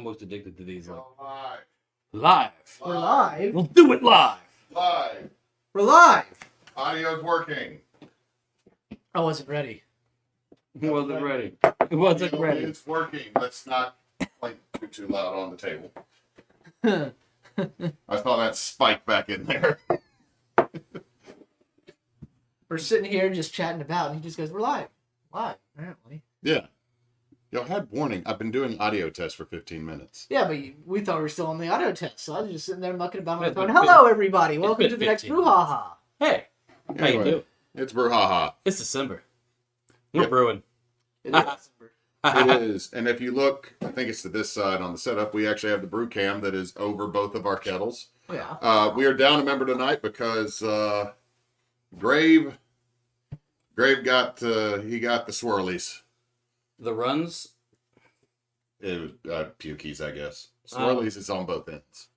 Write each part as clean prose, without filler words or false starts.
most addicted to these. Live. Live. We're live. We'll do it live. Live. We're live. Audio's working. I wasn't ready. It wasn't ready. It wasn't Audio ready. It's working. Let's not play too loud on the table. I saw that spike back in there. We're sitting here just chatting about, and he just goes, "We're live." Live, apparently. Yeah. Yo, had warning. I've been doing audio tests for 15 minutes. Yeah, but we thought we were still on the audio test, so I was just sitting there mucking about on my It's phone. been Hello, everybody. Welcome been to the next 15 brouhaha. Hey. How you Anyway, doing? it's brouhaha. It's December. We're Yep. brewing. It is. It is. And if you look, I think it's to this side on the setup, we actually have the brew cam that is over both of our kettles. Oh, yeah. We are down a member tonight because Grave got he got the swirlies. The runs. It was pukies, I guess. Oh. Swirlies is on both ends.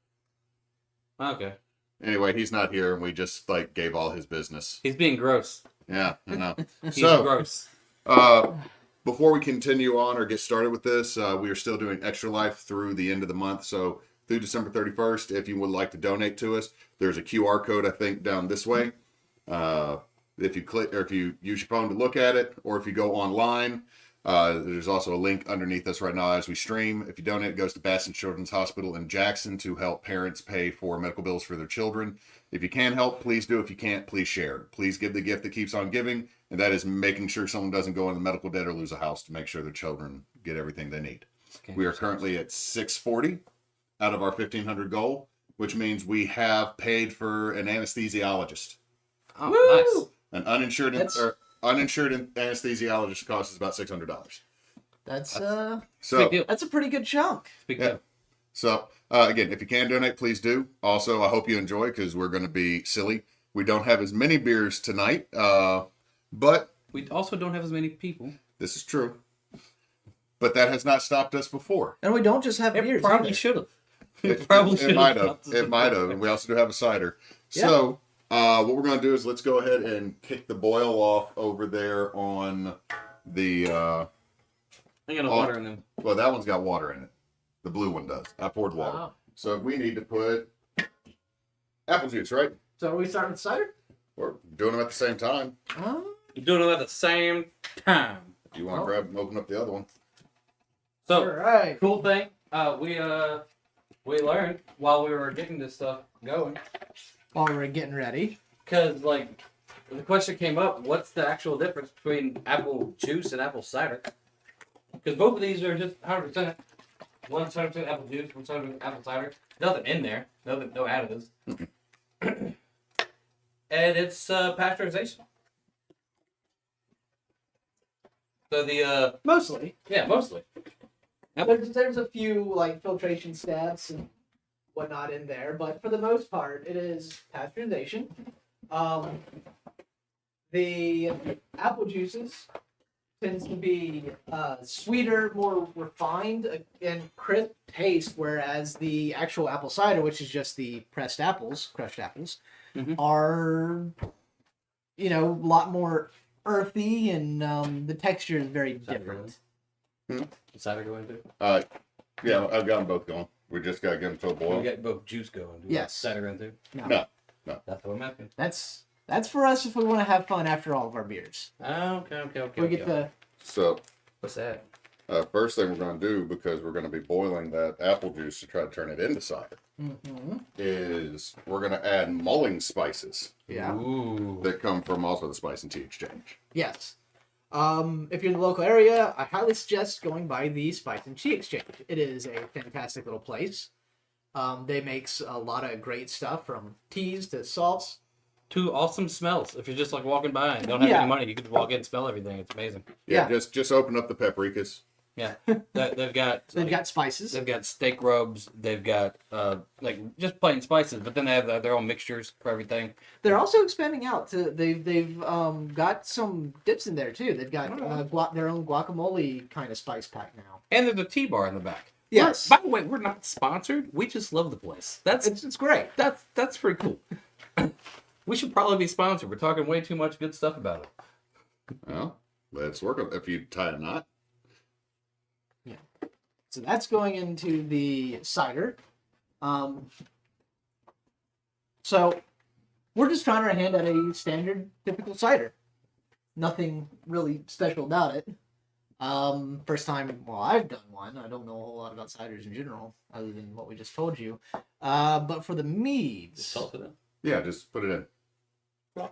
Okay. Anyway, he's not here, and we just gave all his business. He's being gross. Yeah, I know. He's So, gross. before we continue on or get started with this, we are still doing Extra Life through the end of the month. So through December 31st, if you would like to donate to us, there's a QR code, I think, down this way. If you click, or if you use your phone to look at it, or if you go online, there's also a link underneath us right now as we stream. If you donate, it goes to Bassin Children's Hospital in Jackson to help parents pay for medical bills for their children. If you can help, please do. If you can't, please share. Please give the gift that keeps on giving, and that is making sure someone doesn't go into medical debt or lose a house to make sure their children get everything they need. Okay. We are currently at 640 out of our 1,500 goal, which means we have paid for an anesthesiologist. Oh, Woo! nice. An uninsured anesthesiologist costs us about $600. That's So, Big deal. that's a pretty good chunk. Big yeah. deal. So, again, if you can donate, please do. Also, I hope you enjoy because we're going to be silly. We don't have as many beers tonight, but We also don't have as many people. this is true. But that has not stopped us before. And we don't just have It beers. probably either. should have. It stopped might have. us It might have. And we also do have a cider. So, what we're going to do is let's go ahead and kick the boil off over there on the. I got no water in them. Well, that one's got water in it. The blue one does. I poured water. Wow. So we need to put apple juice, right? So are we starting with cider? We're doing them at the same time. You're doing it at the same time. If you want to grab and open up the other one. All So, right. cool thing. We learned while we were getting this stuff going. While we're getting ready. Because, the question came up, what's the actual difference between apple juice and apple cider? Because both of these are just 100%. One's 100% apple juice, one's 100% apple cider. Nothing in there. No additives. And it's pasteurization. So the, Mostly. yeah, mostly. There's a few filtration steps and whatnot in there, but for the most part, it is pasteurization. The apple juices tends to be sweeter, more refined, and crisp taste, whereas the actual apple cider, which is just the crushed apples, are a lot more earthy, and the texture is very different. Is cider going too? Yeah, I've got them both going. We just got to get them to a We boil. got both juice going. Do Yes. Cider going too? No. That's what I'm asking. That's for us if we want to have fun after all of our beers. Okay. We get the So, What's that? first thing we're going to do, because we're going to be boiling that apple juice to try to turn it into cider, is we're going to add mulling spices yeah. Ooh. that come from also the Spice and Tea Exchange. Yes. If you're in the local area, I highly suggest going by the Spice and Tea Exchange. It is a fantastic little place. They make a lot of great stuff from teas to salts. Two awesome smells. If you're just walking by and don't have any money, you can walk in and smell everything. It's amazing. Yeah, Yeah. just open up the paprikas. Yeah. They've got They've got spices. they've got steak rubs. They've got just plain spices, but then they have their own mixtures for everything. They're also expanding out to they've got some dips in there too. They've got their own guacamole kind of spice pack now. And there's a tea bar in the back. Yes. By the way, we're not sponsored. We just love the place. It's great. That's pretty cool. We should probably be sponsored. We're talking way too much good stuff about it. Well, let's work on if you tie a knot. So that's going into the cider. So we're just trying our hand at a standard, typical cider. Nothing really special about it. First time, well, I've done one. I don't know a whole lot about ciders in general, other than what we just told you. But for the meads, Salt it in. Yeah, just put it in. Yeah.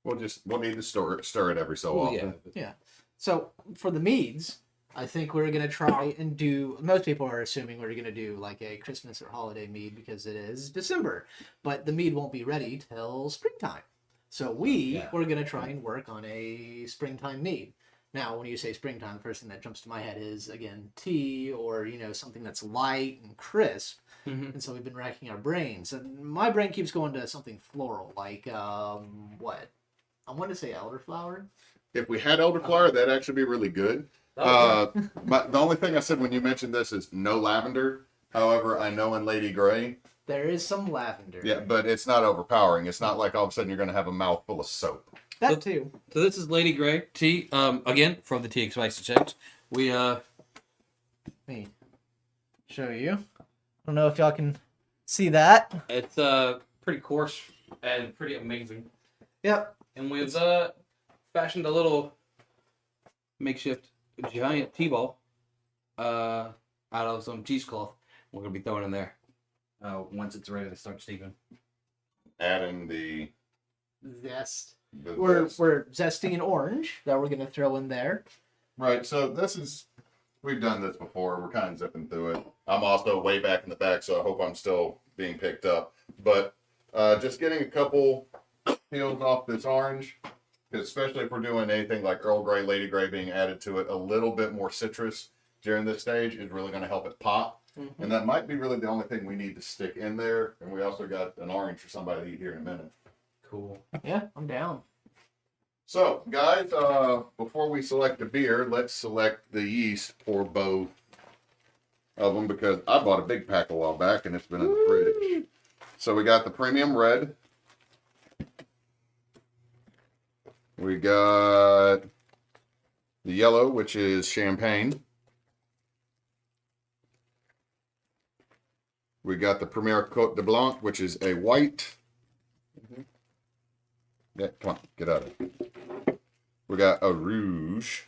We'll need to stir it every so often. yeah. So for the meads, I think we're gonna try and do. Most people are assuming we're gonna do like a Christmas or holiday mead because it is December, but the mead won't be ready till springtime. So we're gonna try and work on a springtime mead. Now, when you say springtime, the first thing that jumps to my head is, again, tea or, something that's light and crisp. Mm-hmm. And so we've been racking our brains. And my brain keeps going to something floral, like, what? I want to say elderflower. If we had elderflower, that'd actually be really good. Oh, But the only thing I said when you mentioned this is no lavender. However, I know in Lady Grey. There is some lavender. Yeah, but it's not overpowering. It's not like all of a sudden you're going to have a mouthful of soap. That too. So this is Lady Grey tea. Again, from the Tea Spice Exchange. We Let me show you. I don't know if y'all can see that. it's pretty coarse and pretty amazing. Yep. And we've fashioned a little makeshift giant tea ball out of some cheesecloth. We're gonna be throwing in there once it's ready to start steeping. Adding the Zest. zest. We're zesting an orange that we're gonna throw in there. Right, so we've done this before. We're kind of zipping through it. I'm also way back in the back, so I hope I'm still being picked up. But just getting a couple peels off this orange, especially if we're doing anything like Earl Grey, Lady Grey being added to it, a little bit more citrus during this stage is really going to help it pop. Mm-hmm. And that might be really the only thing we need to stick in there. And we also got an orange for somebody to eat here in a minute. Cool. Yeah, I'm down. So, guys, before we select a beer, let's select the yeast for both of them because I bought a big pack a while back and it's been in the fridge. So we got the premium red. We got the yellow, which is champagne. We got the Premier Cote de Blanc, which is a white. Yeah, come on, get out of it. We got a Rouge,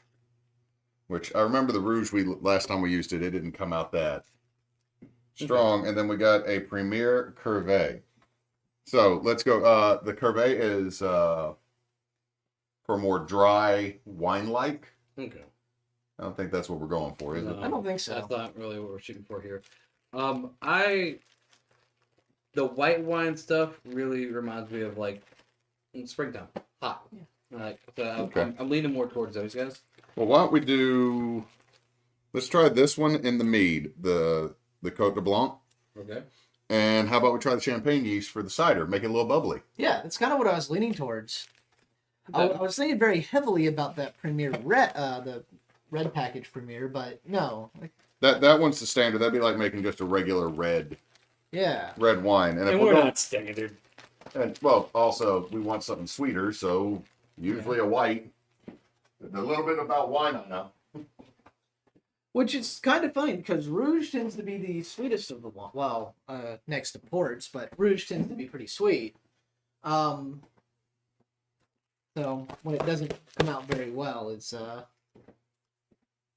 which I remember the Rouge last time we used it, it didn't come out that strong. Okay. And then we got a Premier Cuvée. So let's go. The Cuvée is for more dry wine-like. Okay. I don't think that's what we're going for, is it? I don't think so. That's not really what we're shooting for here. The white wine stuff really reminds me of like springtime, hot. Yeah. Like, so okay. I'm leaning more towards those guys. Well, why don't we do? Let's try this one in the mead, the Cote de Blanc. Okay. And how about we try the champagne yeast for the cider, make it a little bubbly. Yeah, that's kind of what I was leaning towards. I was thinking very heavily about that Premier Red, the red package Premier, but no. That one's the standard. That'd be like making just a regular red. Yeah. Red wine, and we're not standard. And well, also we want something sweeter, so usually a white. A little bit about wine, I know. Which is kind of funny because Rouge tends to be the sweetest of the one. Well, next to ports, but Rouge tends to be pretty sweet. So when it doesn't come out very well, it's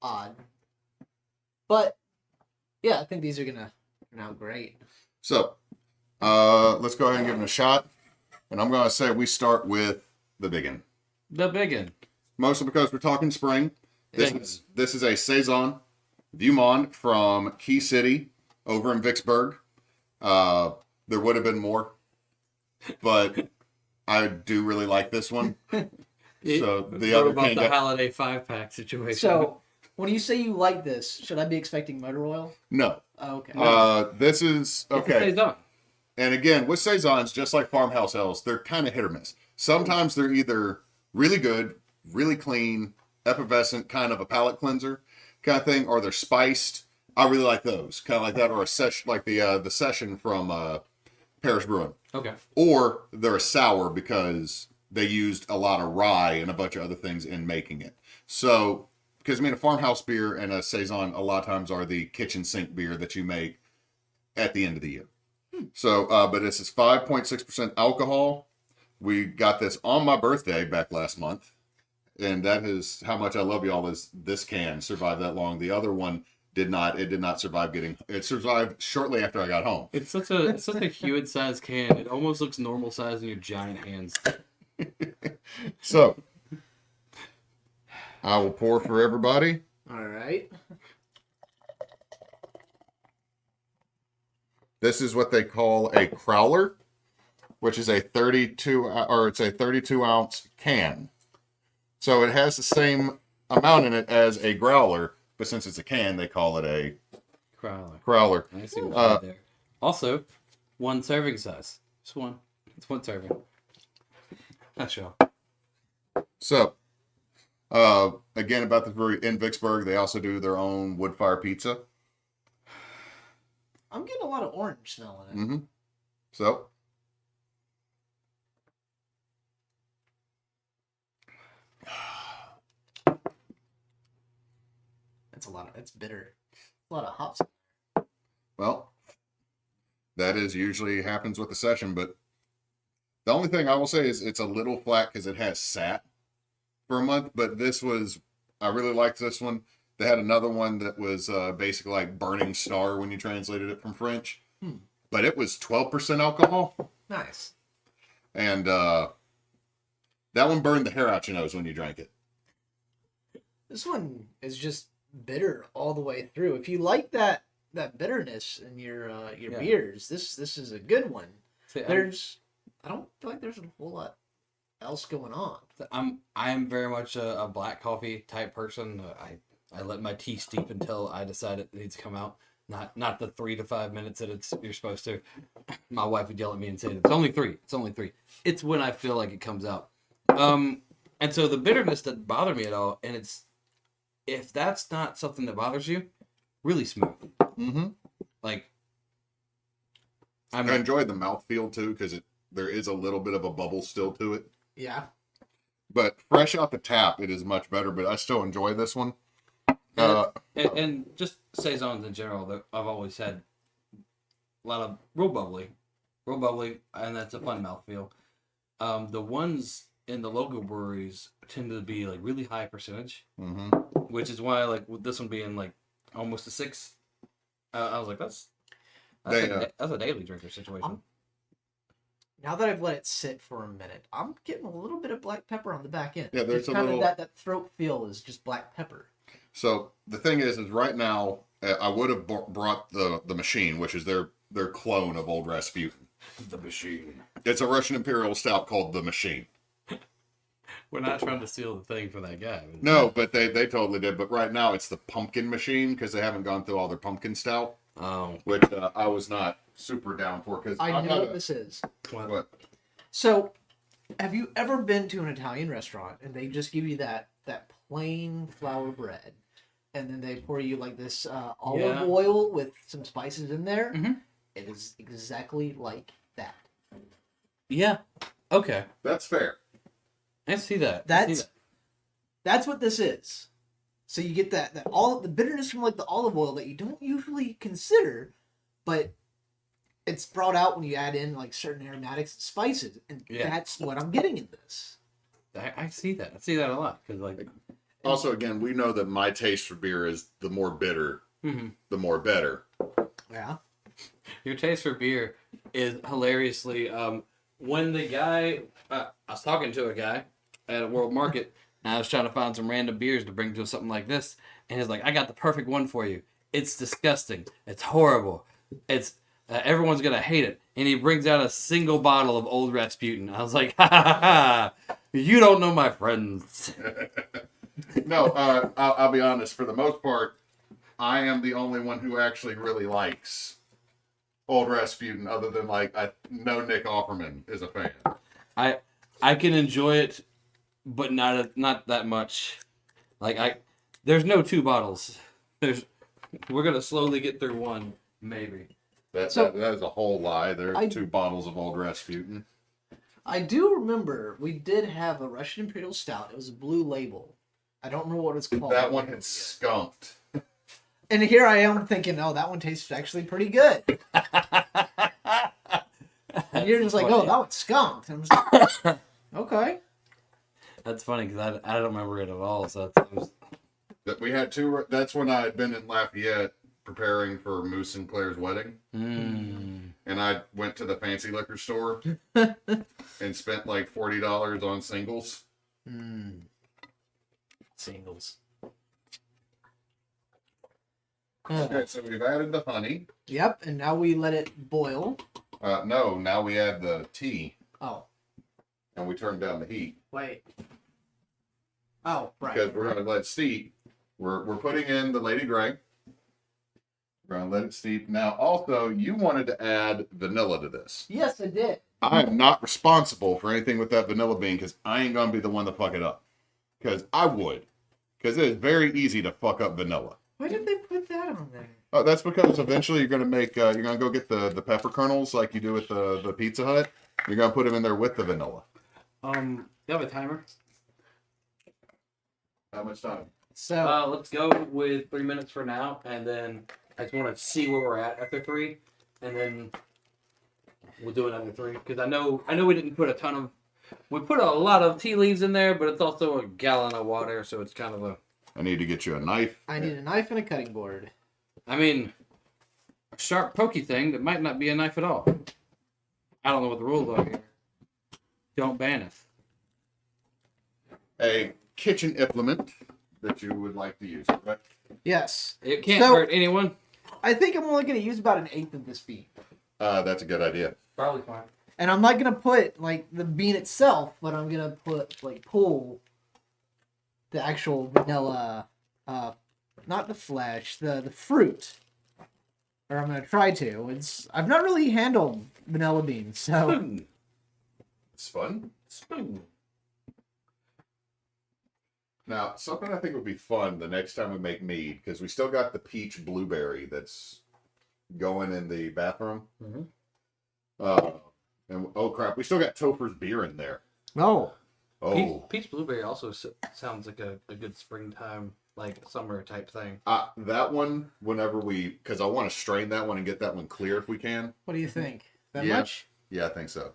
odd. But yeah, I think these are gonna turn out great. So let's go ahead and give them a shot. And I'm gonna say we start with the biggin. The biggin. Mostly because we're talking spring. This is a Saison Viewmont from Key City over in Vicksburg. There would have been more, but I do really like this one. So the other about the holiday 5-pack situation. So when you say you like this, should I be expecting motor oil? No. Oh, okay. This is okay. It's and again, with Saisons, just like farmhouse ales, they're kind of hit or miss. Sometimes they're either really good, really clean, effervescent, kind of a palate cleanser kind of thing, or they're spiced. I really like those, kind of like that, or a session like the session from Parish Brewing. Okay. Or they're a sour because they used a lot of rye and a bunch of other things in making it. So because I mean, a farmhouse beer and a saison a lot of times are the kitchen sink beer that you make at the end of the year. So, but this is 5.6% alcohol. We got this on my birthday back last month, and that is how much I love y'all. Is this can survived that long? The other one did not. It did not survive getting. It survived shortly after I got home. It's such a huge size can. It almost looks normal size in your giant hands. So, I will pour for everybody. All right. This is what they call a crowler, which is a 32 ounce can. So it has the same amount in it as a growler, but since it's a can, they call it a crowler. I see what you did there. Also, one serving size. Just one. It's one serving. Not sure. So, again, about the brewery in Vicksburg, they also do their own wood fire pizza. I'm getting a lot of orange smell in it. Mm-hmm. So, It's bitter. A lot of hops. well, that is usually happens with the session, but the only thing I will say is it's a little flat because it has sat for a month, but I really liked this one. They had another one that was basically like Burning Star when you translated it from French, but it was 12% alcohol. Nice. And that one burned the hair out your nose when you drank it. This one is just bitter all the way through. If you like that bitterness in your beers, this is a good one. See, I don't feel like there's a whole lot else going on. I am very much a black coffee type person. I let my tea steep until I decide it needs to come out. Not the 3 to 5 minutes that you're supposed to. My wife would yell at me and say, "It's only 3. It's only 3." It's when I feel like it comes out. And so the bitterness doesn't bother me at all. And if that's not something that bothers you, really smooth. Mm-hmm. Like, I enjoyed the mouthfeel too because there is a little bit of a bubble still to it. Yeah. But fresh out the tap, it is much better. But I still enjoy this one. And just saisons in general, that I've always had a lot of real bubbly, and that's a fun mouthfeel. The ones in the local breweries tend to be like really high percentage, which is why like with this one being like almost a 6, I was like that's a daily drinker situation. Now that I've let it sit for a minute, I'm getting a little bit of black pepper on the back end. Yeah, there's it's a kind little... of that throat feel is just black pepper. So the thing is right now, I would have brought the machine, which is their clone of Old Rasputin. The machine. It's a Russian Imperial Stout called the Machine. We're not trying to steal the thing from that guy. No, but they totally did. But right now it's the Pumpkin Machine because they haven't gone through all their pumpkin stout. Oh. Which I was not super down for because I know what this is. What? So, have you ever been to an Italian restaurant and they just give you that plain flour bread, and then they pour you like this olive oil with some spices in there? Mm-hmm. It is exactly like that. Yeah. Okay. That's fair. I see that. That's what this is. So you get that all the bitterness from like the olive oil that you don't usually consider, but it's brought out when you add in like certain aromatics and spices, and that's what I'm getting in this. I see that. I see that a lot because like. Also, again, we know that my taste for beer is the more bitter, the more better. Yeah. Your taste for beer is hilariously. When the guy, I was talking to a guy at a World Market, and I was trying to find some random beers to bring to something like this, and he's like, "I got the perfect one for you. It's disgusting. It's horrible. It's everyone's gonna hate it." And he brings out a single bottle of Old Rasputin. I was like, "Ha ha ha! You don't know my friends." No, I'll be honest. For the most part, I am the only one who actually really likes Old Rasputin, other than like I know Nick Offerman is a fan. I can enjoy it, but not that much. Like there's no 2 bottles. We're gonna slowly get through one, maybe. That is a whole lie. There's 2 bottles of Old Rasputin. I do remember we did have a Russian Imperial Stout. It was a blue label. I don't remember what it's called. That one had skunked. And here I am thinking, oh, that one tastes actually pretty good. And you're just like, oh, that one's skunked. And I'm just like, okay. That's funny because I don't remember it at all. So that's We had two. That's when I had been in Lafayette preparing for Moose and Claire's wedding. And I went to the fancy liquor store and spent like $40 on singles. Singles. Okay, so we've added the honey. Yep, and now we let it boil. No, now we add the tea. Oh, And we turn down the heat. wait. Oh, right. Because we're going to let it steep. We're putting in the Lady Grey. We're going to let it steep. Now, also, you wanted to add vanilla to this. Yes, I did. I am not responsible for anything with that vanilla bean because I ain't going to be the one to fuck it up. Because I would. Because it is very easy to fuck up vanilla. Why did they put that on there? Oh, that's because eventually you're going to make, you're going to go get the pepper kernels like you do with the Pizza Hut. You're going to put them in there with the vanilla. you have a timer? How much time? So, Let's go with 3 minutes for now, and then I just want to see where we're at after 3, and then we'll do another 3 because I know we didn't put a ton of. We put a lot of tea leaves in there, but it's also a gallon of water, so it's kind of a. I need to get you a knife. I need a knife and a cutting board. I mean, a sharp, pokey thing that might not be a knife at all. I don't know what the rules are here. Don't ban us. A kitchen implement that you would like to use, right? Yes. It can't So- hurt anyone. I think I'm only going to use about 1/8 of this bean. That's a good idea. Probably fine. And I'm not going to put, like, the bean itself, but I'm going to put, like, pull the actual vanilla, not the flesh, the fruit. Or I'm going to try to. I've not really handled vanilla beans, so... Spoon. It's fun. Spoon. Now, something I think would be fun the next time we make mead, because we still got the peach blueberry that's going in the bathroom. Mhm. And oh crap, we still got Topher's beer in there. Oh. Oh, Peach blueberry also sounds like a good springtime, like summer type thing. that one, because I want to strain that one and get that one clear if we can. What do you think? That Yeah. much? Yeah, I think so.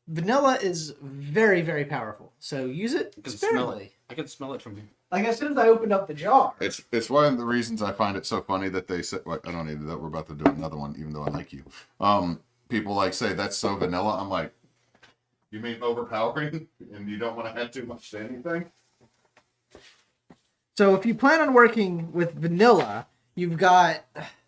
Vanilla is very, very powerful. So use it I can smell sparingly. it. I can smell it from here. Like, as soon as I opened up the jar. It's one of the reasons I find it so funny that they say, like, I don't need that. We're about to do another one, even though I like you. People like say that's so vanilla. I'm like, you mean overpowering, and you don't want to add too much to anything? So if you plan on working with vanilla, you've got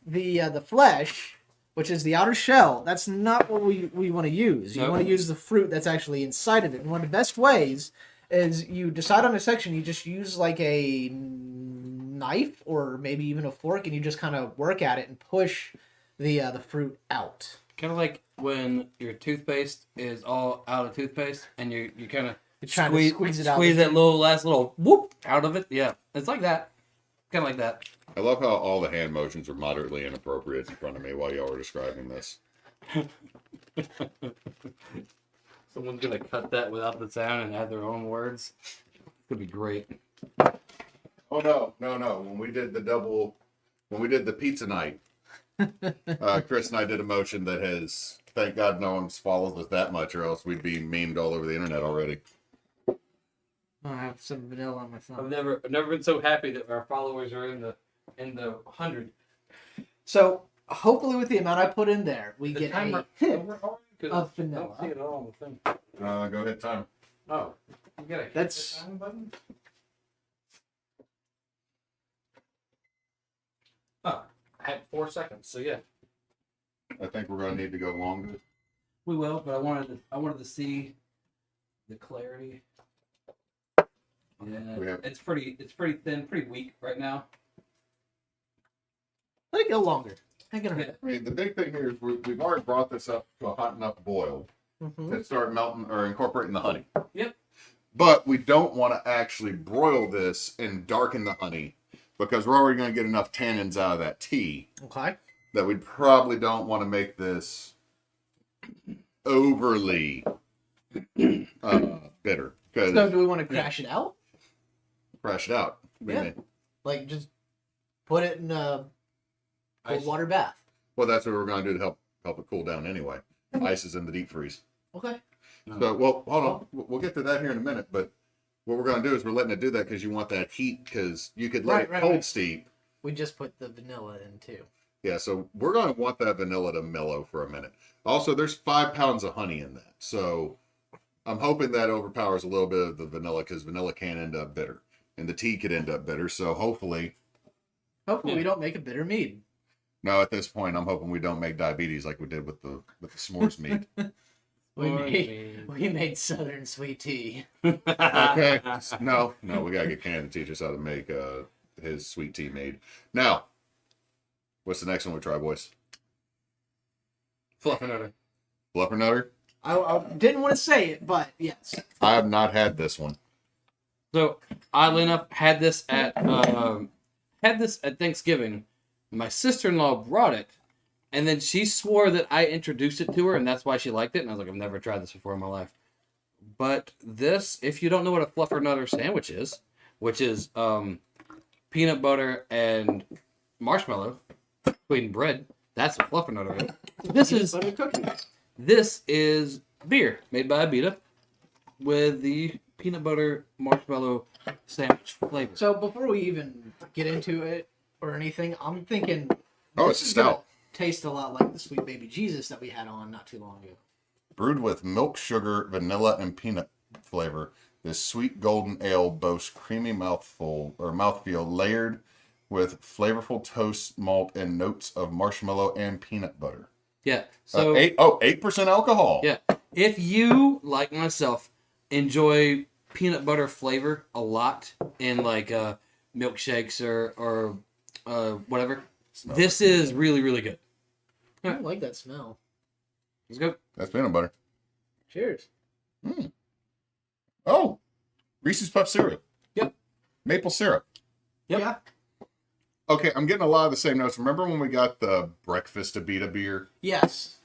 the flesh, which is the outer shell. That's not what we want to use. You Nope. want to use the fruit that's actually inside of it. And one of the best ways is you decide on a section, you just use like a knife or maybe even a fork, and you just kind of work at it and push the fruit out. Kind of like when your toothpaste is all out of toothpaste, and you kind of You're trying to squeeze it out. Squeeze that last little whoop out of it. Yeah, it's like that. Kind of like that. I love how all the hand motions are moderately inappropriate in front of me while y'all were describing this. Someone's gonna cut that without the sound and add their own words. Could be great. Oh no! When we did the pizza night, Chris and I did a motion that has, thank God no one follows us that much, or else we'd be memed all over the internet already. I have some vanilla on my I've thumb. never been so happy that our followers are in the 100. So hopefully with the amount I put in there, we The get timer a hit overall? 'Cause of I don't vanilla. see it all on the thing. Go ahead, time. Oh, you gotta hit That's- the time button. Oh, I had 4 seconds. So yeah, I think we're gonna need to go longer. we will. But I wanted to see the clarity. Yeah, We have- it's pretty thin, pretty weak right now. Let it go longer. Ain't gonna hurt. I mean, the big thing here is we've already brought this up to a hot enough boil Mhm. to start melting or incorporating the honey. Yep. But we don't want to actually broil this and darken the honey because we're already going to get enough tannins out of that tea Okay. that we probably don't want to make this overly bitter. Because So do we want to crash it out? Crash it out. What do you Yeah. mean? Like, just put it in a cold Ice. water bath. Well, that's what we're going to do to help it cool down anyway. Ice is in the deep freeze. Okay. So, well, hold on. We'll get to that here in a minute. But what we're going to do is we're letting it do that because you want that heat. Because you could let it cold steep. We just put the vanilla in too. Yeah, so we're going to want that vanilla to mellow for a minute. Also, there's 5 pounds of honey in that. So I'm hoping that overpowers a little bit of the vanilla because vanilla can end up bitter. And the tea could end up bitter. So hopefully, Hopefully we don't make a bitter mead. no, at this point, I'm hoping we don't make diabetes like we did with the s'mores mead. We made Southern sweet tea. Okay. No, we got to get Ken to teach us how to make his sweet tea made. Now, what's the next one we try, boys? Fluffernutter. Fluffernutter? I didn't want to say it, but yes. I have not had this one. So oddly enough, had this at Thanksgiving. My sister-in-law brought it, and then she swore that I introduced it to her, and that's why she liked it. And I was like, I've never tried this before in my life. But this, if you don't know what a fluffernutter sandwich is, which is peanut butter and marshmallow between bread, that's what fluffernutter is. Butter cookies. This is beer made by Abita with the peanut butter marshmallow sandwich flavor. So before we even get into it or anything, I'm thinking. Oh, this it's is gonna stout. Taste a lot like the Sweet Baby Jesus that we had on not too long ago. Brewed with milk, sugar, vanilla, and peanut flavor, this sweet golden ale boasts creamy mouthfeel layered with flavorful toast, malt, and notes of marshmallow and peanut butter. Yeah. So 8% alcohol. yeah, if you like myself enjoy peanut butter flavor a lot in like milkshakes or whatever, this is really really good. I don't like that smell. Let's go. That's peanut butter. Cheers. Oh, Reese's Puff cereal. Yep. Maple syrup. Yep. Yeah. Okay, I'm getting a lot of the same notes. Remember when we got the breakfast Abita beer? Yes.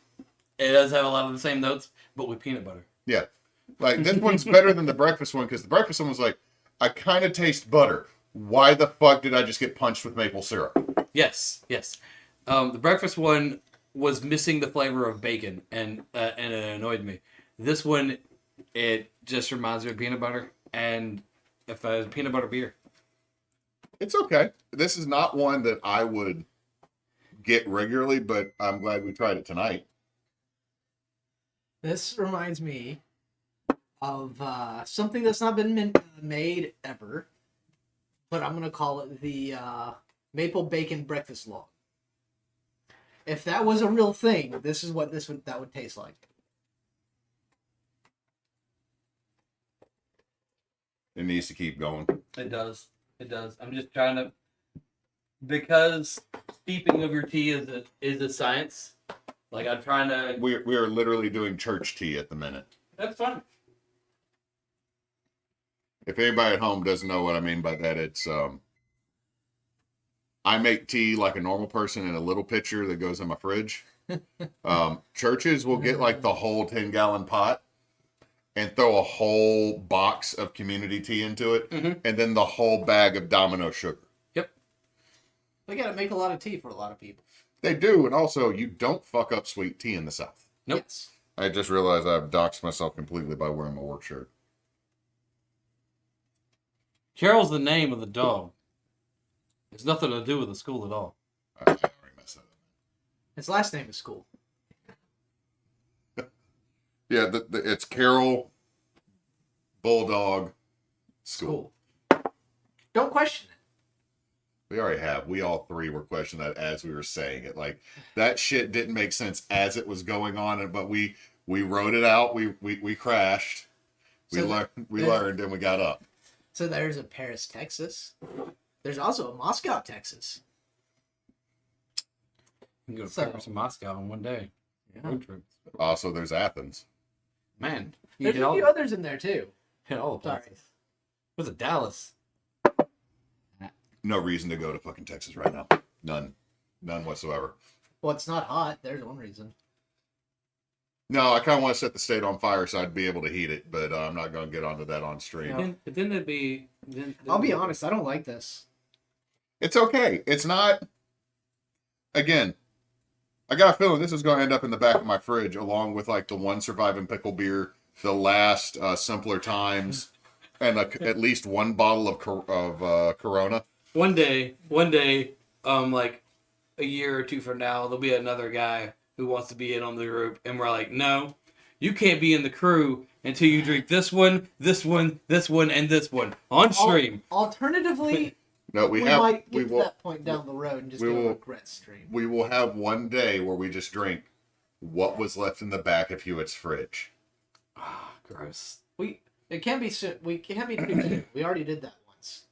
It does have a lot of the same notes, but with peanut butter. Yeah. Like, this one's better than the breakfast one because the breakfast one was like, I kind of taste butter. Why the fuck did I just get punched with maple syrup? Yes. The breakfast one was missing the flavor of bacon, and it annoyed me. This one, it just reminds me of peanut butter, and if I was peanut butter beer. It's okay. This is not one that I would get regularly, but I'm glad we tried it tonight. This reminds me of something that's not been made ever, but I'm gonna call it the maple bacon breakfast log. If that was a real thing, this is what that would taste like. It needs to keep going. It does. I'm just trying to, because steeping of your tea is a science. Like I'm trying to. We are literally doing church tea at the minute. That's fine. If anybody at home doesn't know what I mean by that, it's I make tea like a normal person in a little pitcher that goes in my fridge. Churches will get like the whole 10-gallon pot and throw a whole box of community tea into it, and then the whole bag of Domino sugar. Yep. They gotta make a lot of tea for a lot of people. They do, and also you don't fuck up sweet tea in the South. Nope. Yes. I just realized I've doxed myself completely by wearing my work shirt. Carol's the name of the dog. It's nothing to do with the school at all. I already messed that up. His last name is School. Yeah, it's Carol Bulldog School. Don't question it. We already have. We all three were questioning that as we were saying it. Like, that shit didn't make sense as it was going on, but we wrote it out. We crashed. We learned, and we got up. So there's a Paris, Texas. There's also a Moscow, Texas. You can go to So- Paris and Moscow in one day. Yeah. Road trip. Also, there's Athens. Man, you There's hit a all, few others in there too. hit all the Sorry. places. Was it Dallas? No reason to go to fucking Texas right now. None whatsoever. Well, it's not hot. There's one reason. No, I kind of want to set the state on fire so I'd be able to heat it, but I'm not going to get onto that on stream. Then it'd be I'll be honest, I don't like this. It's okay. It's not. Again, I got a feeling this is going to end up in the back of my fridge, along with like the one surviving pickle beer, the last simpler times, and at least one bottle of Corona. One day, like a year or two from now, there'll be another guy who wants to be in on the group, and we're like, no, you can't be in the crew until you drink this one, this one, this one, and this one on stream. Alternatively, No, we might get to that point down the road and just do a regret stream. We will have one day where we just drink what was left in the back of Hewitt's fridge. Ah, gross. It can't be soon. We can't be too soon. We already did that once.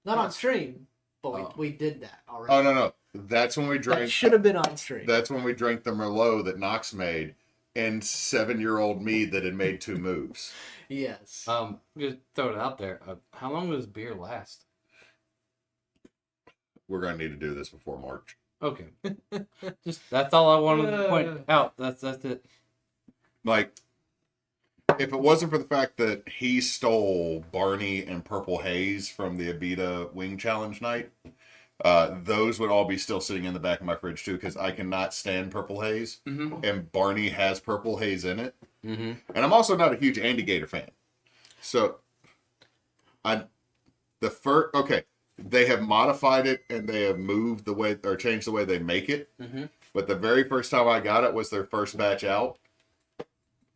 Not on stream, but we did that already. Oh no. That's when we drank. That should have been on stream. That's when we drank the Merlot that Knox made and 7-year-old Mead that had made 2 moves. Yes. Just throw it out there. How long does beer last? We're gonna need to do this before March. Okay. Just that's all I wanted to point out. That's it. Like, if it wasn't for the fact that he stole Barney and Purple Haze from the Abita Wing Challenge night, those would all be still sitting in the back of my fridge too, because I cannot stand Purple Haze, and Barney has Purple Haze in it, and I'm also not a huge Andy Gator fan. So, they have modified it and they have moved the way or changed the way they make it. But the very first time I got it was their first batch out.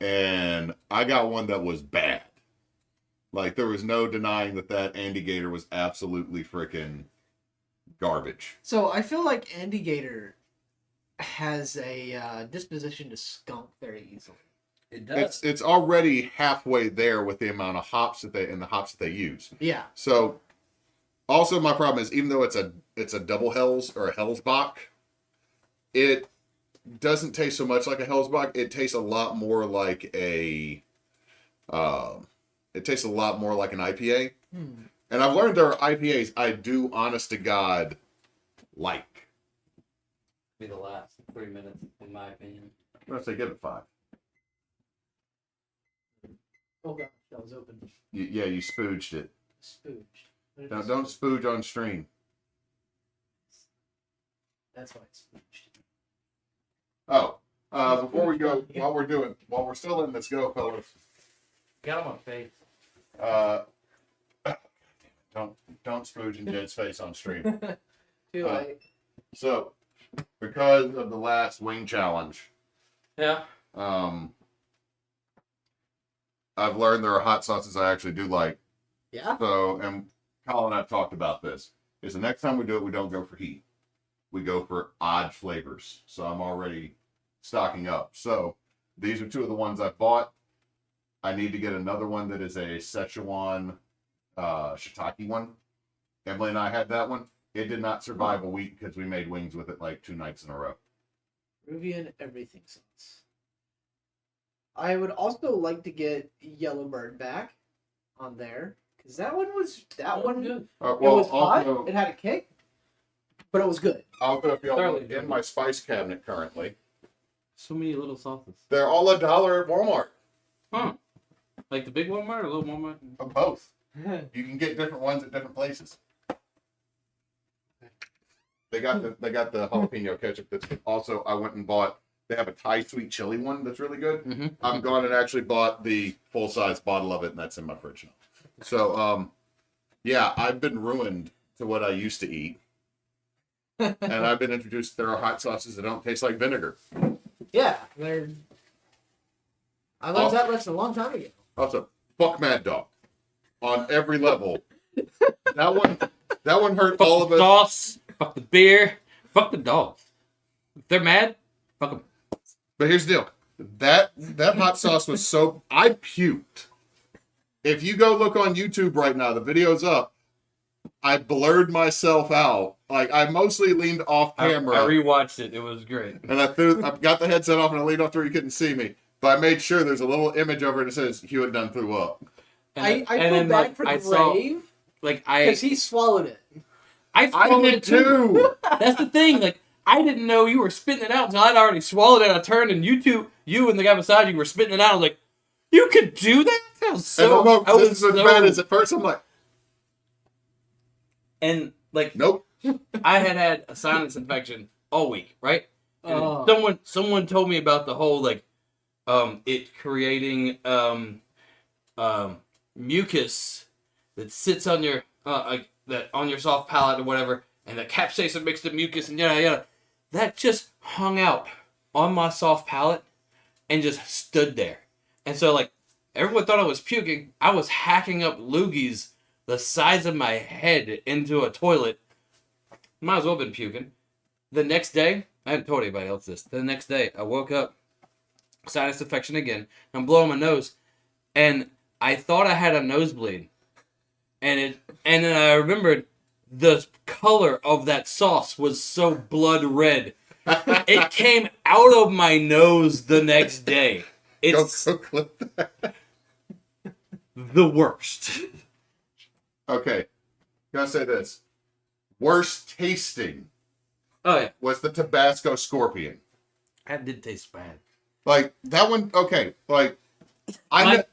And I got one that was bad. Like, there was no denying that Andy Gator was absolutely freaking garbage. So I feel like Andy Gator has a disposition to skunk very easily. It does. It's already halfway there with the amount of hops that they use. Yeah. So, also my problem is, even though it's a double Hells or a Hellsbach, it doesn't taste so much like a Hellsbach. It tastes a lot more like an IPA. And I've learned there are IPAs I do, honest to God, like. Be the last 3 minutes, in my opinion. I'm gonna say give it 5. Oh gosh, that was open. You spooged it. Spooged. Don't spooge on stream. That's why it's spooged. Oh, before we go, while we're still in this go, fellas. Got him on face. Don't spooge in Jed's face on stream. Too late. So, because of the last wing challenge, Yeah. I've learned there are hot sauces I actually do like. Yeah. So, and Colin and I've talked about this. Is the next time we do it, we don't go for heat. We go for odd flavors. So I'm already stocking up. So these are 2 of the ones I bought. I need to get another one that is a Szechuan shiitake one. Emily and I had that one. It did not survive a week because we made wings with it like 2 nights in a row. Peruvian everything sauce. I would also like to get Yellowbird back on there, because that one was Good. it was hot. Also, It had a kick, but it was good. also, if y'all Thoroughly look good. in my spice cabinet currently, So many little sauces. they're all $1 at Walmart. Huh. Like the big Walmart or little Walmart? Of both. You can get different ones at different places. They got the jalapeno ketchup. That's also, I went and bought. They have a Thai sweet chili one that's really good. I'm gone and actually bought the full size bottle of it, and that's in my fridge now. So, yeah, I've been ruined to what I used to eat, and I've been introduced. There are hot sauces that don't taste like vinegar. Yeah, I learned that lesson a long time ago. Also, fuck Mad Dog on every level. That one hurt all of the us. Sauce, fuck the beer, fuck the dogs. If they're mad, fuck them. But here's the deal. That hot sauce was so... I puked. If you go look on YouTube right now, the video's up. I blurred myself out. Like, I mostly leaned off camera. I rewatched it. It was great. And I got the headset off and I leaned off where you couldn't see me. But I made sure there's a little image over it that says Hewitt done threw up. I feel bad for Brave because he swallowed it. I did too. That's the thing. Like, I didn't know you were spitting it out until I'd already swallowed it. I turned and you and the guy beside you were spitting it out. I was like, you could do that? That was so... This is as bad as at first I'm like... And like Nope. I had a sinus infection all week, right? And Oh. someone told me about the whole like it creating mucus that sits on your that on your soft palate or whatever, and the capsaicin makes the mucus and yada yada. That just hung out on my soft palate and just stood there. And so like everyone thought I was puking. I was hacking up loogies the size of my head into a toilet. Might as well have been puking. The next day, I hadn't told anybody else this. The next day, I woke up, sinus infection again. I'm blowing my nose, and I thought I had a nosebleed. And then I remembered the color of that sauce was so blood red. It came out of my nose the next day. It's Go clip that. the worst. Okay. Gotta say this. Worst tasting Oh yeah, was the Tabasco Scorpion. that did taste bad. Like, that one, okay. Like, I did.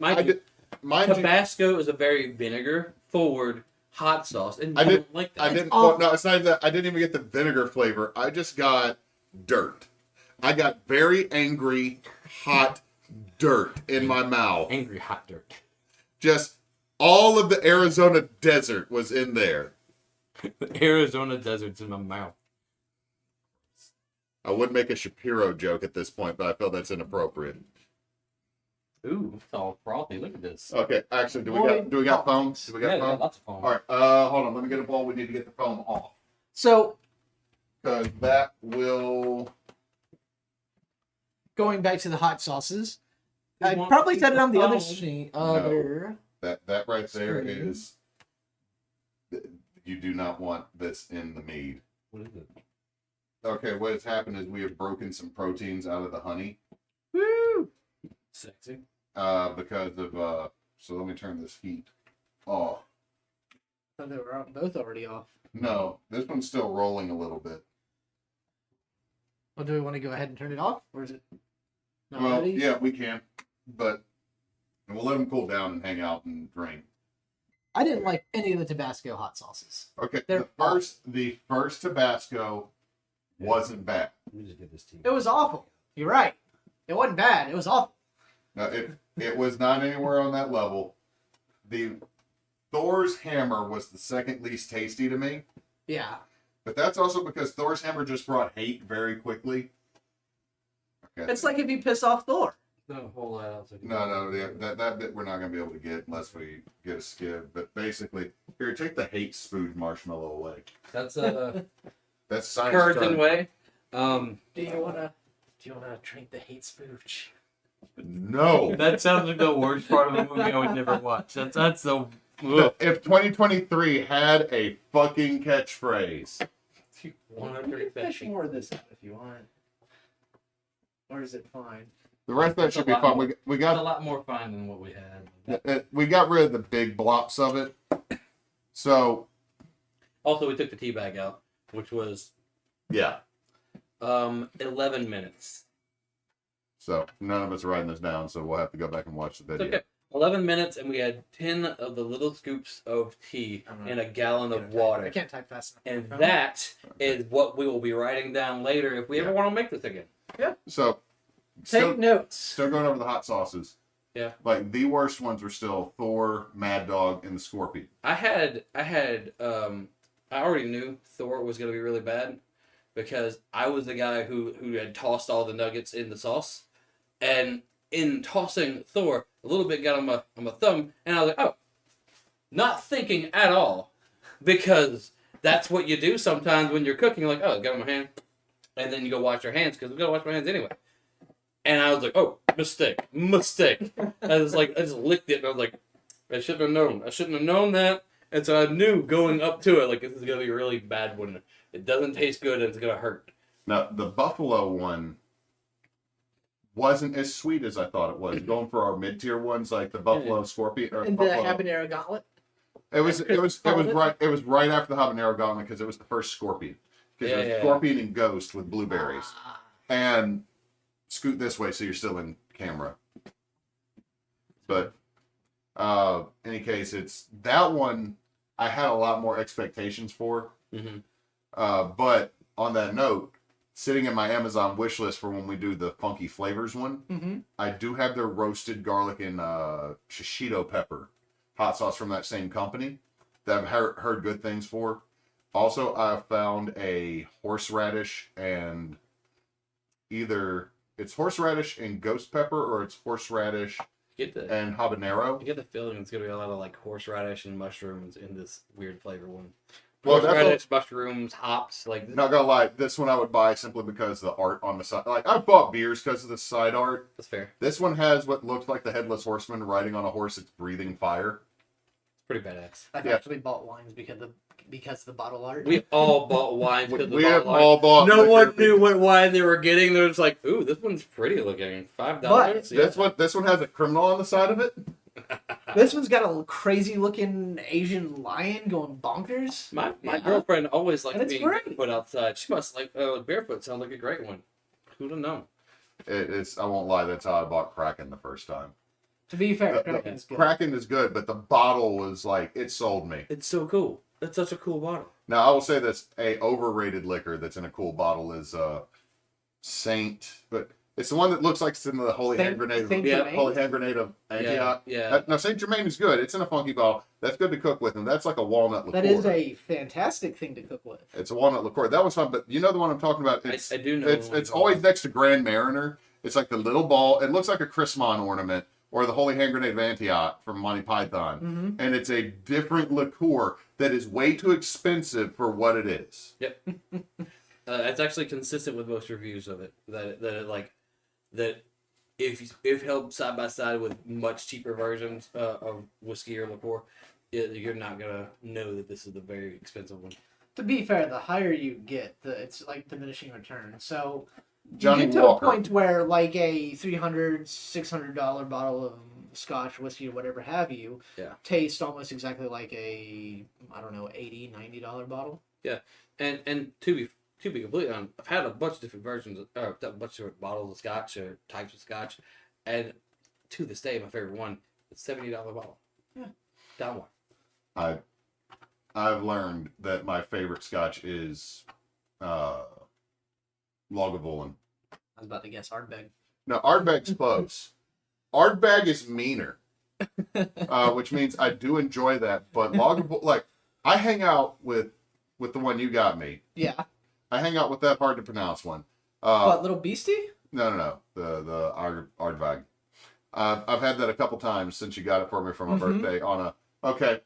Mind you, Tabasco is a very vinegar forward hot sauce, and I you did- don't like that. I didn't. Well, no, it's not even that. I didn't even get the vinegar flavor. I just got dirt. I got very angry, hot dirt in my mouth. Angry hot dirt. Just all of the Arizona desert was in there. The Arizona desert's in my mouth. I would make a Shapiro joke at this point, but I feel that's inappropriate. Ooh, it's all frothy. Look at this. Okay, actually, do we got foam? Do we got foam? lots of foam. All right. Hold on. Let me get a ball. We need to get the foam off So because that will. going back to the hot sauces, You I want probably to said it on the keep other the foam? screen. No. That right there Screen. is. You do not want this in the mead. What is it? Okay, what has happened is we have broken some proteins out of the honey. Woo! Sexy. Because of so let me turn this heat off. I thought they were both already off. No, this one's still rolling a little bit. Well, do we want to go ahead and turn it off, or is it not Well, ready? yeah, we can, but we'll let them cool down and hang out and drink. I didn't like any of the Tabasco hot sauces. Okay, They're the first Tabasco wasn't bad. Let me just get this tea. It was awful. You're right. It wasn't bad. It was awful. No, it was not anywhere on that level. The Thor's Hammer was the second least tasty to me, Yeah. but that's also because Thor's Hammer just brought hate very quickly. Okay. It's like if you piss off Thor. Not a whole lot else. No, that bit we're not gonna be able to get unless we get a skid. But basically, here, take the hate spooge marshmallow away. That's That's science. curds term. and whay. Do you wanna drink the hate spooge? No. That sounds like the worst part of a movie I would never watch. That's the. If 2023 had a fucking catchphrase, 100 Fish more of this out if you want. Or is it fine? the rest of that It's should a be lot fun. more. We It's a got lot more fun than what we had. we got rid of the big blops of it. So Also, we took the tea bag out, which was yeah. 11 minutes. So none of us are writing this down, so we'll have to go back and watch the It's video. okay. 11 minutes, and we had 10 of the little scoops of tea in a gallon of I water. can't type fast enough. And that is what we will be writing down later if we ever want to make this again. So Take notes. still going over the hot sauces. Yeah. Like the worst ones were still Thor, Mad Dog, and the Scorpion. I already knew Thor was going to be really bad because I was the guy who had tossed all the nuggets in the sauce. And in tossing Thor, a little bit got on my thumb, and I was like, oh, not thinking at all, because that's what you do sometimes when you're cooking. Like, oh, it got on my hand, and then you go wash your hands because we gotta wash my hands anyway. And I was like, oh, mistake. I was like, I just licked it, and I was like, I shouldn't have known that. And so I knew going up to it, like, this is gonna be a really bad one. It doesn't taste good, and it's gonna hurt. Now the Buffalo one wasn't as sweet as I thought it was. Going for our mid-tier ones like the Buffalo Scorpion or And the Buffalo. habanero gauntlet. It was right after the habanero gauntlet because it was the first Scorpion. Because it was Scorpion and Ghost with blueberries. And scoot this way so you're still in camera. But any case, it's that one I had a lot more expectations for. Mm-hmm. But on that note, sitting in my Amazon wish list for when we do the funky flavors one, Mm-hmm. I do have their roasted garlic and shishito pepper hot sauce from that same company that I've heard good things for. Also, I found a horseradish and either it's horseradish and ghost pepper or it's horseradish Get the and habanero. I get the feeling it's gonna be a lot of like horseradish and mushrooms in this weird flavor one. Well, that's Horseradish, mushrooms, hops, like Not gonna lie, this one I would buy simply because the art on the side. Like I've bought beers because of the side art. that's fair. This one has what looks like the headless horseman riding on a horse that's breathing fire. It's pretty badass. I've Yeah. actually bought wines because of the bottle art. We all bought wine because We of have the bottle all art. bought. No liquor. one knew what wine they were getting. They're just like, "Ooh, this one's pretty looking. $5." This one has a criminal on the side of it. This one's got a crazy looking Asian lion going bonkers. My Yeah. girlfriend always likes And it's being great. barefoot outside. She must like barefoot. Sounds like a great one. Who'd have known? It's. I won't lie. That's how I bought Kraken the first time. To be fair, The Kraken's good. Kraken is good, but the bottle was like it sold me. It's so cool. That's such a cool bottle. Now I will say this: a overrated liquor that's in a cool bottle is Saint, but it's the one that looks like it's in the Holy Hand Grenade. Saint Yeah, Germain? Holy Hand Grenade of Antioch. Yeah. No, Saint Germain is good. It's in a funky bottle. That's good to cook with, and that's like a walnut liqueur. That is a fantastic thing to cook with. It's a walnut liqueur. That one's fun, but you know the one I'm talking about. I do know. It's always next to Grand Mariner. It's like the little ball. It looks like a Chrismon ornament or the Holy Hand Grenade of Antioch from Monty Python, Mm-hmm. and it's a different liqueur that is way too expensive for what it is. Yep. It's actually consistent with most reviews of it. That if held side by side with much cheaper versions of whiskey or liqueur, you're not gonna know that this is the very expensive one. To be fair, the higher you get, it's like diminishing return. So Johnny you get to Walker. a point where like a $300, $600 bottle of Scotch whiskey or whatever have you, Yeah. tastes almost exactly like a $80, $90 bottle. And to be completely honest, I've had a bunch of different versions, a bunch of different bottles of Scotch or types of Scotch, and to this day, my favorite one is $70 bottle. Yeah. Down I've learned that my favorite Scotch is Lagavulin. I was about to guess Ardbeg. No, Ardbeg's close. Ardbeg is meaner, which means I do enjoy that. But Lagavulin, like I hang out with the one you got me. Yeah. I hang out with that hard to pronounce one. What, Little Beastie? No. The Ardbeg. I've had that a couple times since you got it for me for my birthday. On a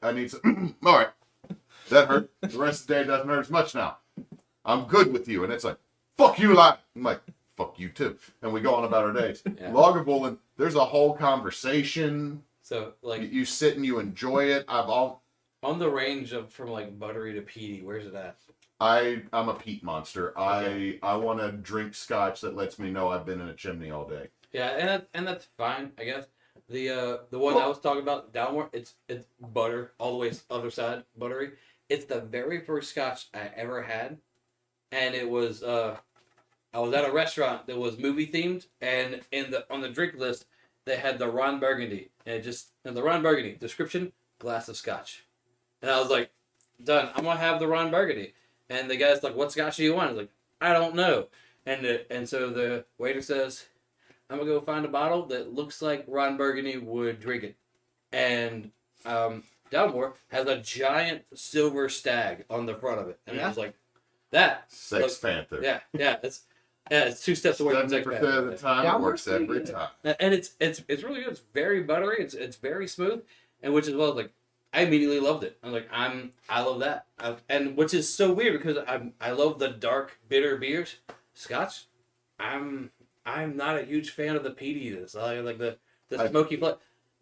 I need some. All right, that hurt. The rest of the day doesn't hurt as much now. I'm good with you, and it's like fuck you, lot. I'm like fuck you too, and we go on about our days. Yeah. Lagavulin, there's a whole conversation. So like You sit and you enjoy it. on the range of from like buttery to peaty, where's it at? I'm a peat monster. I want to drink Scotch that lets me know I've been in a chimney all day. Yeah, and that's fine, I guess. The one I was talking about, Downward, it's butter all the way other side, buttery. It's the very first Scotch I ever had, and it was I was at a restaurant that was movie themed, and on the drink list they had the Ron Burgundy, and the Ron Burgundy description, glass of Scotch, and I was like, done. I'm gonna have the Ron Burgundy, and the guy's like, what Scotch do you want? I was like, I don't know, and so the waiter says, I'm gonna go find a bottle that looks like Ron Burgundy would drink it, and Dalmore has a giant silver stag on the front of it, and I was like, that Sex Panther. yeah, it's 2 steps away from Sex 70% Panther. of the time, Yeah, it works pretty every good. time. And it's really good. It's very buttery. It's very smooth, and which is like I immediately loved it. I'm like I love that, and which is so weird because I love the dark bitter beers, Scotch. I'm not a huge fan of the peatiness. I like the smoky flavor.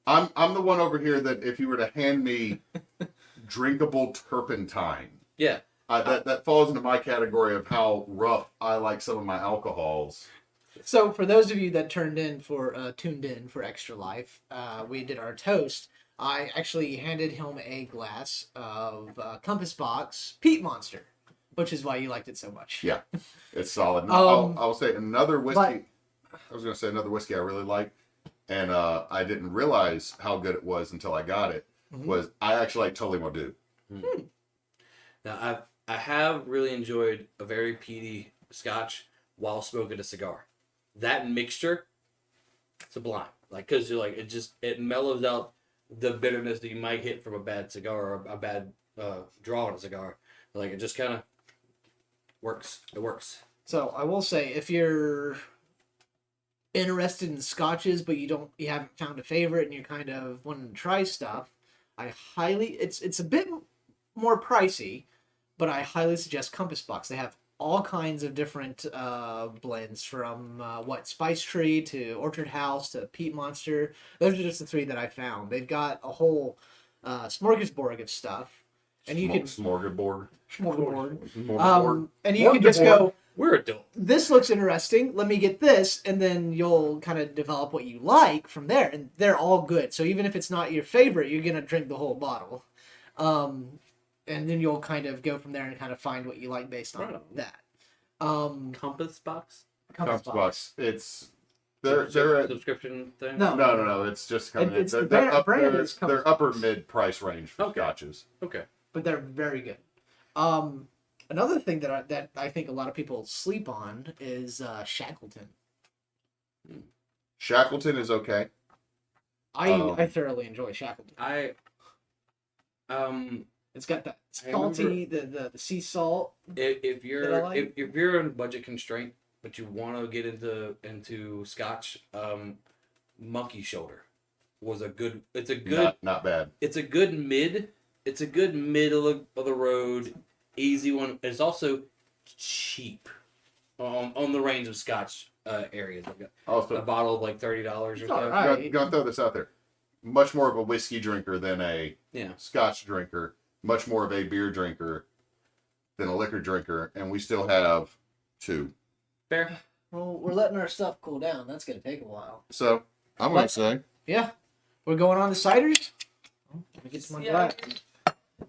I'm the one over here that if you were to hand me drinkable turpentine, Yeah, that falls into my category of how rough I like some of my alcohols. So for those of you that tuned in for Extra Life, we did our toast. I actually handed him a glass of Compass Box Peat Monster, which is why you liked it so much. Yeah, it's solid. Um, I'll say another whiskey. but- I was going to say another whiskey I really like, and I didn't realize how good it was until I got it. Mhm. Was I actually like Tully Madu. Now, I have really enjoyed a very peaty Scotch while smoking a cigar. That mixture, sublime. Like, cause you're like it mellows out the bitterness that you might hit from a bad cigar or a bad draw on a cigar. Like, it just kind of works. It works. So I will say, if you're interested in scotches, but you haven't found a favorite, and you're kind of wanting to try stuff, it's a bit more pricey, but I highly suggest Compass Box. They have all kinds of different blends, from Spice Tree to Orchard House to Peat Monster. Those are just the 3 that I found. They've got a whole smorgasbord of stuff, and you can Smorgasbord. and you can just go, We're adult. this looks interesting, let me get this, and then you'll kind of develop what you like from there, and they're all good. So even if it's not your favorite, you're gonna drink the whole bottle, and then you'll kind of go from there and kind of find what you like based on that. Compass Box? Compass Box. It's they're a subscription thing? no. It's just kind It's of the brand is Compass they're upper mid price range for Okay. scotches. Okay. But they're very good. Another thing that I think a lot of people sleep on is Shackleton. Shackleton is okay. I thoroughly enjoy Shackleton. It's got that salty, the sea salt. If that I you're like. if you're on budget constraint, but you want to get into Scotch, Monkey Shoulder was a good. It's a good. Not bad. It's a good mid. It's a good middle of the road, easy one. It's also cheap on the range of Scotch areas. Like Also, a bottle of like $30 or It's so. all right. gonna throw this out there. Much more of a whiskey drinker than a Yeah. Scotch drinker. Much more of a beer drinker than a liquor drinker, and we still have 2. Fair. Well, we're letting our stuff cool down. That's gonna take a while. So I'm gonna say Yeah, we're going on to ciders. Let me get some glass.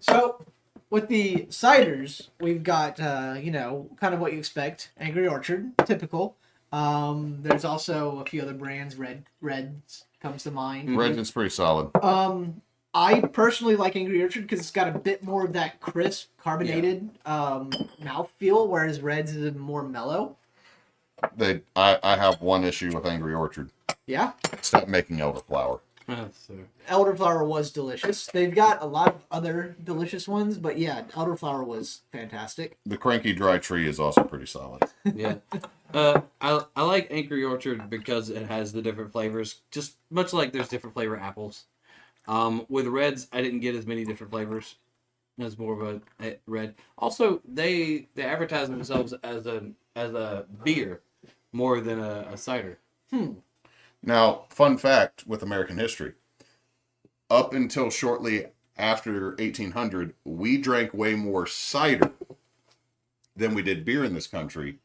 So, with the ciders, we've got kind of what you expect. Angry Orchard, typical. There's also a few other brands. Reds comes to mind. Regin's pretty solid. I personally like Angry Orchard because it's got a bit more of that crisp, carbonated mouthfeel, whereas Reds is more mellow. I have one issue with Angry Orchard. Yeah. Stop making elderflower. Elderflower was delicious. They've got a lot of other delicious ones, but yeah, elderflower was fantastic. The Cranky Dry Tree is also pretty solid. Yeah. I like Angry Orchard because it has the different flavors, just much like there's different flavor apples. With Reds, I didn't get as many different flavors. It's more of a red. Also, they advertise themselves as a beer more than a cider. Now, fun fact with American history. Up until shortly after 1800, we drank way more cider than we did beer in this country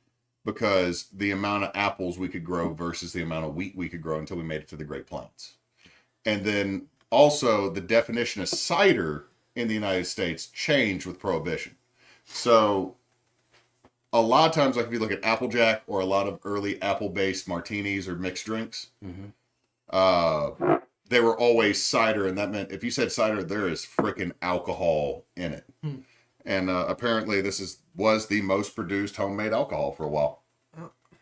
because the amount of apples we could grow versus the amount of wheat we could grow until we made it to the Great Plains. And then also the definition of cider in the United States changed with Prohibition. So a lot of times, like if you look at Applejack or a lot of early apple-based martinis or mixed drinks, they were always cider, and that meant if you said cider, there is freaking alcohol in it. And apparently, this was the most produced homemade alcohol for a while.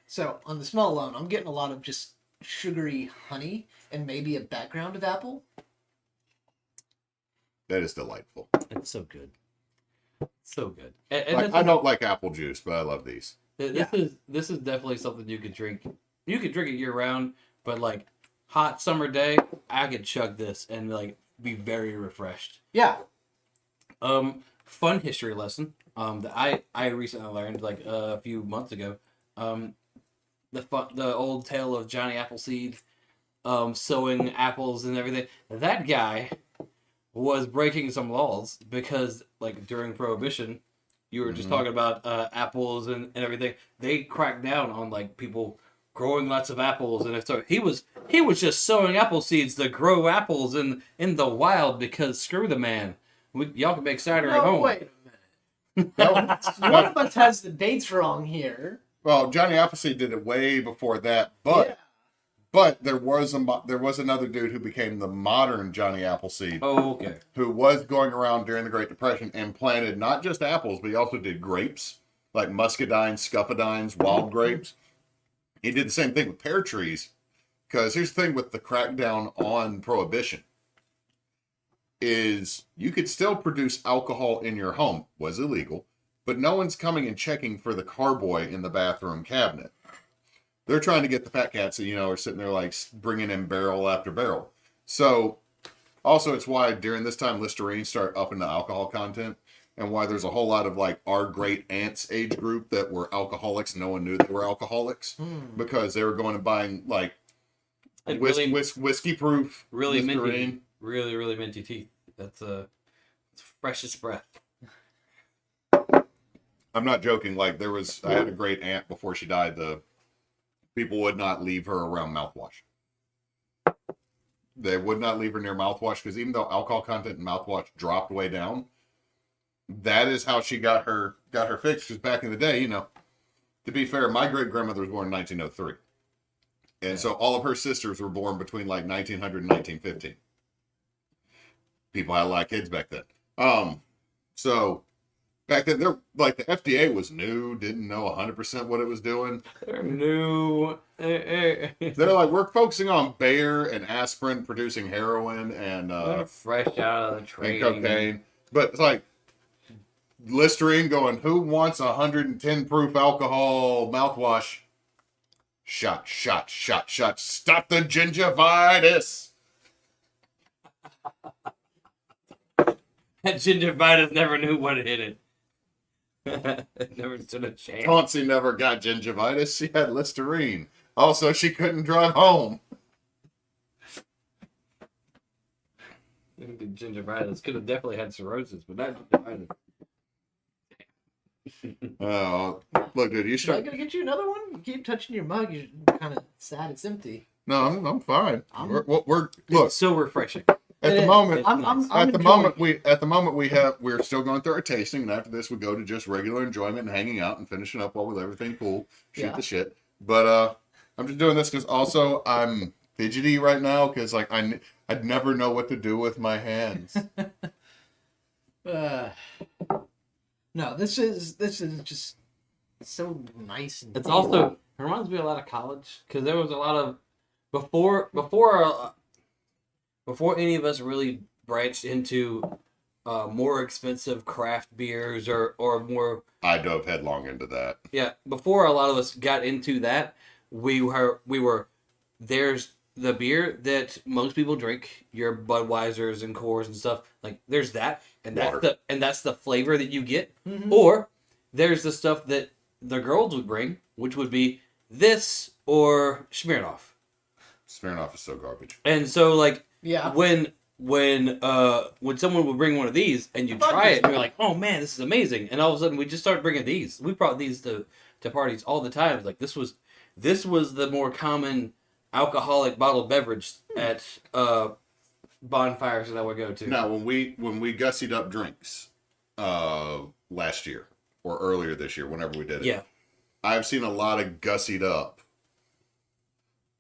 So on the smell alone, I'm getting a lot of just sugary honey and maybe a background of apple. That is delightful. It's so good. So good. And I don't like apple juice, but I love these. This is definitely something you could drink. You could drink it year round, but like hot summer day, I could chug this and like be very refreshed. Yeah. Fun history lesson. That I recently learned like a few months ago. The old tale of Johnny Appleseed, sowing apples and everything. That guy was breaking some laws because like during Prohibition, you were just talking about apples and everything. They cracked down on like people growing lots of apples, and so he was just sowing apple seeds to grow apples in the wild because screw the man. Y'all can make cider at home. Wait a minute. One of us has the dates wrong here. Well, Johnny Appleseed did it way before that, but But there was another dude who became the modern Johnny Appleseed, Oh, okay. who was going around during the Great Depression and planted not just apples, but he also did grapes, like muscadines, scupperdines, wild grapes. He did the same thing with pear trees, because here's the thing with the crackdown on prohibition, is you could still produce alcohol in your home. Was illegal, but no one's coming and checking for the carboy in the bathroom cabinet. They're trying to get the fat cats that, are sitting there like bringing in barrel after barrel. So also it's why during this time Listerine start upping the alcohol content, and why there's a whole lot of like our great aunts age group that were alcoholics. No one knew they were alcoholics because they were going and buying like whiskey proof really Listerine. minty, really minty teeth. That's it's freshest breath. I'm not joking. Like I had a great aunt before she died. The people would not leave her around mouthwash. They would not leave her near mouthwash because even though alcohol content in mouthwash dropped way down, that is how she got her fix. Because back in the day, to be fair, my great grandmother was born in 1903, and so all of her sisters were born between like 1900 and 1915. People had a lot of kids back then. So back then, they're like the FDA was new, didn't know 100% what it was doing. They're new. They're like, we're focusing on Bayer and aspirin producing heroin and They're fresh out of the train. and cocaine. But it's like Listerine going, who wants 110 proof alcohol mouthwash? Shot. Stop the gingivitis. That gingivitis never knew what hit it. It never stood a chance. Chauncey never got gingivitis. She had Listerine. Also, she couldn't drive home. Gingivitis could have definitely had cirrhosis, but not gingivitis. Oh, look, dude, you Am I start. gonna get you another one? You keep touching your mug. You're kind of sad it's empty. No, I'm fine. I'm- We're look It's so refreshing. at It the is. moment. I'm At the enjoying moment we're still going through our tasting, and after this we go to just regular enjoyment and hanging out and finishing up while we let everything cool, shoot Yeah. the shit. But I'm just doing this because also I'm fidgety right now because like I'd never know what to do with my hands. No, this is just so nice. And It's also it reminds me a lot of college because there was a lot of before any of us really branched into more expensive craft beers or more I dove headlong into that. before a lot of us got into that we were there's the beer that most people drink, your Budweisers and Coors and stuff, like there's that and that's the flavor that you get. Mhm. Or there's the stuff that the girls would bring, which would be this or Smirnoff. Smirnoff is so garbage. And so like yeah, when someone would bring one of these and you try it and you're like, oh man, this is amazing, and all of a sudden we just started bringing these. We brought these to parties all the time. Like this was the more common alcoholic bottled beverage at bonfires that I would go to. Now when we gussied up drinks last year or earlier this year, whenever we did it, Yeah. I've seen a lot of gussied up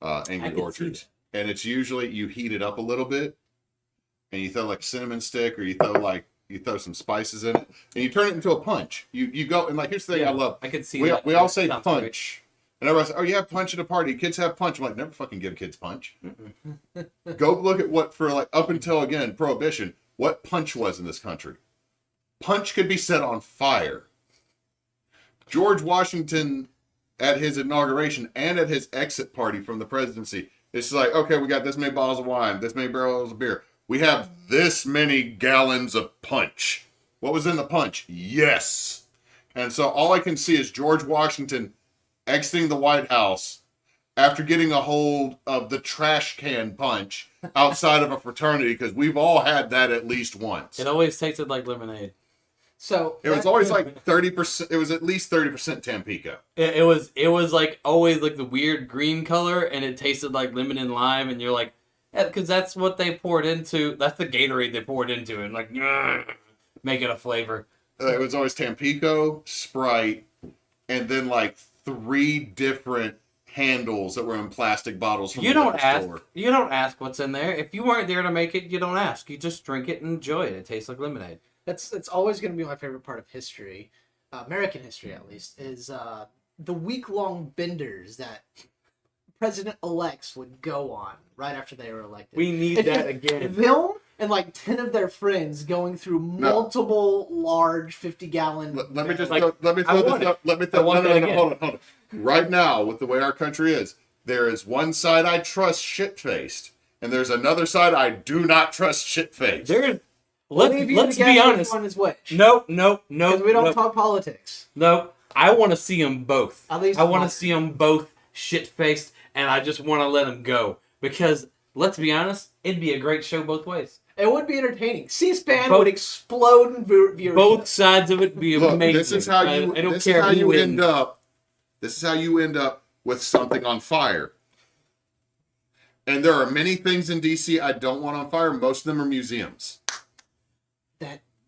Angry can see Orchards. And it's usually you heat it up a little bit and you throw like a cinnamon stick or you throw some spices in it and you turn it into a punch. You go and like here's the thing I love. I could see We that. all say Sounds punch. And everybody says, oh, you have punch at a party. Kids have punch. I'm like, never fucking give kids punch. Go look at what for like up until again Prohibition, what punch was in this country. Punch could be set on fire. George Washington at his inauguration and at his exit party from the presidency, it's like, okay, we got this many bottles of wine, this many barrels of beer. We have this many gallons of punch. What was in the punch? Yes. And so all I can see is George Washington exiting the White House after getting a hold of the trash can punch outside of a fraternity, because we've all had that at least once. It always tasted like lemonade. so It was always like 30%. It was at least 30% Tampico. It was like always like the weird green color, and it tasted like lemon and lime, and you're like, because that's what they poured into. That's the Gatorade they poured into, and like make it a flavor. It was always Tampico, Sprite, and then like 3 different handles that were in plastic bottles from You a don't liquor ask. store. You don't ask what's in there. If you weren't there to make it, you don't ask. You just drink it and enjoy it. It tastes like lemonade. That's always going to be my favorite part of history, American history at least, is the week-long benders that president-elects would go on right after they were elected. We need It's that just again. Them and like 10 of their friends going through multiple large 50-gallon. Let me just Like, let me I throw want this it. up. Let me I throw. want No, that no, again. hold on. Right now, with the way our country is, there is one side I trust shit-faced, and there's another side I do not trust shit-faced. There's. Let's Let's be honest. Which one is which? No. Because we don't no. talk politics. No, I want to see them both. At least I want mine. to see them both shit-faced, and I just want to let them go. Because, let's be honest, it'd be a great show both ways. It would be entertaining. C-SPAN Both- would explode in viewership. Both sides of it would be Look, amazing. this is how you. I don't This care is how who you wins. end up. This is how you end up with something on fire. And there are many things in DC I don't want on fire. Most of them are museums.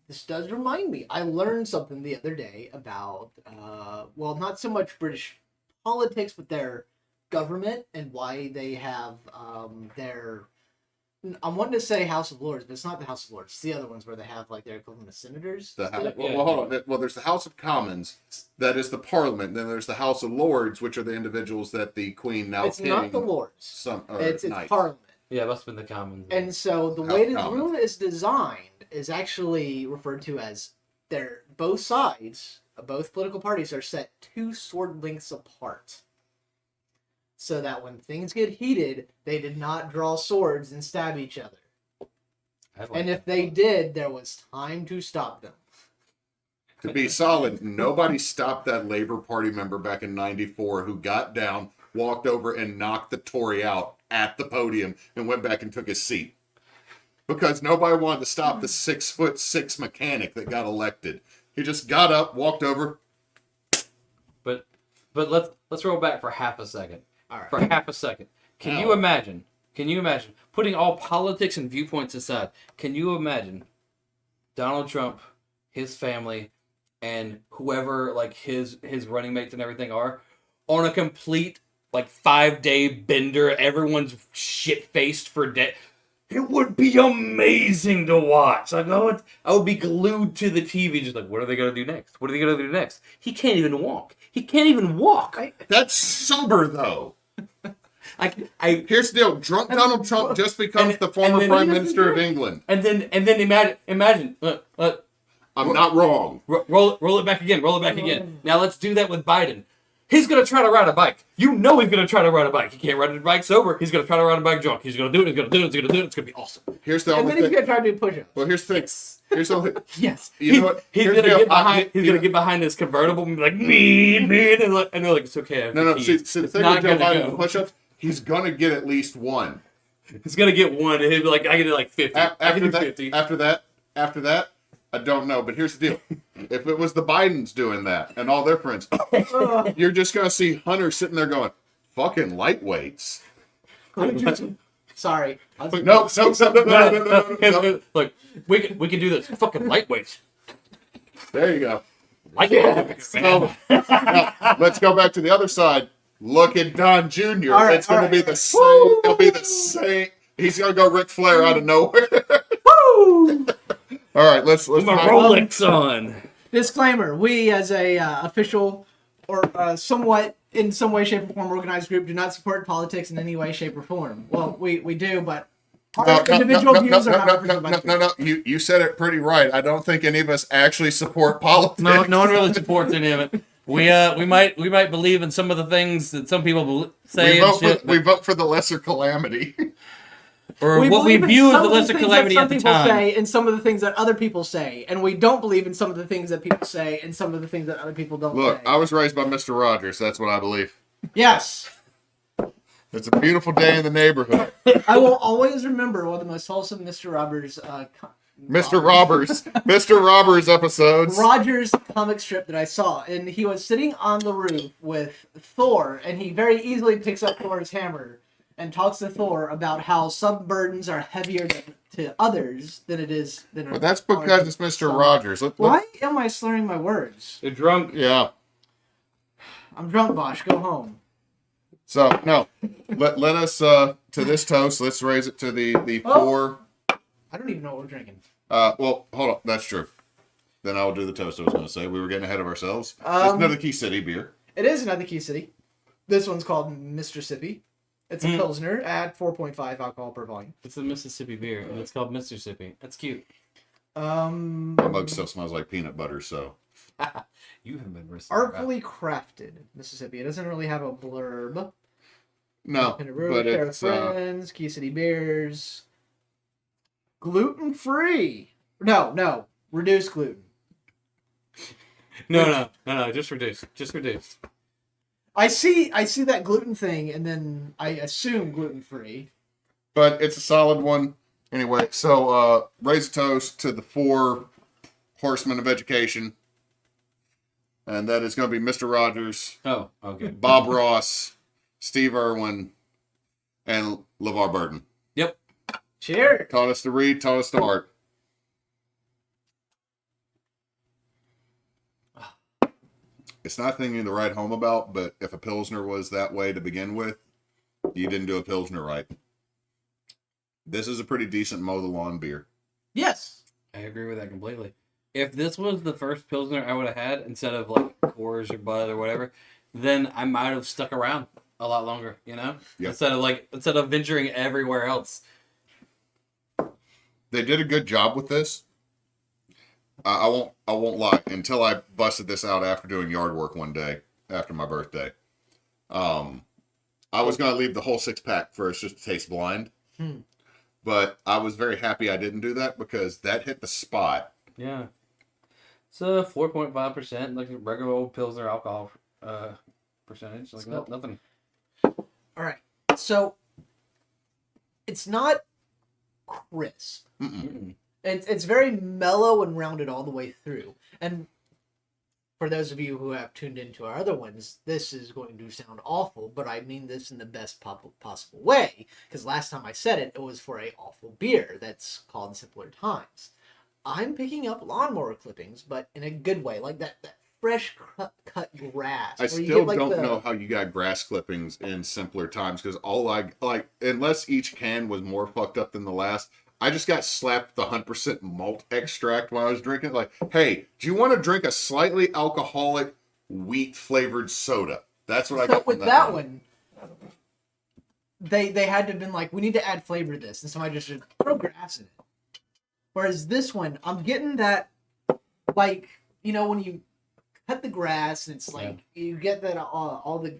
This does remind me. I learned something the other day about, well, not so much British politics, but their government and why they have their. I'm wanting to say House of Lords, but it's not the House of Lords. It's the other ones where they have like their equivalent of senators. Well, hold on. Well, there's the House of Commons, that is the Parliament. Then there's the House of Lords, which are the individuals that the Queen now It's not the Lords. It's knights. Parliament. Yeah, it must have been the Commons. And so the House way the Commons. room is designed is actually referred to as both sides of both political parties are set 2 sword lengths apart. So that when things get heated, they did not draw swords and stab each other. And if they did, there was time to stop them. To be solid, nobody stopped that Labor Party member back in '94 who got down, walked over, and knocked the Tory out at the podium and went back and took his seat. Because nobody wanted to stop the 6'6" mechanic that got elected. He just got up, walked over. But let's roll back for half a second. All right. For half a second. Can you imagine? Putting all politics and viewpoints aside, can you imagine Donald Trump, his family, and whoever like his running mates and everything are on a complete like 5-day bender? Everyone's shit faced for debt. It would be amazing to watch. Like I would be glued to the TV, just like, what are they gonna do next? What are they gonna do next? He can't even walk. That's sober, though. Here's the deal. Drunk Donald Trump just becomes the former then- Prime Minister of England. and then imagine. I'm not wrong. Roll it back again. Now let's do that with Biden. He's gonna try to ride a bike. You know he's gonna try to ride a bike. He can't ride a bike sober. He's gonna try to ride a bike drunk. He's gonna do it. It's gonna be awesome. Here's the And only then he's thing. going to try to do push-ups. Well, here's the thing. Here's the only. Yes. You know what? He's Here's gonna the get deal. behind. He's gonna get behind this convertible and be like, Mead, and they're like, it's okay. I have No. the See, keys. the It's thing not with Joe gonna Biden go. push-ups, he's gonna get at least one. He's gonna get one, and he'll be like, I can do like 50. I can do 50. After that, I don't know. But here's the deal: if it was the Bidens doing that and all their friends, you're just gonna see Hunter sitting there going, "Fucking lightweights." Sorry. No. Look, we can do this. Fucking lightweight. There you go. Lightweight. So, now, let's go back to the other side. Look at Don Jr. All right, It's going to all be right. the same. It'll be the same. He's going to go Ric Flair out of nowhere. Woo! All right, let's. My Rolex on. Disclaimer: we, as a official or somewhat in some way, shape, or form organized group, do not support politics in any way, shape, or form. Well, we do, but our individual views are not represented by the group. No. You said it pretty right. I don't think any of us actually support politics. No one really supports any of it. We might believe in some of the things that some people say and shit, We vote for the lesser calamity. or what we believe in view as some the of lesser things calamity that at the some people time. say, and some of the things that other people say, and we don't believe in some of the things that people say, and some of the things that other people don't Look, say. I was raised by Mr. Rogers. That's what I believe. Yes, It's a beautiful day in the neighborhood. I will always remember one of the most wholesome Mr. Roberts, Mr. Roberts episodes. Rogers comic strip that I saw, and he was sitting on the roof with Thor, and he very easily picks up Thor's hammer and talks to Thor about how some burdens are heavier to others than it is than. But that's because it's Mr. Rogers. Why am I slurring my words? You're drunk. Yeah. I'm drunk, Bosch. Go home. So no, let us to this toast. Let's raise it to the four. I don't even know what we're drinking. Well, hold on. That's true. Then I'll do the toast. I was going to say we were getting ahead of ourselves. It's another Key City beer. It is another Key City. This one's called Mississippi. It's a Pilsner at 4.5 alcohol per volume. It's a Mississippi beer, and it's called Mississippi. That's cute. My mug still smells like peanut butter, so. You haven't been received. Artfully crafted Mississippi. It doesn't really have a blurb. No, but it's friends, Key City beers, gluten free. No, reduced gluten. No, just reduced. Just reduced. I see that gluten thing, and then I assume gluten free. But it's a solid one. Anyway, so raise a toast to the four horsemen of education. And that is going to be Mr. Rogers. Oh, okay. Bob Ross, Steve Irwin, and LeVar Burton. Yep. Cheers. Taught us to read, taught us to art. It's not thinking to write home about, but if a Pilsner was that way to begin with, you didn't do a Pilsner right. This is a pretty decent mow the lawn beer. Yes. I agree with that completely. If this was the first Pilsner I would have had instead of like Coors or Bud or whatever, then I might have stuck around a lot longer, you know? Yep. Instead of venturing everywhere else. They did a good job with this. I won't lie. Until I busted this out after doing yard work one day after my birthday, I was gonna leave the whole 6-pack for it's just to taste blind. But I was very happy I didn't do that because that hit the spot. Yeah. It's 4.5%, like a regular old Pilsner alcohol percentage. Like So- nothing. All right. So it's not crisp. Mm-mm. It's very mellow and rounded all the way through. And for those of you who have tuned into our other ones, this is going to sound awful, but I mean this in the best possible way. Because last time I said it, it was for a awful beer that's called Simpler Times. I'm picking up lawnmower clippings, but in a good way, like that fresh cut grass. I where you still get, like, don't know how you got grass clippings in Simpler Times because all I like, unless each can was more fucked up than the last, I just got slapped the 100% malt extract while I was drinking. Like, hey, do you want to drink a slightly alcoholic wheat flavored soda? That's what I got from with that one. They had to have been like, we need to add flavor to this, and somebody just should throw grass in it. Whereas this one, I'm getting that, like, you know, when you cut the grass, and it's like you get that all the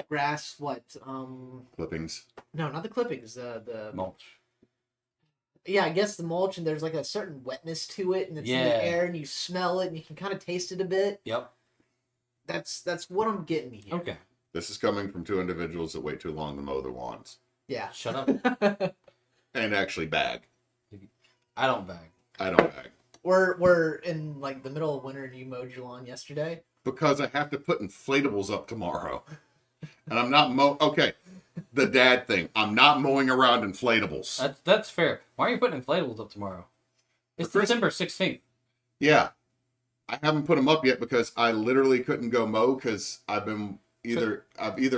grass. Clippings. No, not the clippings. The Mulch. Yeah, I guess the mulch, and there's like a certain wetness to it, and it's in the air, and you smell it, and you can kind of taste it a bit. Yep. That's what I'm getting here. Okay. This is coming from two individuals that wait too long to mow their lawns Yeah. Shut up. and actually bag. I don't bag. I don't bag We're in like the middle of winter, and you mowed your lawn yesterday. because I have to put inflatables up tomorrow, and I'm not Okay, the dad thing. I'm not mowing around inflatables. That's fair. Why are you putting inflatables up tomorrow? It's For December 16th. Yeah, I haven't put them up yet because I literally couldn't go mow because I've either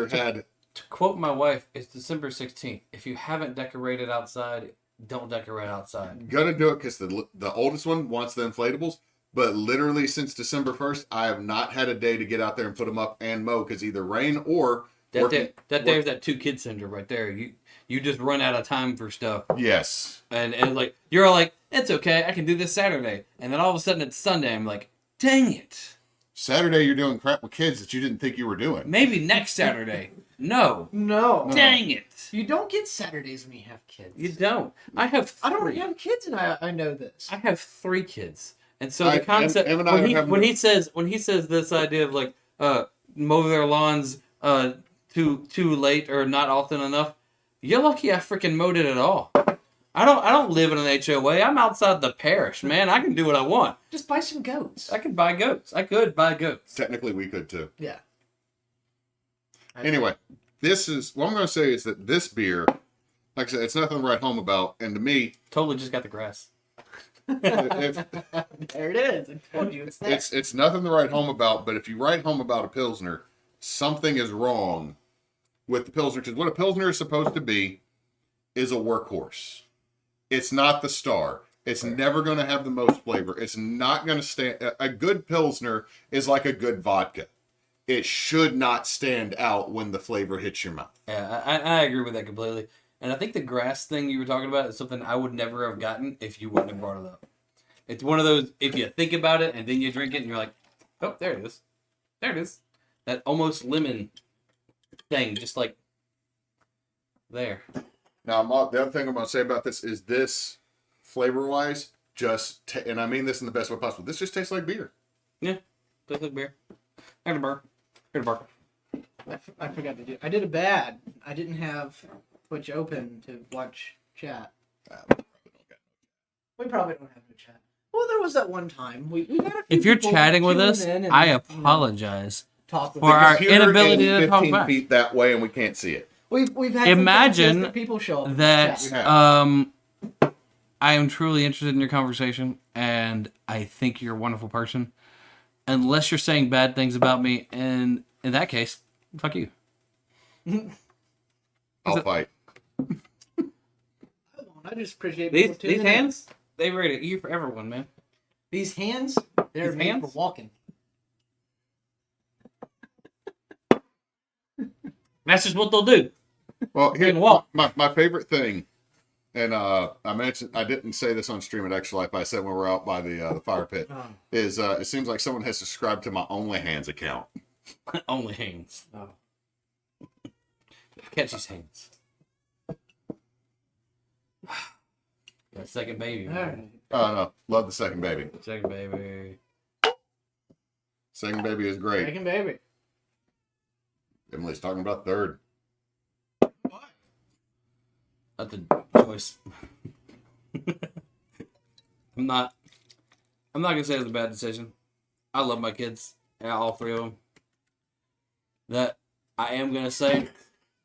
had. To quote my wife, it's December 16th. If you haven't decorated outside, don't decorate outside. Gonna do it because the oldest one wants the inflatables, but literally since December 1st, I have not had a day to get out there and put them up and mow because either rain or There's that 2 kid syndrome right there. You just run out of time for stuff. Yes. And like you're all like, it's okay, I can do this Saturday. And then all of a sudden it's Sunday. I'm like, dang it. Saturday you're doing crap with kids that you didn't think you were doing. Maybe next Saturday. No. No. Dang it. You don't get Saturdays when you have kids. You don't. I have 3. I don't have kids, and I know this. I have 3 kids. And so the concept Em and I when he says this idea of like mow their lawns too late or not often enough, you're lucky I freaking mowed it at all. I don't live in an HOA. I'm outside the parish, man. I can do what I want. Just buy some goats. I can buy goats. I could buy goats. Technically, we could too. Yeah. Anyway, what I'm going to say is that this beer, like I said, it's nothing to write home about. And to me, Totally just got the grass. if, There it is. I told you it's there. it's nothing to write home about. But if you write home about a Pilsner, something is wrong with the Pilsner, because what a Pilsner is supposed to be is a workhorse. It's not the star. It's never going to have the most flavor. It's not going to stand. A good Pilsner is like a good vodka. It should not stand out when the flavor hits your mouth. Yeah, I agree with that completely. And I think the grass thing you were talking about is something I would never have gotten if you wouldn't have brought it up. It's one of those, if you think about it and then you drink it and you're like, oh, there it is. There it is. That almost lemon thing, just like there. Now, the other thing I'm going to say about this flavor-wise, and I mean this in the best way possible, this just tastes like beer. Yeah, tastes like beer. Here's a bar. Here's a bar. I forgot to do. I did a bad. I didn't have Twitch open to watch chat. We probably don't have no chat. Well, there was that one time we got a few If you're people chatting with tuning us, in and, I you know, apologize. talk with For us. our Computer inability is to talk 15 back. feet that way, and we can't see it. We've had Imagine some fantastic people show up in that chat. Yeah. I am truly interested in your conversation, and I think you're a wonderful person. Unless you're saying bad things about me, and in that case, fuck you. I'll fight. I just appreciate people These tuning in. hands, they rated E for everyone, man. These hands, they're These made hands? for walking. That's just what they'll do. Well, here, Can walk. my favorite thing, and I didn't say this on stream at Extra Life, but I said when we were out by the fire pit, is it seems like someone has subscribed to my OnlyHands account. Only hands. Oh. Catchy's hands. That second baby. All Man. right. Oh no, love the second baby. Second baby. Second baby is great. Second baby. Emily's talking about third. Not the choice. I'm not gonna say it's a bad decision. I love my kids, all three of them. That I am gonna say.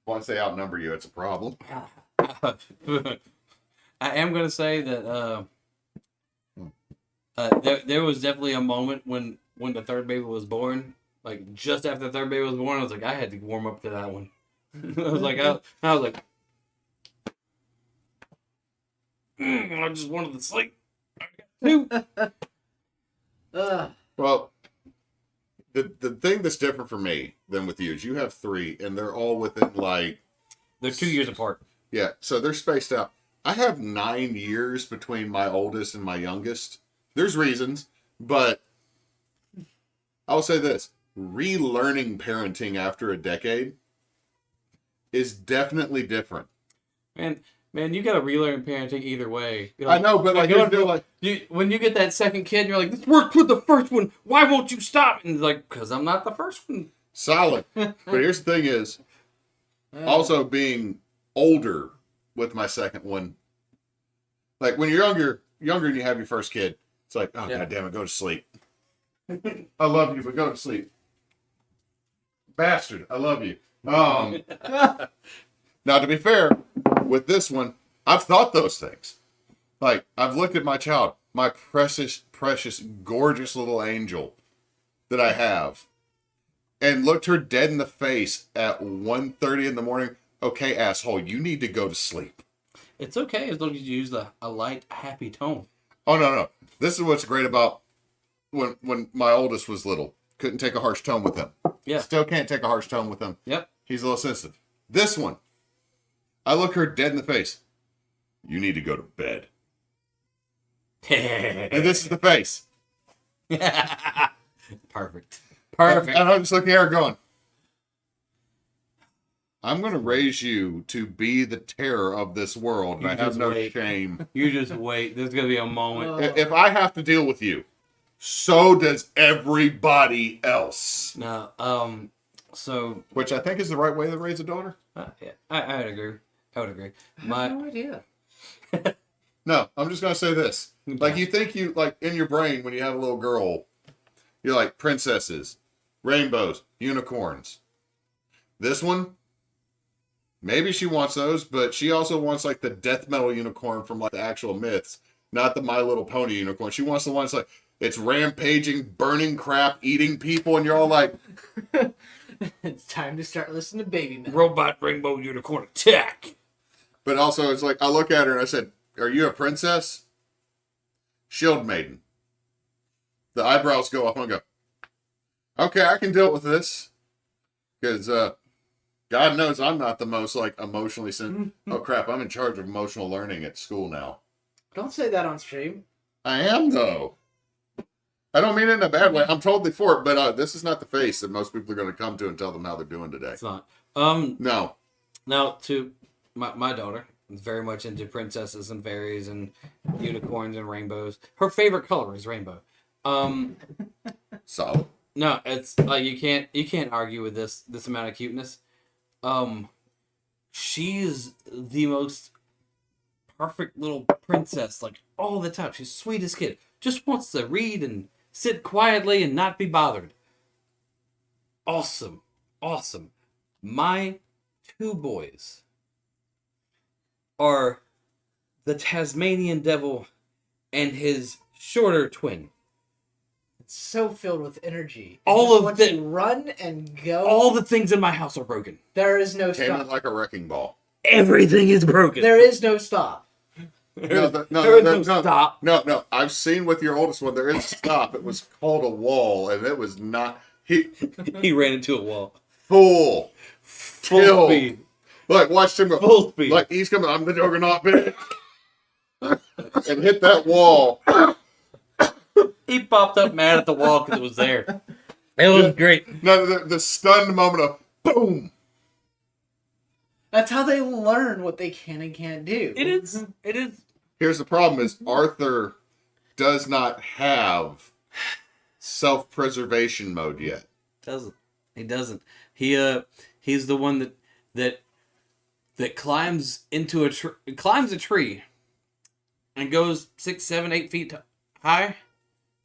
Once they outnumber you, it's a problem. I am gonna say that there was definitely a moment when the third baby was born. Like just after the third baby was born, I was like, I had to warm up to that one. I was like, I just wanted to sleep. Well, the thing that's different for me than with you is you have three, and they're all within like They're 2 years apart. yeah, so they're spaced out. I have 9 years between my oldest and my youngest. There's reasons, but I'll say this: relearning parenting after a decade is definitely different. Man, you gotta relearn parenting either way. You're I like, know, but like, you're they're like when you get that second kid, you're like, this worked with the first one. Why won't you stop? And it's like, because I'm not the first one. solid. But here's the thing: is also being older with my second one. Like when you're younger and you have your first kid, it's like, oh Yeah. god damn it, go to sleep. I love you, but go to sleep. Bastard, I love you. Now to be fair, with this one, I've thought those things. Like I've looked at my child, my precious, precious, gorgeous little angel that I have, and looked her dead in the face at 1:30 in the morning. Okay, asshole, you need to go to sleep. It's okay as long as you use a light, happy tone. Oh no. This is what's great about when my oldest was little. Couldn't take a harsh tone with him. Yeah. Still can't take a harsh tone with him. Yep. He's a little sensitive. This one, I look her dead in the face. You need to go to bed. And this is the face. Perfect. And I'm just looking at her going, I'm going to raise you to be the terror of this world, and You I have just no wait. shame. You just wait. There's gonna be a moment. If I have to deal with you, so does everybody else. No. So Which I think is the right way to raise a daughter. yeah, I would agree. I would agree. I have no idea. No, I'm just going to say this. Like, you think you, like, in your brain, when you have a little girl, you're like princesses, rainbows, unicorns. This one, maybe she wants those, but she also wants, like, the death metal unicorn from, like, the actual myths, not the My Little Pony unicorn. She wants the one that's, like, it's rampaging, burning crap, eating people, and you're all like, It's time to start listening to baby metal. Robot Rainbow Unicorn Attack. But also, it's like, I look at her and I said, "Are you a princess?" Shield maiden. The eyebrows go up and I go, "Okay, I can deal with this." Because God knows I'm not the most, like, emotionally sensitive. Oh, crap, I'm in charge of emotional learning at school now. Don't say that on stream. I am, though. I don't mean it in a bad way. I'm totally for it, but this is not the face that most people are going to come to and tell them how they're doing today. It's not. No. Now, to my daughter is very much into princesses and fairies and unicorns and rainbows. Her favorite color is rainbow. Solid. No, it's like you can't argue with this amount of cuteness. She's the most perfect little princess, like all the time. She's the sweetest kid. Just wants to read and sit quietly and not be bothered. Awesome. Awesome. My two boys are the Tasmanian devil and his shorter twin. It's so filled with energy. All of the the- run and go. All the things in my house are broken. There is no Came in stop. like a wrecking ball. Everything is broken. There is no stop. Stop. No. I've seen with your oldest one, there is a stop. It was called a wall, and it was not. He ran into a wall. Full Kill. Speed. Like, watch him go. Full speed. Like, he's coming. I'm the juggernaut, bitch. And hit that wall. He popped up mad at the wall because it was there. It was great. No, the stunned moment of boom. That's how they learn what they can and can't do. It is. It is. Here's the problem: is Arthur does not have self-preservation mode yet. Doesn't. He doesn't. He's the one that climbs into climbs a tree and goes 6, 7, 8 feet high,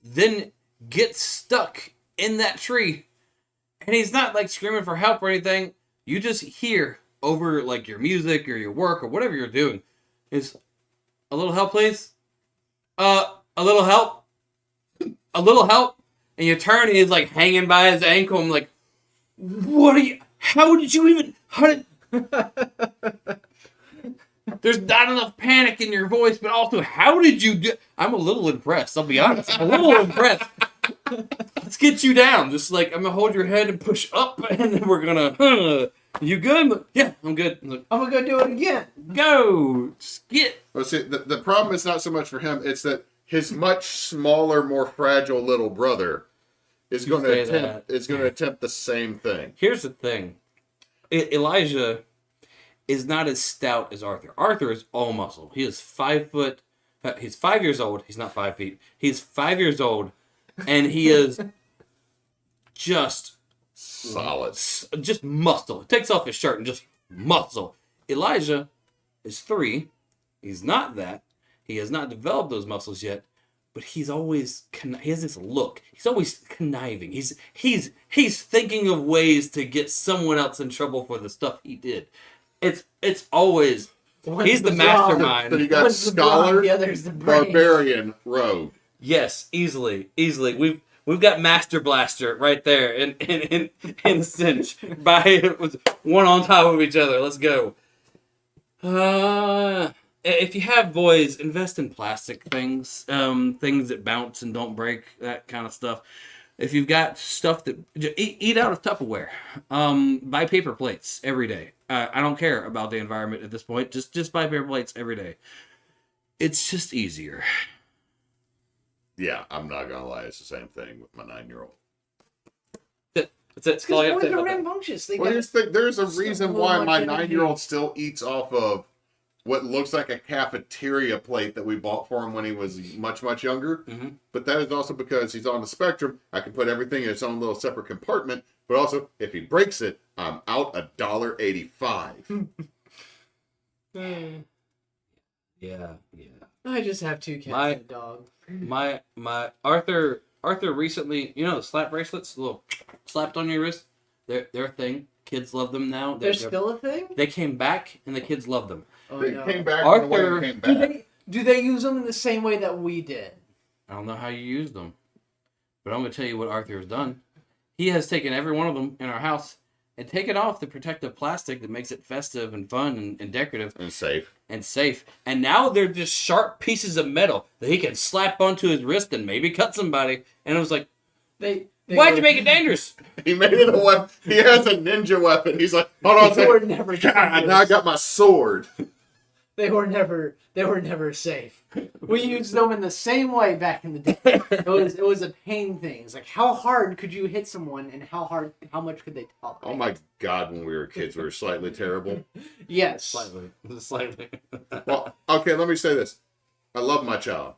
then gets stuck in that tree, and he's not like screaming for help or anything. You just hear over like your music or your work or whatever you're doing is a little help, please. A little help. A little help. And you turn and he's like hanging by his ankle. I'm like, what are you? How did you even? How did? There's not enough panic in your voice, but also, how did you do? I'm a little impressed. I'll be honest. I'm a little impressed. Let's get you down. Just like, I'm gonna hold your head and push up, and then we're gonna. You good? Yeah, I'm good. I'm like, I'm gonna go do it again. go. Just get. Well, see, the problem is not so much for him; it's that his much smaller, more fragile little brother is going say to attempt the same thing. Here's the thing. Elijah is not as stout as Arthur. Arthur is all muscle. He is 5 foot. He's 5 years old. He's not 5 feet. He's 5 years old, and he is just Solid. just muscle. He takes off his shirt and just muscle. Elijah is 3. He's not that. He has not developed those muscles yet, but he's always he has this look. He's always conniving. He's thinking of ways to get someone else in trouble for the stuff he did. It's always he's the mastermind. So you got One's the brawn, scholar, the other's the brain. barbarian, rogue. Yes, easily. We've got Master Blaster right there in Cinch by one on top of each other. Let's go. If you have boys, invest in plastic things, things that bounce and don't break, that kind of stuff. If you've got stuff that eat out of Tupperware, buy paper plates every day. I don't care about the environment at this point. Just buy paper plates every day. It's just easier. Yeah, I'm not gonna lie, it's the same thing with my 9-year-old. That's it. That's all I have Because to say boys are about that. rambunctious. They Well, got here's the thing, there's a so reason much why my energy. 9-year-old still eats off of what looks like a cafeteria plate that we bought for him when he was much, much younger. Mhm. But that is also because he's on the spectrum. I can put everything in its own little separate compartment. But also, if he breaks it, I'm out $1.85. Yeah. I just have 2 cats My- and a dog. My Arthur recently, the slap bracelets, little slapped on your wrist. They're a thing. Kids love them now. They're still a thing? They came back and the kids love them. Oh, They no. came back Arthur- in the way they came Do back. they use them in the same way that we did? I don't know how you use them, but I'm gonna tell you what Arthur has done. He has taken every one of them in our house and taken off the protective plastic that makes it festive and fun and decorative And safe. and safe. And now they're just sharp pieces of metal that he can slap onto his wrist and maybe cut somebody. And I was like, They why'd were- you make it dangerous? He made it a weapon. He has a ninja weapon. He's like, hold on a They were second. never God, dangerous. now I got my sword. They were never safe. We used them in the same way back in the day. It was a pain thing. It's like, how hard could you hit someone, and how much could they tolerate? Oh my God, when we were kids, we were slightly terrible. Yes. Slightly. Well, okay, let me say this. I love my child.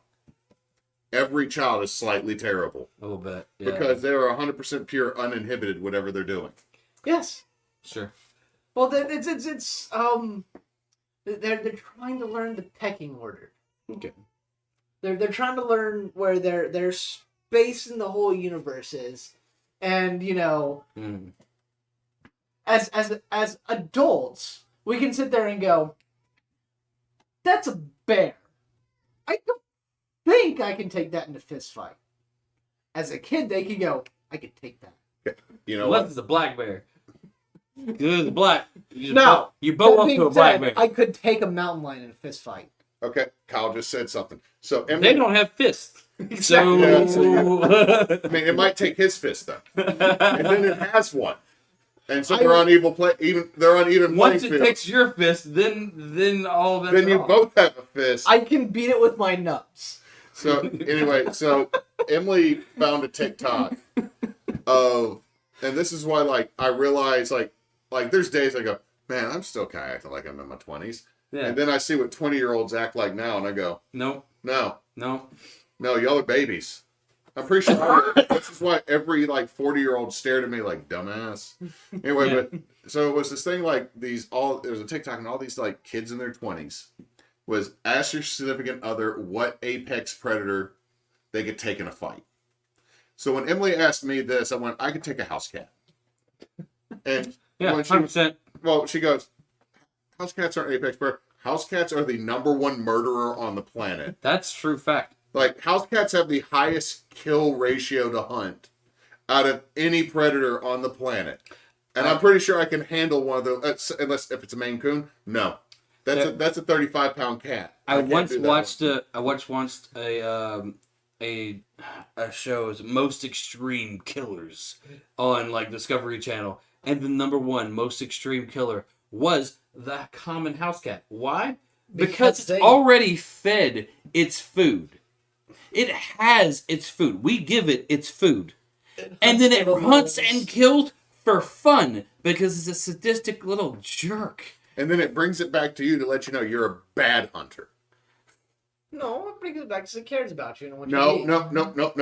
Every child is slightly terrible. A little bit. Yeah. Because they are 100% pure, uninhibited, whatever they're doing. Yes. Sure. Well, they're trying to learn the pecking order. Okay. They're trying to learn where their space in the whole universe is, and Mm. as adults, we can sit there and go, "That's a bear. I don't think I can take that in a fist fight." As a kid, they can go, "I could take that." You know Unless what? it's a black bear. Because it's black. You just No. you bow That up being to a black said, bear. I could take a mountain lion in a fist fight. Okay, Kyle just said something. So They Emily, don't have fists. Exactly. Yeah, So. I mean, it might take his fist though, and then it has one, and so they're on even playing Once it field. takes your fist, then all that. Then you both have a fist. I can beat it with my nubs. So anyway, so Emily found a TikTok of, and this is why like I realize like there's days I go, man, I'm still kind of acting like I'm in my 20s, Yeah. and then I see what 20-year-olds act like now, and I go, No. no, No. y'all are babies. I'm pretty sure this is why every like 40-year-old stared at me like dumbass. Anyway, Yeah. but so it was this thing like there was a TikTok and all these like kids in their 20s was ask your significant other what apex predator they could take in a fight. So when Emily asked me this, I went, I could take a house cat. And Yeah. when 100%. she goes, house cats aren't apex predator. House cats are the #1 murderer on the planet. That's true fact. Like, house cats have the highest kill ratio to hunt out of any predator on the planet. And I'm pretty sure I can handle one of those, unless if it's a Maine Coon. No. That's a 35-pound cat. I can't once do that watched one. a show, it was Most Extreme Killers on like Discovery Channel, and the #1 most extreme killer was the common house cat. Why? Because it's already fed its food. It has its food. We give it its food. And then it hunts and kills for fun because it's a sadistic little jerk. And then it brings it back to you to let you know you're a bad hunter. No, it brings it back because it cares about you and what you No, eat. no.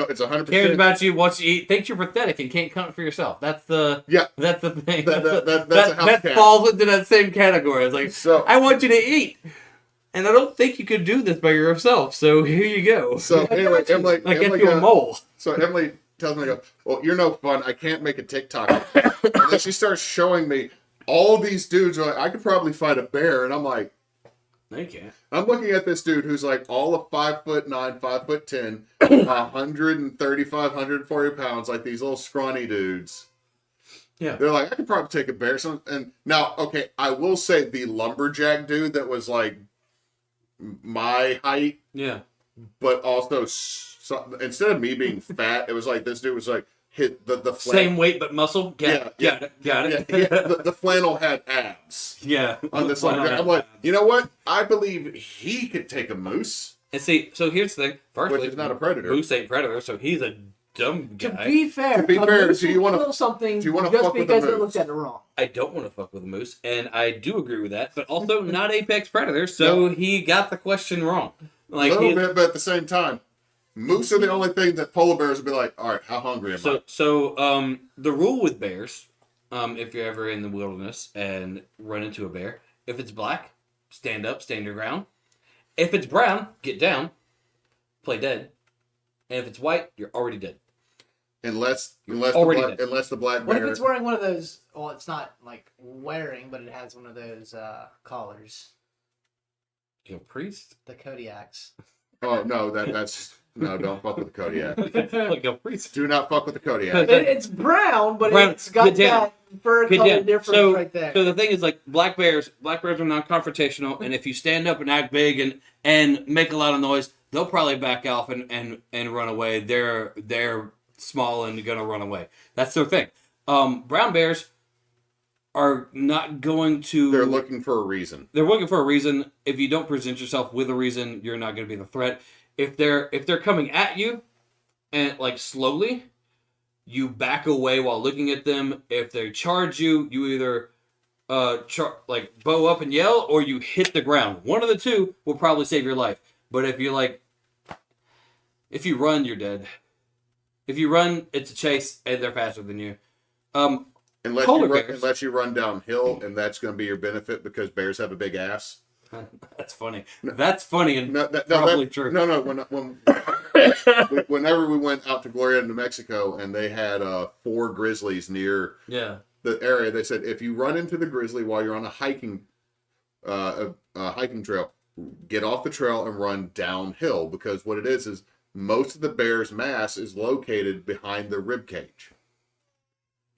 It's 100%. Cares about you, wants you to eat, thinks you're pathetic and can't hunt for yourself. That's the thing. That's a house that cat. falls into that same category. It's like, So- I want you to eat. And I don't think you could do this by yourself, so here you go. So anyway, Emily, Like Emily get you a goes- mole. So Emily tells me, I go, well, you're no fun. I can't make a TikTok. And then she starts showing me all these dudes are like, I could probably fight a bear. And I'm like, No, you can't. I'm looking at this dude who's like all of 5'9", 5'10", 135, 140 pounds, like these little scrawny dudes. Yeah. They're like, I could probably take a bear. So, and now, okay, I will say the lumberjack dude that was like my height, Yeah. but also instead of me being fat, it was like this dude was like hit the flannel. Same weight but muscle? Got it. Yeah, the flannel had abs Yeah. on this lumberjack. I'm like, you know what? I believe he could take a moose, And see, so here's the thing. Firstly, which is not a predator. Moose ain't predator, so he's a dumb To guy. be fair, To be a fair, moose do you will wanna- kill something do you wanna just fuck with a because it moose? looks at it wrong? I don't want to fuck with a moose, and I do agree with that, but also not apex predator, so he got the question wrong. Like a little he- bit, but at the same time, moose are the only thing that polar bears would be like, all right, how hungry am I? So the rule with bears, if you're ever in the wilderness and run into a bear, if it's black, stand up, stand your ground. If it's brown, get down, play dead. And if it's white, you're already dead. Unless already dead. the black What if bear. it's wearing one of those? Well, it's not like wearing, but it has one of those collars, You a priest? the Kodiaks. Oh no, that's No, don't fuck with the Kodiak. Like a priest. Do not fuck with the Kodiak. It's brown, but Brown. it's got Good damn. that fur Good color damn. difference right there. So the thing is, like black bears are non-confrontational, and if you stand up and act big and make a lot of noise, they'll probably back off and run away. They're small and gonna run away. That's their thing. Brown bears are not going to. They're looking for a reason. They're looking for a reason. If you don't present yourself with a reason, you're not going to be the threat. If they're coming at you, and like slowly, you back away while looking at them. If they charge you, you either like bow up and yell, or you hit the ground. One of the two will probably save your life. But if you run, you're dead. If you run, it's a chase, and they're faster than you. Unless you run downhill, and that's going to be your benefit because bears have a big ass. That's funny. That's funny and probably true. No. Whenever we went out to Gloria, New Mexico, and they had 4 grizzlies near the area, they said if you run into the grizzly while you're on a hiking trail, get off the trail and run downhill, because what it is most of the bear's mass is located behind their rib cage.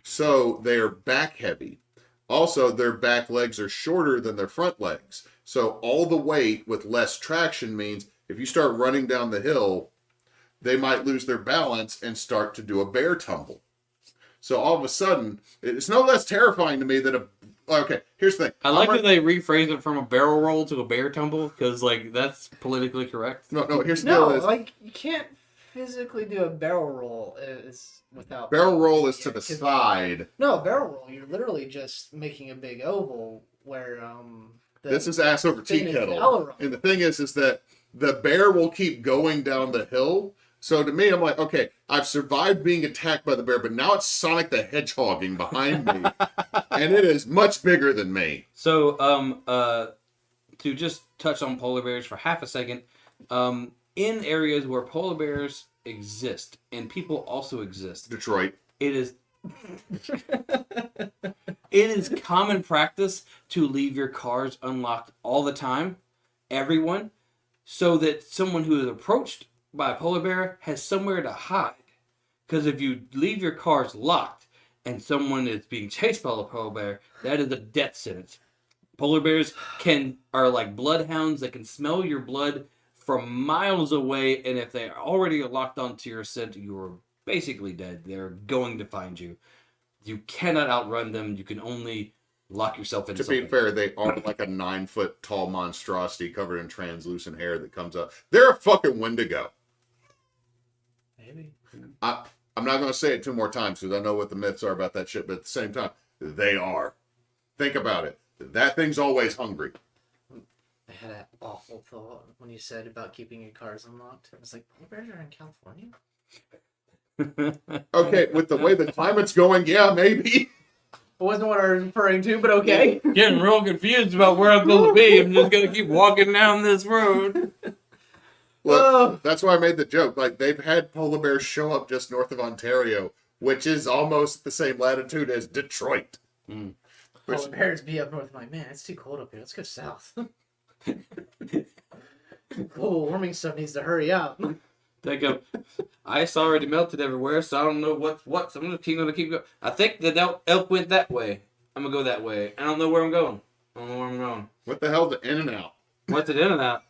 So they are back heavy. Also, their back legs are shorter than their front legs. So all the weight with less traction means if you start running down the hill, they might lose their balance and start to do a bear tumble. So all of a sudden, it's no less terrifying to me that okay, here's the thing. I like that they rephrased it from a barrel roll to a bear tumble, because like that's politically correct. No, here's the deal. Like you can't physically do a barrel roll without barrel roll is to the side. No, barrel roll. You're literally just making a big oval where this is ass over tea kettle. And the thing is that the bear will keep going down the hill. So to me, I'm like, okay, I've survived being attacked by the bear, but now it's Sonic the Hedgehogging behind me, and it is much bigger than me. So, to just touch on polar bears for half a second, in areas where polar bears exist and people also exist, Detroit. it is common practice to leave your cars unlocked all the time, everyone, so that someone who is approached by a polar bear has somewhere to hide. Because if you leave your cars locked and someone is being chased by a polar bear, that is a death sentence. Polar bears are like bloodhounds that can smell your blood from miles away, and if they are already locked onto your scent, you are basically dead. They're going to find you. You cannot outrun them. You can only lock yourself into something. To be fair, they are like a 9-foot tall monstrosity covered in translucent hair that comes up. They're a fucking Wendigo. Maybe. I'm not going to say it 2 more times because I know what the myths are about that shit, but at the same time, they are. Think about it. That thing's always hungry. I had an awful thought when you said about keeping your cars unlocked. I was like, polar bears are in California? Okay, with the way the climate's going, yeah, maybe. It wasn't what I was referring to, but okay. Getting real confused about where I'm going to be. I'm just going to keep walking down this road. Look, that's why I made the joke. Like, they've had polar bears show up just north of Ontario, which is almost the same latitude as Detroit. Mm. Polar bears be up north. I'm like, man, it's too cold up here. Let's go south. Global warming stuff needs to hurry up. They go, ice already melted everywhere, so I don't know what's what. So I'm going to keep going. I think the elk went that way. I'm going to go that way. I don't know where I'm going. What the hell's the in and out? What's it in and out?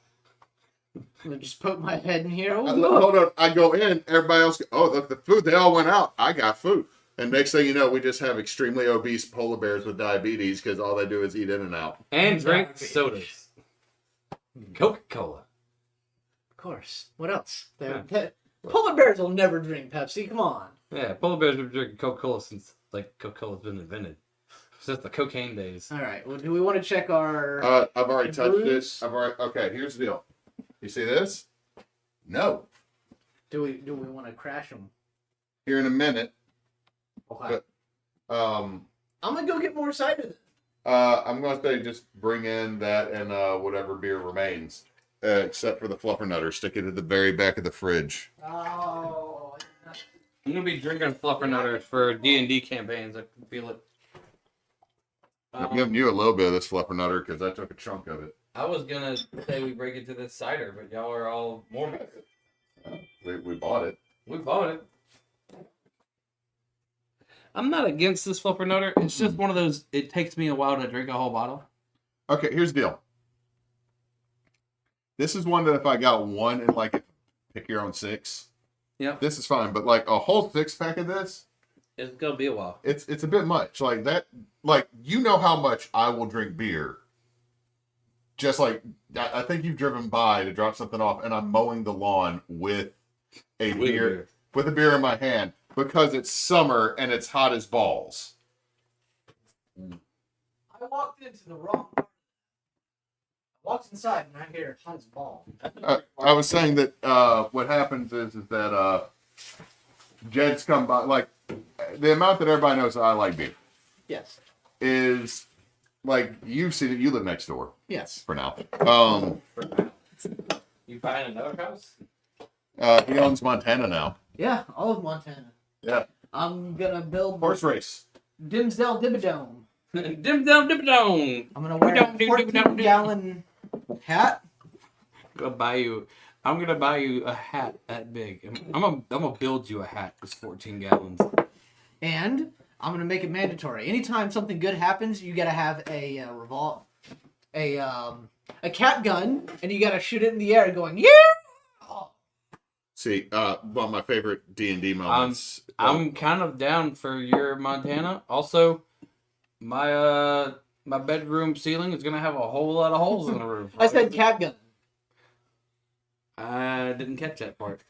I just put my head in here. Oh, Hold on. I go in. Everybody else look, the food. They all went out. I got food. And next thing you know, we just have extremely obese polar bears with diabetes because all they do is eat in and out. And drink sodas. Coca-Cola. Of course. What else? Polar bears will never drink Pepsi. Come on. Yeah, polar bears have been drinking Coca-Cola since Coca-Cola's been invented. Since the cocaine days. All right. Well, do we want to check our? I've already touched this. Okay. Here's the deal. You see this? No. Do we want to crash them? Here in a minute. Okay. But, I'm gonna go get more cider. I'm gonna say just bring in that and whatever beer remains, except for the fluffernutter. Stick it at the very back of the fridge. Oh. I'm gonna be drinking fluffernutters for D&D campaigns. I can feel it. I'm giving you a little bit of this fluffernutter because I took a chunk of it. I was gonna say we break into this cider, but y'all are all more. We bought it. We bought it. I'm not against this flippernutter. It's just one of those. It takes me a while to drink a whole bottle. Okay, here's the deal. This is one that if I got one and like pick your own six, yeah, this is fine. But like a whole 6-pack of this, It's gonna be a while. it's a bit much. Like that, like you know how much I will drink beer. Just like I think you've driven by to drop something off, and I'm mowing the lawn with a beer in my hand because it's summer and it's hot as balls. I walked into the wrong part. I walked inside and I hear hot as ball. I was saying that what happens is that Jed's come by, like the amount that everybody knows that I like beer Yes. is like you see that you live next door Yes. for now. You buying another house? He owns Montana now. Yeah, all of Montana. Yeah, I'm gonna build horse race. Dimsdale Dimmadome. Dim down, dim down. I'm gonna wear a 14-gallon hat. I'm gonna buy you a hat that big. I'm gonna build you a hat that's 14 gallons. And I'm gonna make it mandatory. Anytime something good happens, you gotta have a cat gun, and you gotta shoot it in the air, going yeah. See, one of my favorite D&D moments. I'm kind of down for your Montana. Also, my bedroom ceiling is gonna have a whole lot of holes in the roof. I said cat gun. I didn't catch that part.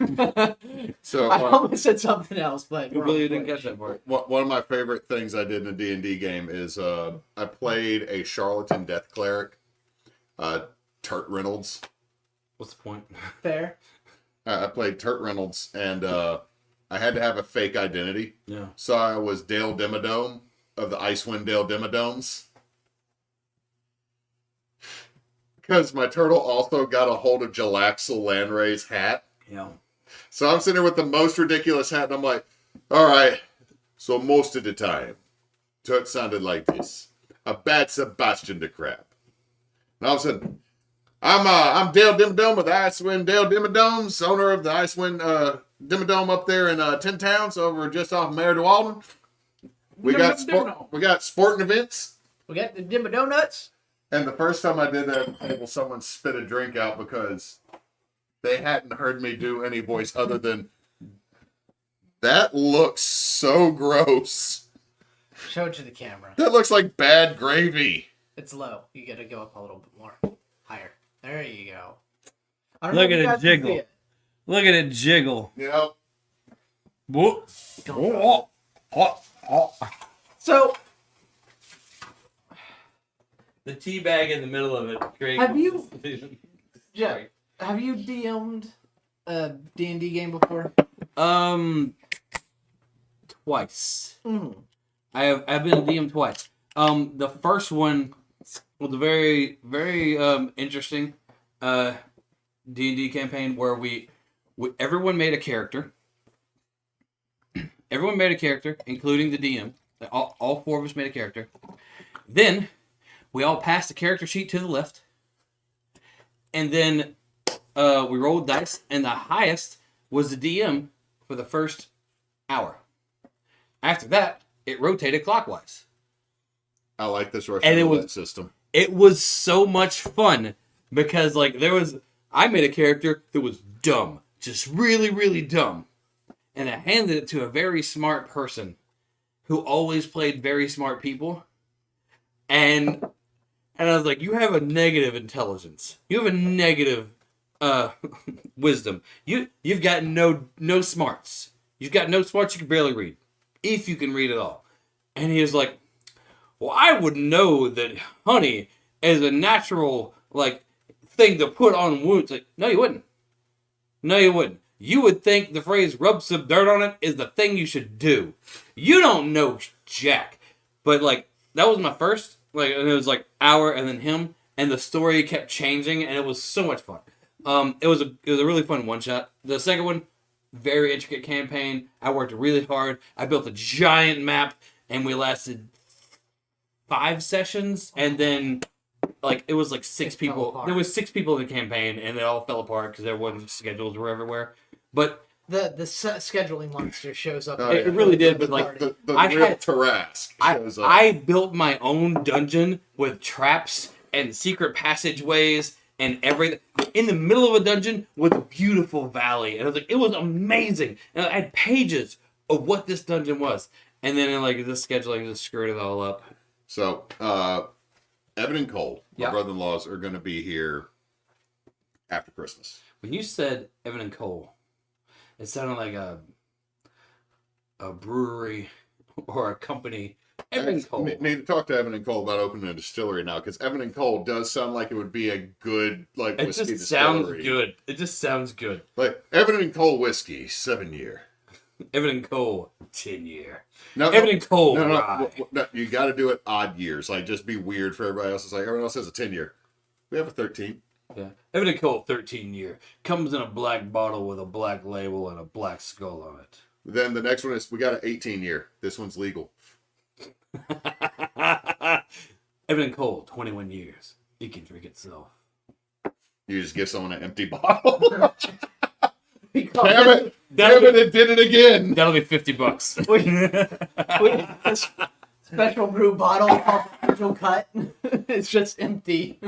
So I almost said something else, but I really didn't catch that part. one of my favorite things I did in a D&D game is I played a charlatan death cleric, Turt Reynolds. What's the point? fair. I played Turt Reynolds, and I had to have a fake identity. Yeah. So I was Dale Dimmadome of the Icewind Dale Dimmadomes. Because my turtle also got a hold of Jalaxel Landray's hat. Yeah. So I'm sitting there with the most ridiculous hat, and I'm like, all right, so most of the time, Turt sounded like this. A bad Sebastian de Crab. And all of a sudden, I'm Dale Dimmadome of the Icewind Dale Dimmadomes, owner of the Icewind Dimmadome up there in Tin Towns over just off Mare de Walden. We got sporting events. We got the Dimma Donuts. And the first time I did that at the table, someone spit a drink out because they hadn't heard me do any voice other than, that looks so gross. Show it to the camera. That looks like bad gravy. It's low. You gotta go up a little bit more. Higher. There you go. I don't Look know if at you it guys can jiggle. see it. Look at it jiggle. You know? Whoop. Oh, oh, oh. So, The tea bag in the middle of it. Great. Have you- Jeff, have you DM'd a D&D game before? Twice. Mm. I've been a DM twice. The first one was a very, very interesting D&D campaign where we everyone made a character. Everyone made a character, including the DM. All four of us made a character. Then we all passed the character sheet to the left, and then we rolled dice, and the highest was the DM for the first hour. After that, it rotated clockwise. I like this Russian And it roulette was- system. It was so much fun because like I made a character that was dumb, just really, really dumb, and I handed it to a very smart person who always played very smart people, and I was like, you have a negative intelligence, you have a negative wisdom, you've got no smarts, you've got no smarts, you can barely read, if you can read at all. And he was like, well, I would know that honey is a natural like thing to put on wounds. Like, no, you wouldn't. No, you wouldn't. You would think the phrase "rub some dirt on it" is the thing you should do. You don't know jack. But like that was my first. Like, and it was like hour, and then him, and the story kept changing, and it was so much fun. It was a really fun one shot. The second one, very intricate campaign. I worked really hard. I built a giant map, and we lasted 5 sessions, and then like it was like 6 It fell people. apart. There was 6 people in the campaign, and they all fell apart because everyone's schedules were everywhere. But scheduling monster shows up. Oh, it really did. But like, the I real had- Tarrasque shows up. I built my own dungeon with traps and secret passageways and everything in the middle of a dungeon with a beautiful valley, and I was like, it was amazing. And I had pages of what this dungeon was, and then like this scheduling just screwed it all up. So, Evan and Cole, my Yeah. brother-in-laws, are going to be here after Christmas. When you said Evan and Cole, it sounded like a brewery or a company. Evan and Cole. Need to talk to Evan and Cole about opening a distillery now, because Evan and Cole does sound like it would be a good It whiskey just sounds distillery. good. It just sounds good. Like Evan and Cole whiskey, 7-year. Evan and Cole, 10-year. No, Evan and Cole, no, rye. no, you got to do it odd years. Like, just be weird for everybody else. It's like everyone else has a 10-year. We have a 13. Yeah. Evan and Cole, 13-year. Comes in a black bottle with a black label and a black skull on it. Then the next one is we got an 18-year. This one's legal. Evan and Cole, 21 years. He can drink itself. You just give someone an empty bottle. We- Damn it, it did it again. That'll be $50. this special brew bottle called Angel Cut. It's just empty.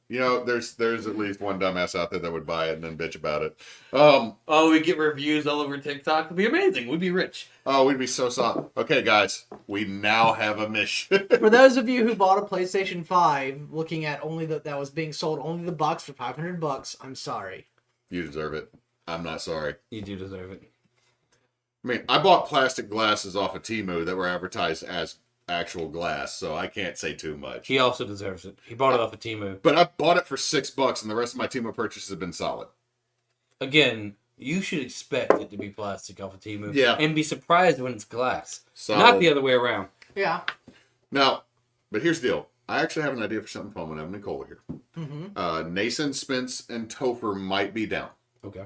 You know, there's at least one dumbass out there that would buy it and then bitch about it. Oh, we get reviews all over TikTok. It'd be amazing. We'd be rich. Oh, we'd be so soft. Okay, guys, we now have a mission. For those of you who bought a PlayStation 5 looking at only that was being sold only the box for $500, I'm sorry. You deserve it. I'm not sorry. You do deserve it. I mean, I bought plastic glasses off of Temu that were advertised as actual glass, so I can't say too much. He also deserves it. He bought it off of Temu. But I bought it for $6, and the rest of my Temu purchases have been solid. Again, you should expect it to be plastic off of Temu. Yeah. And be surprised when it's glass. Solid. Not the other way around. Yeah. Now, but here's the deal. I actually have an idea for something fun when Evan and Cole are here. Mm-hmm. Nason, Spence, and Topher might be down. Okay.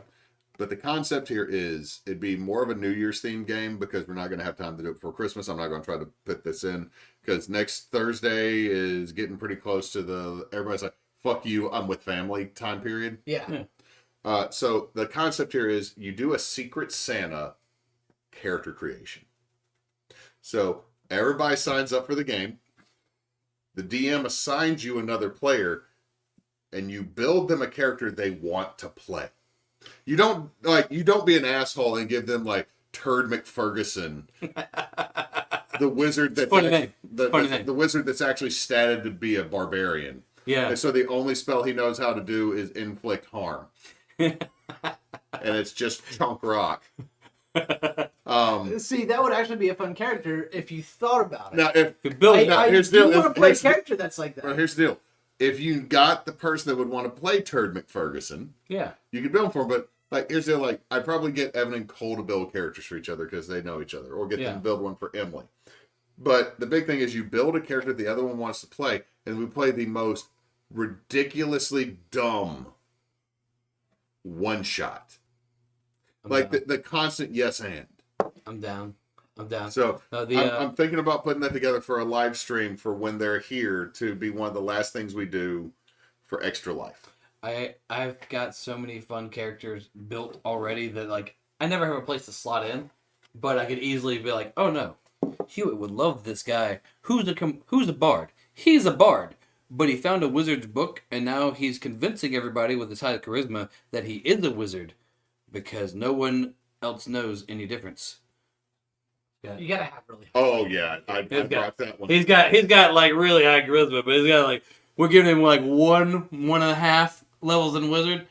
But the concept here is it'd be more of a New Year's themed game because we're not going to have time to do it before Christmas. I'm not going to try to put this in because next Thursday is getting pretty close to everybody's like, fuck you, I'm with family time period. Yeah. So the concept here is you do a Secret Santa character creation. So everybody signs up for the game. The DM assigns you another player and you build them a character they want to play. You don't be an asshole and give them like Turd McFerguson, the wizard that's Funny name. the wizard that's actually statted to be a barbarian. Yeah. And so the only spell he knows how to do is inflict harm. And it's just chunk rock. See, that would actually be a fun character if you thought about it. Now if We build it. I here's the do deal. want to play a Here's the- character that's like that. Well, here's the deal. If you got the person that would want to play Turd McFerguson, Yeah. you could build them for him. But like, here's the deal. Like, I'd probably get Evan and Cole to build characters for each other because they know each other, or get them to build one for Emily. But the big thing is you build a character the other one wants to play, and we play the most ridiculously dumb one shot. Like the constant yes and. I'm down. I'm down. So No, I'm thinking about putting that together for a live stream for when they're here to be one of the last things we do for Extra Life. I've got so many fun characters built already that like I never have a place to slot in, but I could easily be like, oh no, Hewitt would love this guy. Who's a bard? He's a bard, but he found a wizard's book and now he's convincing everybody with his high charisma that he is a wizard because no one else knows any difference. You gotta have really. Oh yeah, I He's got- brought that one. He's got like really high charisma, but he's got like we're giving him like 1.5 levels in wizard.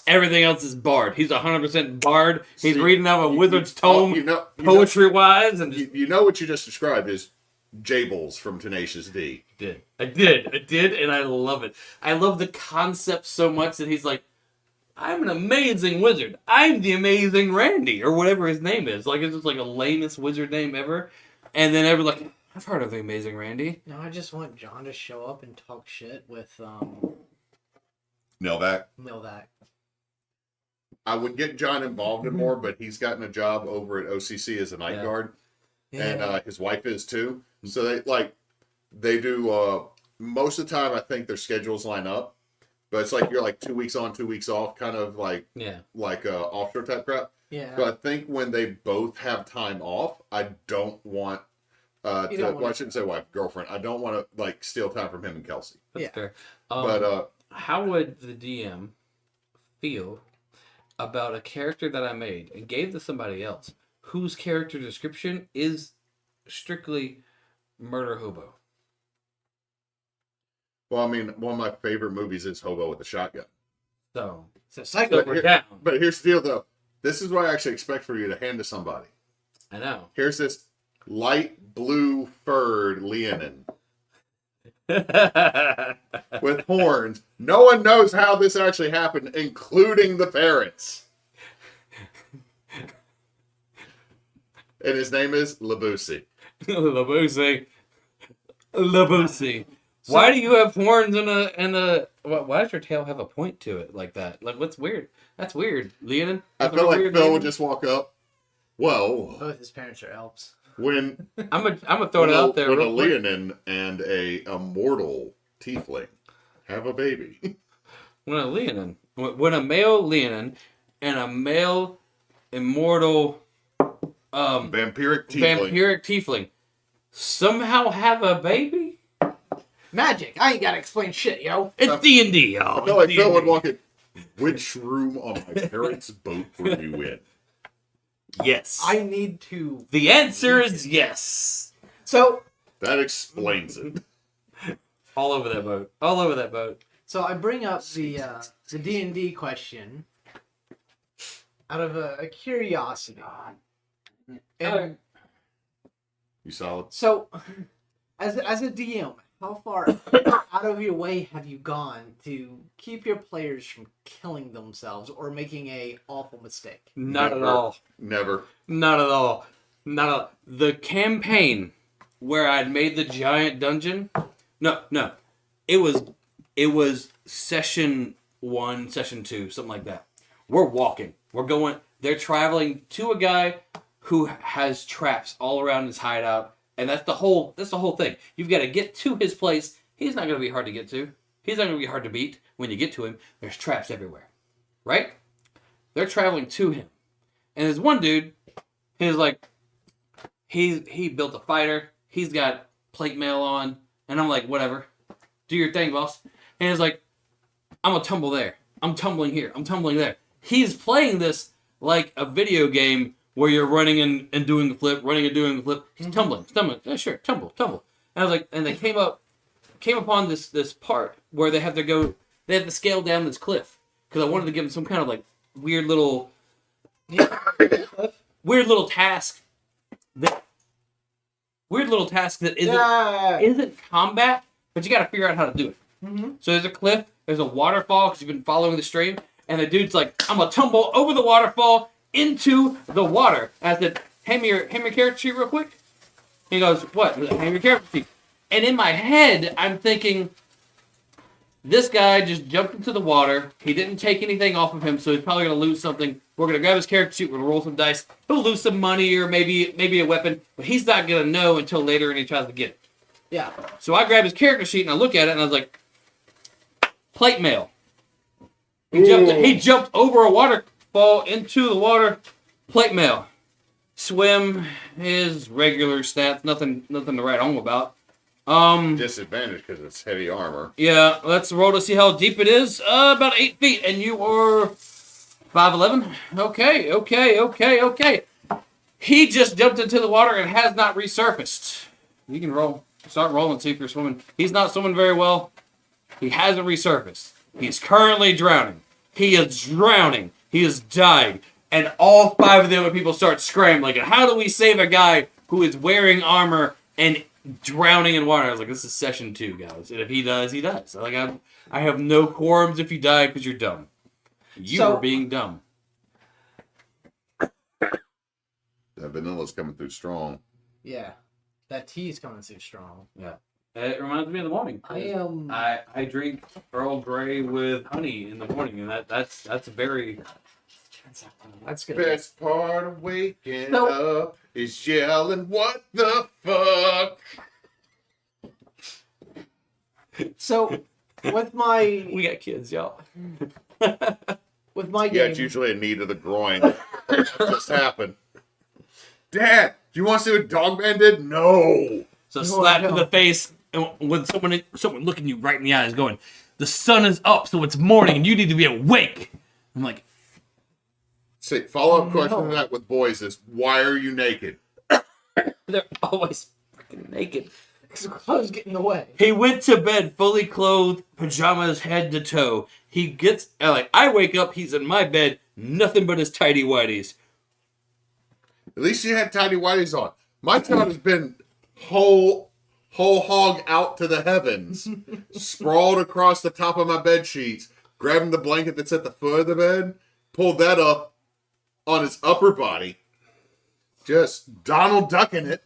Everything else is bard. He's 100% bard. He's See, reading out a wizard's tome, poetry. poetry wise, and just You know what you just described is Jables from Tenacious D. I did, and I love it. I love the concept so much that he's like, I'm an amazing wizard. I'm the amazing Randy, or whatever his name is. Like, it's just like a lamest wizard name ever. And then everyone's like, I've heard of the amazing Randy. No, I just want John to show up and talk shit with Nelvac. Milvac. I would get John involved in more, but he's gotten a job over at OCC as a night Yeah. guard, and his wife is too. So they do most of the time. I think their schedules line up, but it's like you're like 2 weeks on, 2 weeks off, kind of like Yeah. offshore type crap. Yeah. So I think when they both have time off, I don't want You don't well, I shouldn't say wife, girlfriend. I don't want to like steal time from him and Kelsey. That's Yeah. fair. But How would the DM feel about a character that I made and gave to somebody else whose character description is strictly murder hobo? well, I mean, one of my favorite movies is Hobo with a Shotgun. So So Psycho. we're down. But here's the deal, though. This is what I actually expect for you to hand to somebody. I know. Here's this light blue furred Leonin with horns. No one knows how this actually happened, including the parents. And his name is Labusi. Labusi. Labusi. Why do you have horns and a? Why does your tail have a point to it like that? Like, what's weird? That's weird, Leonin. I feel like Phil would just walk up. Well, Both his parents are elves. when I'm gonna throw it out there. when a real quick. Leonin and a immortal tiefling have a baby. When a male Leonin and a male immortal Vampiric tiefling. vampiric tiefling somehow have a baby, Magic. I ain't gotta explain shit, yo. it's D&D, y'all. I feel like It's Phil would D&D. walk in. Which room on my parents' boat were you in? Yes. I need to. The answer is yes. So That explains it. All over that boat. All over that boat. So I bring up the D&D question out of a curiosity. And You solid? so, as a DM, how far out of your way have you gone to keep your players from killing themselves or making a awful mistake? Not at Never. all. Never. Not at all. Not at all. The campaign where I'd made the giant dungeon. No. It was session 1, session 2, something like that. We're walking. We're going. They're traveling to a guy who has traps all around his hideout, and that's the whole thing. You've got to get to his place. He's not going to be hard to get to. He's not going to be hard to beat. When you get to him, there's traps everywhere. Right? They're traveling to him. And there's one dude, he's like, he built a fighter. He's got plate mail on. And I'm like, whatever. Do your thing, boss. And he's like, I'm going to tumble there. I'm tumbling here. I'm tumbling there. He's playing this like a video game where you're running and doing a flip, running and doing a flip. He's tumbling. Yeah, sure. Tumble. And I was like, and they came upon this part where they have to scale down this cliff. Because I wanted to give them some kind of like weird little task that isn't combat, but you got to figure out how to do it. Mm-hmm. So there's a cliff, there's a waterfall because you've been following the stream, and the dude's like, I'm gonna tumble over the waterfall into the water. And I said, hand me your character sheet real quick. He goes, what? Hand me your character sheet. And in my head, I'm thinking, this guy just jumped into the water. He didn't take anything off of him, so he's probably going to lose something. We're going to grab his character sheet. We're going to roll some dice. He'll lose some money or maybe a weapon, but he's not going to know until later and he tries to get it. Yeah. So I grab his character sheet and I look at it and I was like, plate mail. He jumped over a waterfall into the water. Plate mail. Swim is regular stats. Nothing to write home about. Disadvantage because it's heavy armor. Yeah, let's roll to see how deep it is. About 8 feet, and you are 5'11". Okay. He just jumped into the water and has not resurfaced. You can roll. Start rolling, see if you're swimming. He's not swimming very well. He hasn't resurfaced. He's currently drowning. He is drowning. He is dying. And all 5 of the other people start scrambling. And how do we save a guy who is wearing armor and drowning in water? I was like, this is session 2, guys. And if he does, he does. Like, I have no quorums if you die because you're dumb. You are being dumb. That vanilla's coming through strong. Yeah. That tea is coming through strong. Yeah. It reminds me of the morning. I drink Earl Grey with honey in the morning, and that's very... That's good. Best part of waking up is yelling, "What the fuck?" So, with my We got kids, y'all. with my Yeah, game. it's usually a knee to the groin. That just happened. Dad, do you want to see what Dogman did? No. So No, slap I to don't. the face, and when someone looking you right in the eyes, going, "The sun is up, so it's morning, and you need to be awake." I'm like, See, follow-up question No. to that with boys is, why are you naked? they're always freaking naked. Clothes get in the way. He went to bed fully clothed, pajamas head to toe. He gets I wake up, he's in my bed, nothing but his tidy whities. At least you had tidy whities on. My child has been whole hog out to the heavens, sprawled across the top of my bed sheets, grabbing the blanket that's at the foot of the bed, pulled that up on his upper body, just Donald ducking it,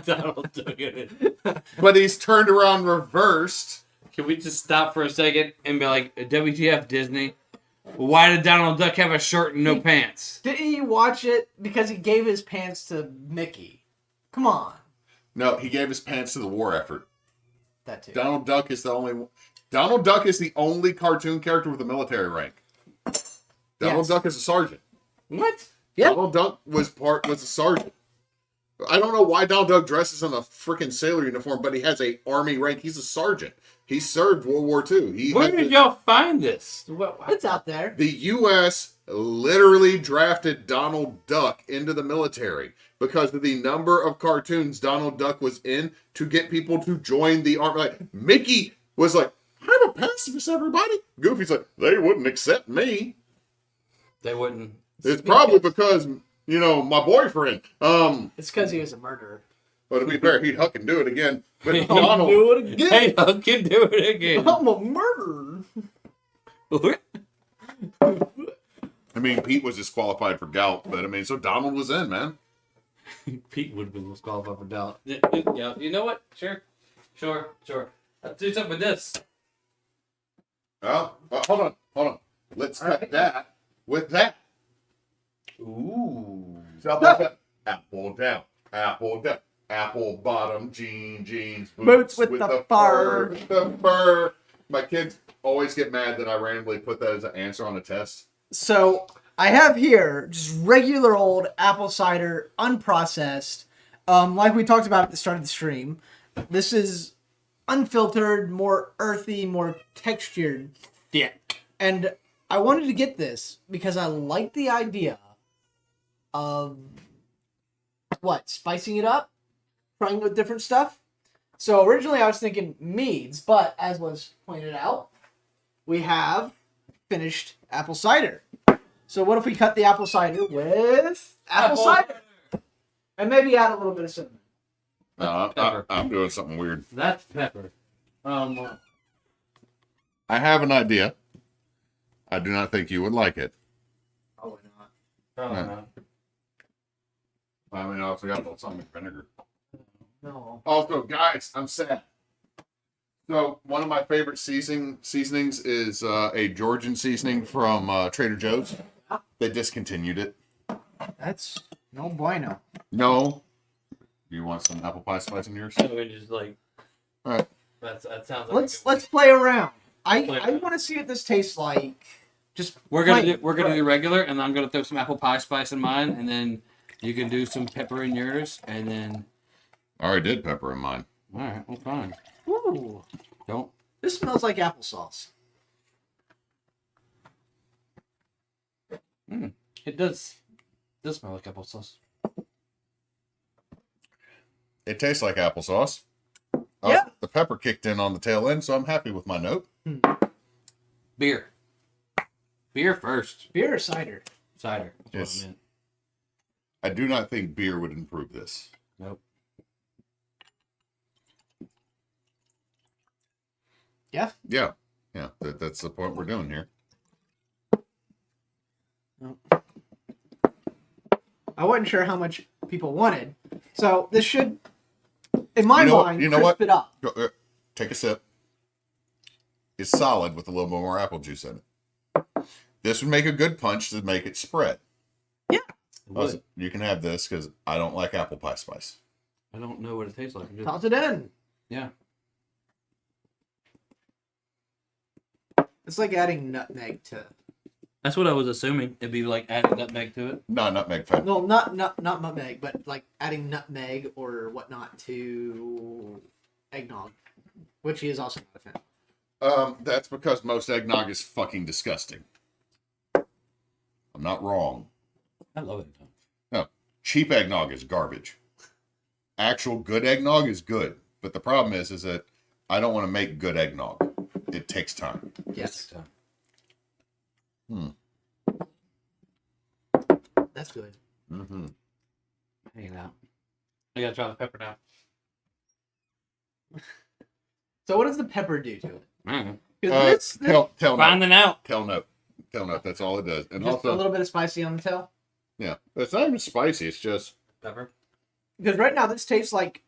Donald took it. but he's turned around reversed. Can we just stop for a second and be like, WTF Disney? Why did Donald Duck have a shirt and no pants? Didn't you watch it because he gave his pants to Mickey? Come on. No, he gave his pants to the war effort. That too. Donald Duck is the only cartoon character with a military rank. Donald Yes. Duck is a sergeant. What? Yeah. Donald Duck was a sergeant. I don't know why Donald Duck dresses in a freaking sailor uniform, but he has a army rank. He's a sergeant. He served World War II. Where did y'all find this? It's out there. The U.S. literally drafted Donald Duck into the military because of the number of cartoons Donald Duck was in to get people to join the army. Like, Mickey was like, I'm a pacifist, everybody. Goofy's like, they wouldn't accept me. They wouldn't. It's probably because, my boyfriend. It's because he was a murderer. But to be fair, he'd huck and do it again. But I'll Donald, do it again. Hey, I can do it again. I'm a murderer. I mean, Pete was disqualified for gout, but so Donald was in, man. Pete would have been disqualified for doubt. Yeah, you know what? Sure. Let's do something with this. Oh, hold on. Let's cut that with that. Ooh. So apple down, apple bottom, jeans, Boots with the fur. The fur. My kids always get mad that I randomly put that as an answer on a test. So I have here just regular old apple cider, unprocessed. Like we talked about at the start of the stream. This is unfiltered, more earthy, more textured. Yeah. And I wanted to get this because I like the idea of spicing it up, trying with different stuff. So originally I was thinking meads, but as was pointed out, we have finished apple cider. So what if we cut the apple cider with apple cider? And maybe add a little bit of cinnamon. No, I'm doing something weird. That's pepper. I have an idea. I do not think you would like it. Probably not. Probably Yeah. not. I also got a little something vinegar. No. Also, guys, I'm sad. So one of my favorite seasonings is a Georgian seasoning from Trader Joe's. They discontinued it. That's no bueno. No. Do you want some apple pie spice in yours? So we just All right. that sounds like Let's play around. I Play want to see what this tastes like. Just we're gonna plain. do regular, and I'm gonna throw some apple pie spice in mine, and then you can do some pepper in yours, and then I already did pepper in mine. all right, well fine. Ooh, Don't. this smells like applesauce. It does smell like applesauce. It tastes like applesauce. Yeah. The pepper kicked in on the tail end, so I'm happy with my note. Beer first. Beer or cider? Cider. That's Yes. what I meant. I do not think beer would improve this. Nope. Yeah. Yeah. That's the point we're doing here. I wasn't sure how much people wanted, so this should, in my mind, You know crisp what? it up. Go, take a sip. It's solid with a little bit more apple juice in it. This would make a good punch to make it spread. It would. Also, you can have this because I don't like apple pie spice. I don't know what it tastes like. I'm just- Toss it in. yeah. It's like adding nutmeg to. That's what I was assuming. It'd be like adding nutmeg to it. No, nutmeg fan. No, not nutmeg, but like adding nutmeg or whatnot to eggnog, which he is also not a fan. That's because most eggnog is fucking disgusting. I'm not wrong. I love it. No, cheap eggnog is garbage. Actual good eggnog is good, but the problem is that I don't want to make good eggnog. It takes time. Yes, that's good. Mm-hmm. Hanging out. I gotta try the pepper now. So what does the pepper do to it? Mm. 'Cause Tell note. Finding out. Tell note. That's all it does. And just also, a little bit of spicy on the tail. yeah, it's not even spicy. It's just Pepper. Because right now this tastes like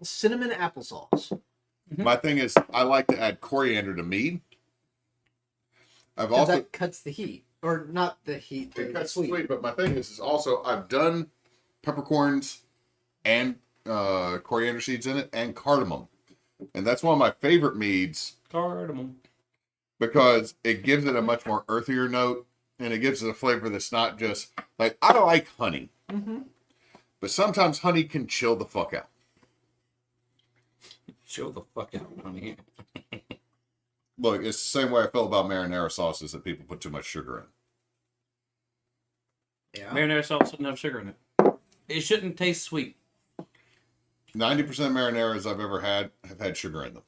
cinnamon applesauce. my thing is I like to add coriander to mead. I've Because also that cuts the heat, or not the heat. it The cuts sweet. sweet, but my thing is also I've done peppercorns and coriander seeds in it and cardamom, and that's one of my favorite meads Cardamom. because it gives it a much more earthier note and it gives it a flavor that's not just like I like honey, but sometimes honey can chill the fuck out. Chill the fuck out, honey. Look, it's the same way I feel about marinara sauces that people put too much sugar in. Yeah. Marinara sauce shouldn't have sugar in it. It shouldn't taste sweet. 90% of marinaras I've ever had have had sugar in them.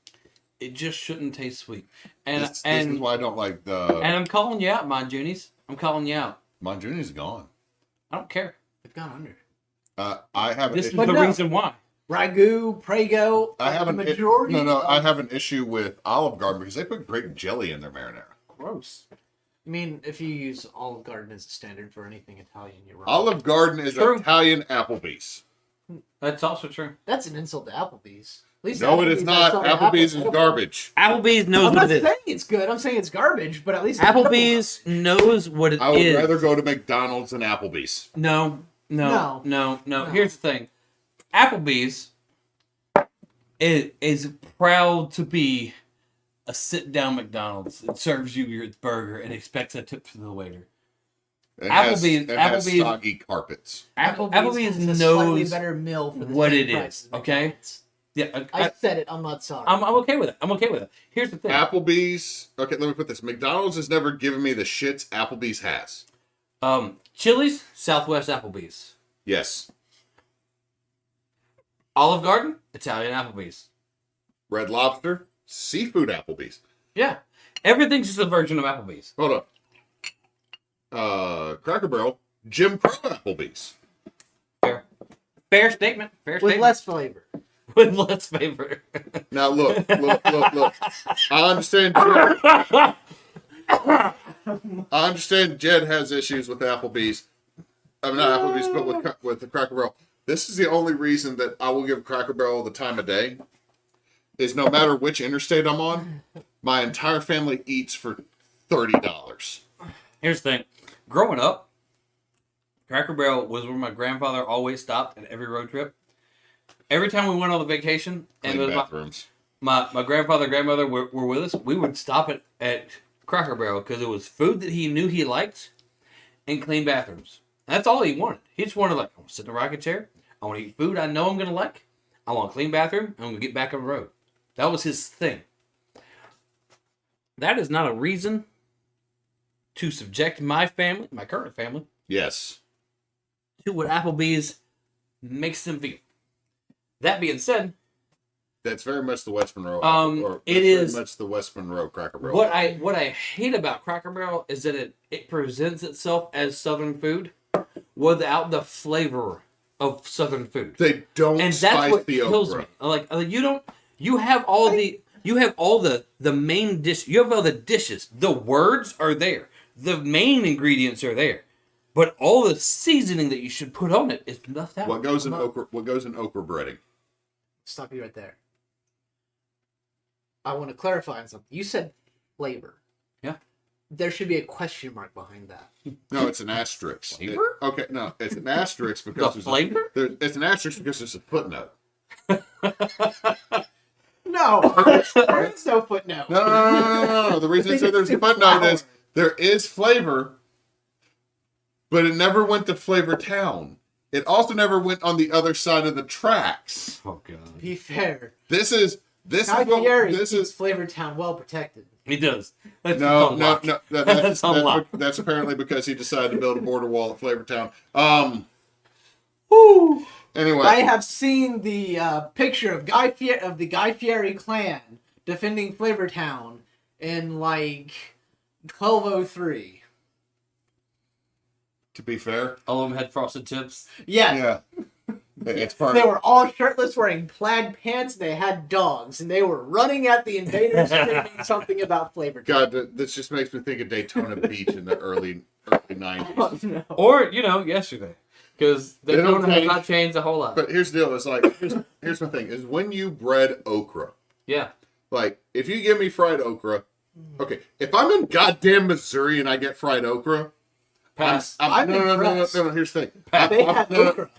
It just shouldn't taste sweet. And This is why I don't like the and I'm calling you out, Monjunies. I'm calling you out. Monjuni's gone. I don't care. They've gone under. I have an This is issue. the no. reason why. Ragu, Prego. I have the an majority. I have an issue with Olive Garden because they put grape jelly in their marinara. Gross. I mean, if you use Olive Garden as a standard for anything Italian, you're wrong. Olive Garden is True. Italian Applebee's. That's also true. That's an insult to Applebee's. At least No, it is Applebee's not. has something Applebee's is edible. garbage. Applebee's knows I'm what not it is. saying it's good. I'm saying it's garbage, but at least it's Applebee's knows what it is. I would rather go to McDonald's than Applebee's. No. No. Here's the thing. Applebee's is proud to be a sit-down McDonald's. It serves you your burger and expects a tip from the waiter. It has Applebee's- soggy carpets. Applebee's has a slightly knows better meal for the what same it price is, as okay? McDonald's. Yeah, I said it. I'm not sorry. I'm okay with it. Here's the thing. Applebee's. Okay, let me put this. McDonald's has never given me the shits Applebee's has. Chili's, Southwest Applebee's. Yes. Olive Garden, Italian Applebee's. Red Lobster, seafood Applebee's. Yeah. Everything's just a version of Applebee's. Hold up. Cracker Barrel, Jim Crow Applebee's. Fair statement. with less flavor. With less favor. Now look. I understand Jed has issues with Applebee's. I mean, not Applebee's, but with the Cracker Barrel. This is the only reason that I will give Cracker Barrel the time of day. Is no matter which interstate I'm on, my entire family eats for $30. Here's the thing. Growing up, Cracker Barrel was where my grandfather always stopped at every road trip. Every time we went on the vacation, and Clean it was bathrooms. my grandfather and grandmother were with us, we would stop at Cracker Barrel because it was food that he knew he liked and clean bathrooms. That's all he wanted. He just wanted, like, I want to sit in a rocking chair. I want to eat food I know I'm going to like. I want a clean bathroom. I'm going to get back on the road. That was his thing. That is not a reason to subject my family, my current family, Yes. to what Applebee's makes them feel. That being said, That's very much the West Monroe. It is very much the West Monroe Cracker Barrel. what I hate about Cracker Barrel is that it presents itself as Southern food without the flavor of Southern food. They don't And spice that's what the kills okra. me. Like you have all the main dish. You have all the dishes. The words are there. The main ingredients are there. But all the seasoning that you should put on it is left out. What goes in okra breading? Stop you right there. I want to clarify on something. You said flavor. Yeah. There should be a question mark behind that. No, it's an asterisk. Flavor? Okay, no, it's an asterisk because The flavor? it's an asterisk because there's a footnote. No, No, there is no footnote. No. The reason I said there's a footnote is there is flavor, but it never went to Flavor Town. It also never went on the other side of the tracks. Oh god. Be fair. This is Flavor Town well protected. He does. That's no. That's unlocked. That's apparently because he decided to build a border wall at Flavor Town. Woo! Anyway, I have seen the picture of the Guy Fieri clan defending Flavor Town in like 1203. to be fair, All of them had frosted tips. Yes. yeah, it's part. They were all shirtless, wearing plaid pants. They had dogs, and they were running at the invaders, screaming something about Flavor Town. God, this just makes me think of Daytona Beach in the early 90s. Oh, no. Or, yesterday. Because They the don't tone has change. not changed a whole lot. But here's the deal: it's like here's my thing: is when you bread okra. Yeah. Like, if you give me fried okra, okay. If I'm in goddamn Missouri and I get fried okra, Pass. I'm no. impressed. Here's the thing. They have okra.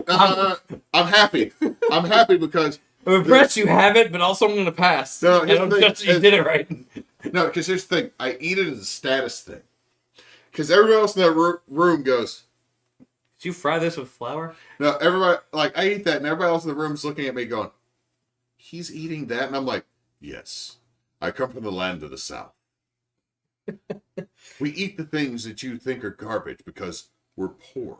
I'm happy. I'm happy because I'm impressed you have it, but also I'm going to pass. No, I here's don't the thing, trust that you did it right. no, because here's the thing. I eat it as a status thing. Because everybody else in that room goes, Did you fry this with flour? no. Everybody like I eat that, and everybody else in the room is looking at me going, he's eating that, and I'm like, yes. I come from the land of the South. We eat the things that you think are garbage because we're poor.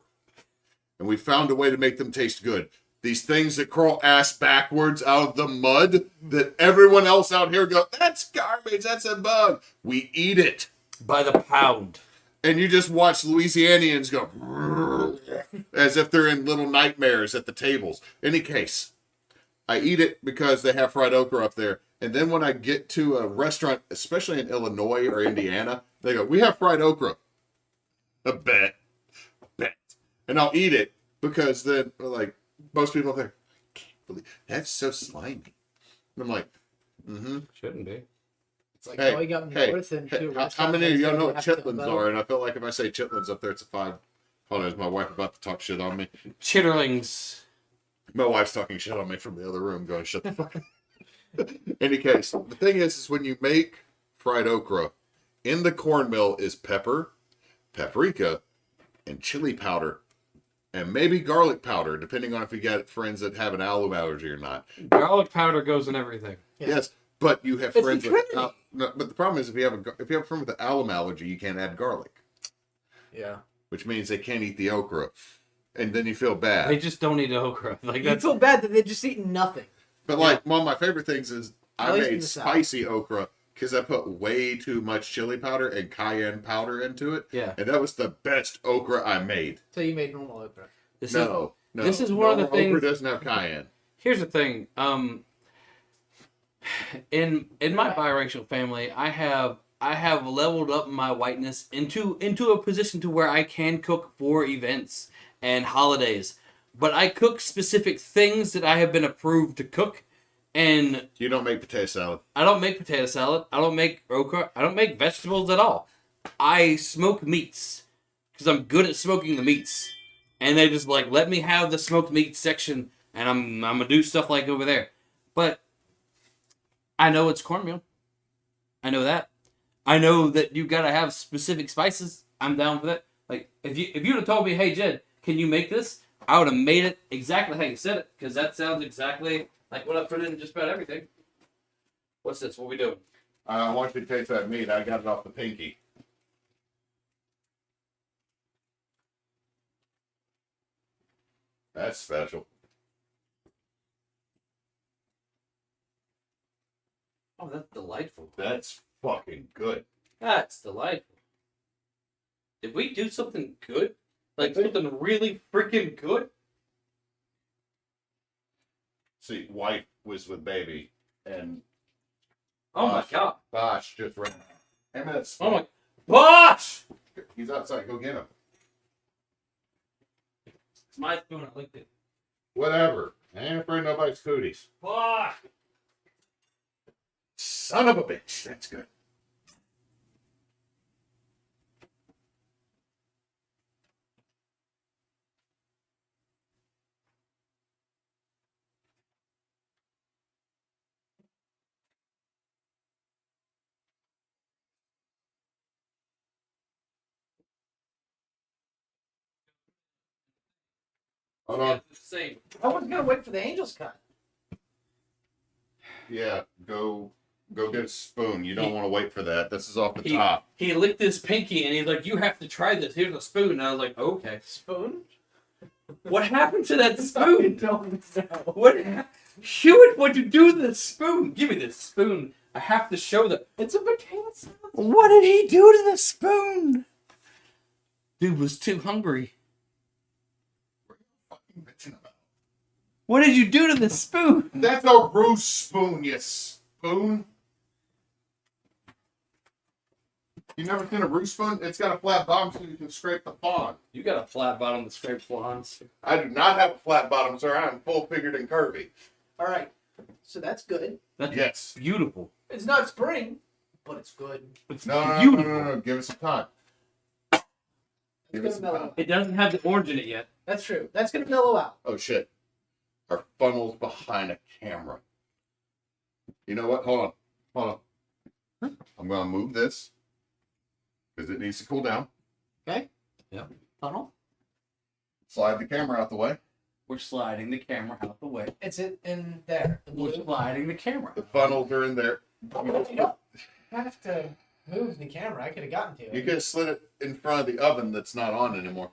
And we found a way to make them taste good. These things that crawl ass backwards out of the mud that everyone else out here go, that's garbage, that's a bug. We eat it. By the pound. And you just watch Louisianians go as if they're in little nightmares at the tables. Any case, I eat it because they have fried okra up there. And then when I get to a restaurant, especially in Illinois or Indiana, they go, we have fried okra. I bet. And I'll eat it because then, like, most people are there, I can't believe that's so slimy. And I'm like, Shouldn't be. It's like going up north and to a how restaurant many of that's y'all know gonna what have to chitlins go. are? And I feel like if I say chitlins up there, it's a 5. Hold on, is my wife about to talk shit on me? Chitterlings. My wife's talking shit on me from the other room, going, shut the fuck up. Any case, the thing is when you make fried okra, in the cornmeal is pepper, paprika, and chili powder, and maybe garlic powder, depending on if you got friends that have an alum allergy or not. Garlic powder goes in everything. Yeah. Yes, but you have It's friends a with. trinity. No, but the problem is if you have a friend with an alum allergy, you can't add garlic, Yeah. which means they can't eat the okra, and then you feel They bad. just don't eat okra. Like You that's feel bad that they just eat nothing. But like one of my favorite things is At I least in made the South. spicy okra because I put way too much chili powder and cayenne powder into it. Yeah. And that was the best okra I made. So you made normal okra. this No. this is one of the normal things- Okra doesn't have cayenne. Here's the thing. In my biracial family, I have leveled up my whiteness into a position to where I can cook for events and holidays. But I cook specific things that I have been approved to cook, and You don't make potato salad. I don't make potato salad. I don't make okra. I don't make vegetables at all. I smoke meats because I'm good at smoking the meats, and they just like let me have the smoked meat section, and I'm gonna do stuff like over there. But I know it's cornmeal. I know that. I know that you gotta have specific spices. I'm down for that. Like if you'd have told me, hey Jed, can you make this? I would have made it exactly how you said it, because that sounds exactly like what I put in just about everything. What's this? What we doing? I want you to taste that meat. I got it off the pinky. That's special. Oh, that's delightful. That's fucking good. That's delightful. Did we do something good? Like something really freaking good? See, wife was with baby, and Oh my god. Bosh just ran. Hey, man, it's Oh my. Bosh! He's outside. Go get him. It's my spoon. I licked it. Whatever. I ain't afraid of nobody's cooties. Bosh! Son of a bitch. That's good. Hold on. Same. I was gonna wait for the Angel's cut. Yeah, go get a spoon. You don't want to wait for that. This is off the He- top. He licked his pinky and he's like, "You have to try this. Here's a spoon." And I was like, "Okay." Spoon? What happened to that I spoon? don't know. What? Hewitt, what'd you do to the spoon? Give me this spoon. I have to show the. It's a potato salad. What did he do to the spoon? Dude was too hungry. Bitching about. What did you do to the spoon? That's a Brew spoon, you spoon. You never seen a Brew spoon? It's got a flat bottom so you can scrape the pond. You got a flat bottom to scrape flans. I do not have a flat bottom, sir. I am full figured and curvy. All right, so that's good. That's Yes. beautiful. It's not spring, but it's good. It's No, beautiful. Give us some time. It's Give gonna us some mellow time. out. It doesn't have the orange in it yet. That's true. That's gonna mellow out. Oh shit. Our funnel's behind a camera. You know what? Hold on. I'm gonna move this because it needs to cool down. Okay. Yeah. Funnel. Slide the camera out the way. We're sliding the camera out the way. It's in there. The We're blue. sliding the camera. The funnels are in there. You don't have to move the camera. I could have gotten to You it. could have slid it in front of the oven that's not on anymore.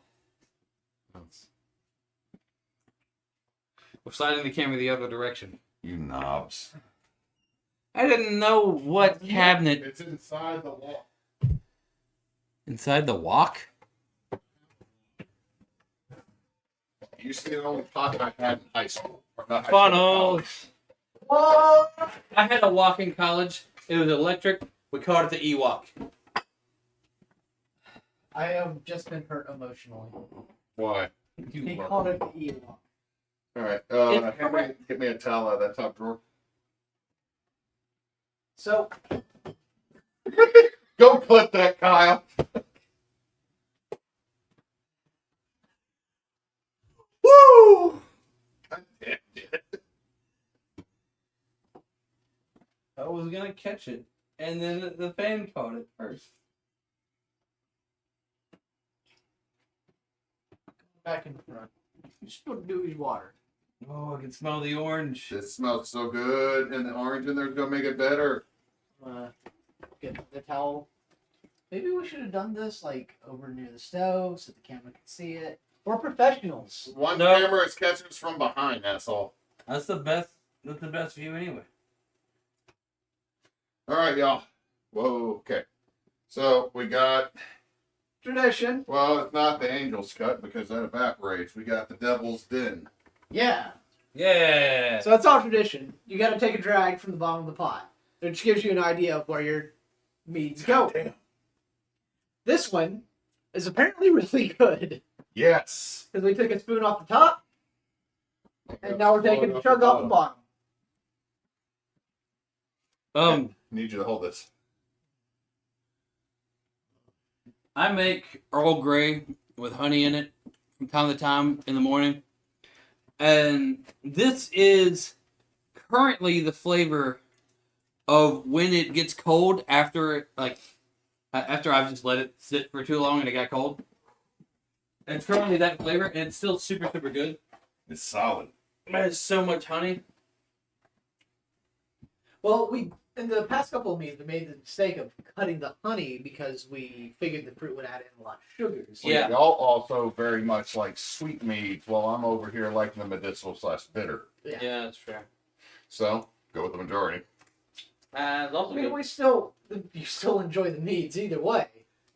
We're sliding the camera the other direction. You knobs. I didn't know what cabinet. It's inside the wall. Inside the wok? You used to be the only pocket I had in high school. Or not high school, Funnels. Whoa! I had a wok in college. It was electric. We called it the E-Wok. I have just been hurt emotionally. Why? He called it the Ewok. All right. It's Get me a towel out of that top drawer. So Go clip that, Kyle. Woo! God damn it. I was gonna catch it, and then the fan caught it first. back in front. You spilled Dewey's water. Oh, I can smell the orange. This smells so good, and the orange in there is gonna make it better. Get the towel. Maybe we should have done this like over near the stove so the camera could see it. We're professionals. One No. camera is catching us from behind. That's all. That's the best. That's the best view anyway. All right, y'all. Whoa. Okay. So we got. Tradition. Well, it's not the Angel's cut because that evaporates. We got the Devil's Den. Yeah. Yeah. So that's all tradition. You got to take a drag from the bottom of the pot, which gives you an idea of where your meads go. Damn. This one is apparently really good Yes. because we took a spoon off the top, and now we're taking a chug off the bottom. Need you to hold this. I make Earl Grey with honey in it from time to time in the morning. And this is currently the flavor of when it gets cold after after I've just let it sit for too long and it got cold. And it's currently that flavor and it's still super, super good. It's solid. There's so much honey. Well, we in the past couple of meads we made the mistake of cutting the honey because we figured the fruit would add in a lot of sugars. Yeah. Y'all also very much like sweet meads, while I'm over here liking the medicinal / bitter. Yeah, that's fair. So go with the majority. It's also I mean, good. you still enjoy the meads either way.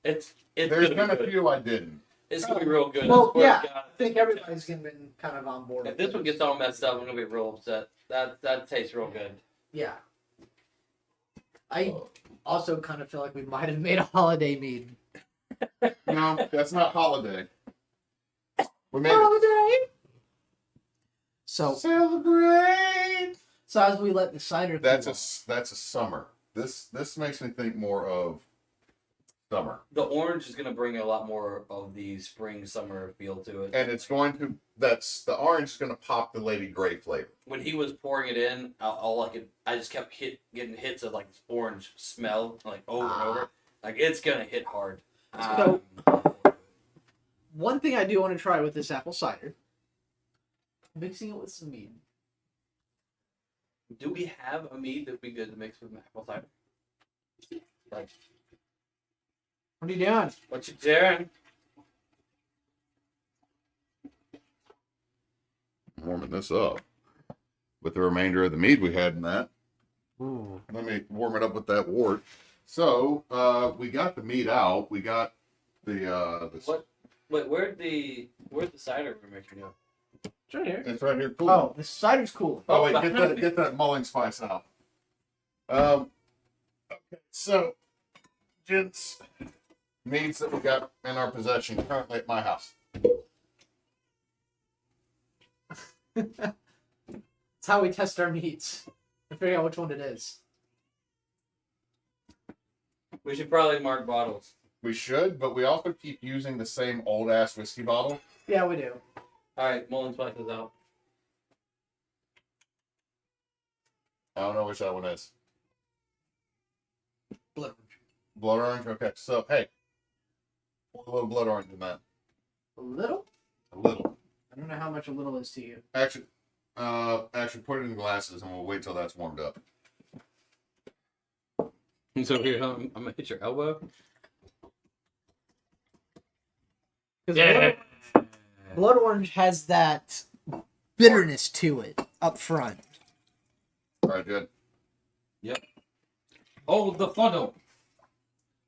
It's There's gonna been be a good. few I didn't. It's gonna be real good. Well, I swear yeah, to God. I think everybody's been kind of on board. If with this one gets all messed up, I'm gonna be real upset. That tastes real good. Yeah. I also kind of feel like we might have made a holiday mead. No, that's not holiday. We made Holiday. So celebrate. so as we let the cider. That's cool a summer. This makes me think more of summer, The orange is gonna bring a lot more of the spring summer feel to it. and it's going to. That's the orange is going to pop the Lady Grey flavor. When he was pouring it in, I just kept getting hits of like this orange smell, like over and over. Like it's gonna hit hard. So- One thing I do want to try with this apple cider mixing it with some mead. Do we have a mead that would be good to mix with apple cider? Like, What are you doing? what you doing? Warming this up with the remainder of the mead we had in that. Ooh. Let me warm it up with that wort. So, we got the meat out. We got the What? Wait, where'd the cider we're making go? It's right here. It's right here. Cool. Oh, the cider's cool. Oh wait, get that mulling spice out. Okay, so, gents, meats that we got in our possession currently at my house. That's how we test our meats. To figure out which one it is. We should probably mark bottles. We should, but we also keep using the same old ass whiskey bottle. Yeah, we do. All right, Mullen spices out. I don't know which that one is. Blood. Blood orange. Okay, so hey, pour a little blood orange in that. A little? A little. I don't know how much a little is to you. Actually, put it in glasses, and we'll wait till that's warmed up. So here, I'm gonna hit your elbow. Because blood orange has that bitterness to it up front. All right, good. Oh, the funnel.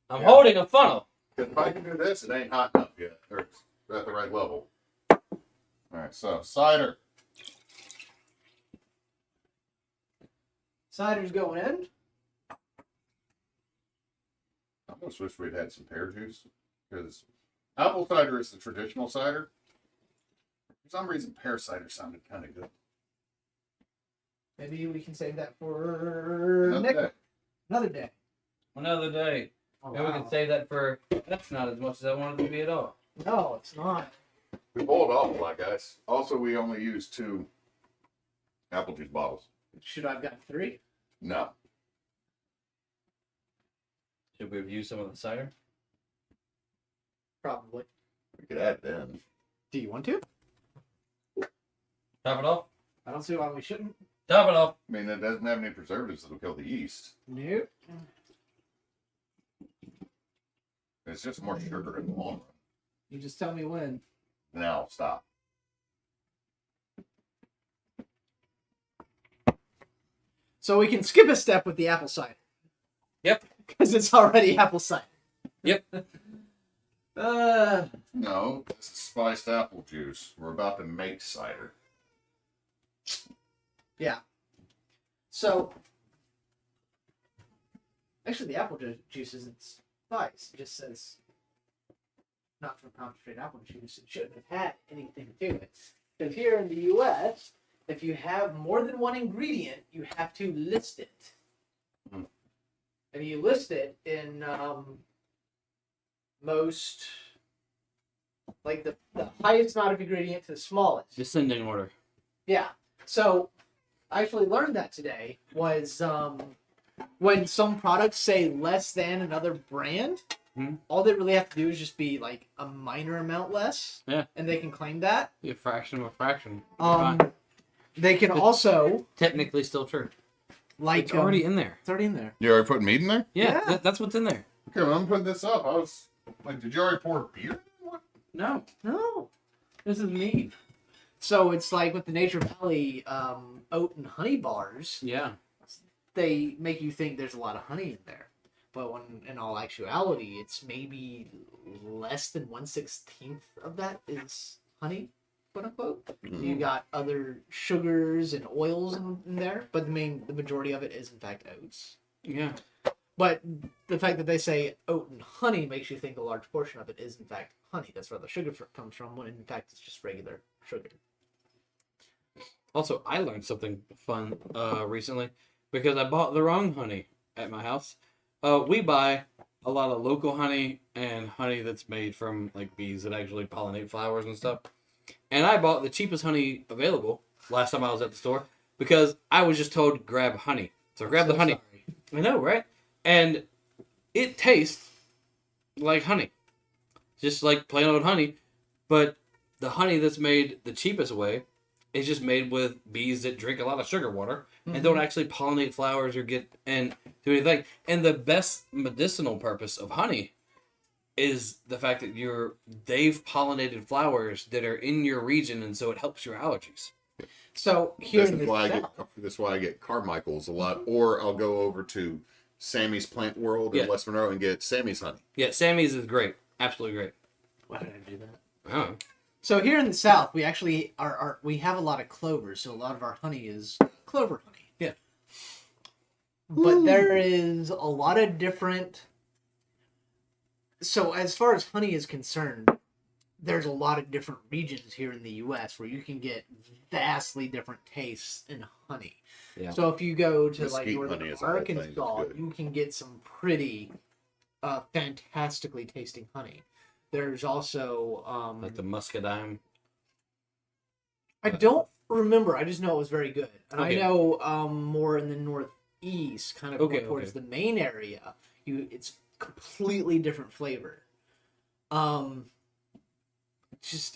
I'm Yeah. holding a funnel. Because if I can do this, it ain't hot enough yet, or it's at the right level. All right, so cider. Cider's going in. I almost wish we'd had some pear juice, because apple cider is the traditional cider. For some reason, pear cider sounded kind of good. Maybe we can save that for Another day. another day. Another day. Oh, Maybe we wow. can save that for. That's not as much as I wanted it to be at all. No, it's not. We boiled off a lot, guys. Also, we only used 2 apple juice bottles. Should I have gotten 3? No. Should we review some of the cider? Probably. We could add them. Do you want to? Top it off. I don't see why we shouldn't. Top it off. I mean, it doesn't have any preservatives that'll kill the yeast. Nope. It's just more sugar in the long run. You just tell me when. Now, stop. So we can skip a step with the apple cider. Yep. Because it's already apple cider. Yep. No, this is spiced apple juice. We're about to make cider. Yeah. So, actually, the apple juice isn't spiced. It just says not from concentrated apple juice. It shouldn't have had anything to it. Because here in the U.S., if you have more than one ingredient, you have to list it. Hmm. And you list it in most, like the highest amount of ingredient to the smallest. Descending order. Yeah. So I actually learned that today was when some products say less than another brand, all they really have to do is just be like a minor amount less. Yeah. And they can claim that. Be a fraction of a fraction. Fine. They can also Technically still true. like It's already in there. it's already in there. You already put meat in there? Yeah, Yeah. that's what's in there. Okay, well, I'm putting this up. I was like, did you already pour beer? What? No, No. this is mead. So it's like with the Nature Valley oat and honey bars, Yeah. they make you think there's a lot of honey in there. But when in all actuality, it's maybe less than 1/16 of that is honey, quote unquote. You got other sugars and oils in there, but the majority of it is in fact oats. Yeah. But the fact that they say oat and honey makes you think a large portion of it is in fact honey. That's where the sugar comes from, when in fact it's just regular sugar. Also, I learned something fun recently because I bought the wrong honey at my house. We buy a lot of local honey and honey that's made from like bees that actually pollinate flowers and stuff. And I bought the cheapest honey available last time I was at the store because I was just told to grab honey. So I grabbed the honey. Sorry. I know, right? And it tastes like honey. Just like plain old honey. But the honey that's made the cheapest way is just made with bees that drink a lot of sugar water and don't actually pollinate flowers or get and do anything. And the best medicinal purpose of honey is the fact that they've pollinated flowers that are in your region, and so it helps your allergies. So here This in is the why South, that's why I get Carmichael's a lot, or I'll go over to Sammy's Plant World in Yeah. West Monroe and get Sammy's honey. Yeah, Sammy's is great. Absolutely great. why did I do that? Oh. So here in the South, we actually we have a lot of clovers, so a lot of our honey is clover honey. Yeah. But there is a lot of different. So as far as honey is concerned, there's a lot of different regions here in the U.S. where you can get vastly different tastes in honey. Yeah. So if you go to Mesquite northern honey is a whole thing, it's Arkansas, good. you can get some pretty fantastically tasting honey. There's also Like the muscadine. I don't remember. I just know it was very good, and Okay. I know more in the northeast, kind of Okay, more towards okay. the main area. It's completely different flavor.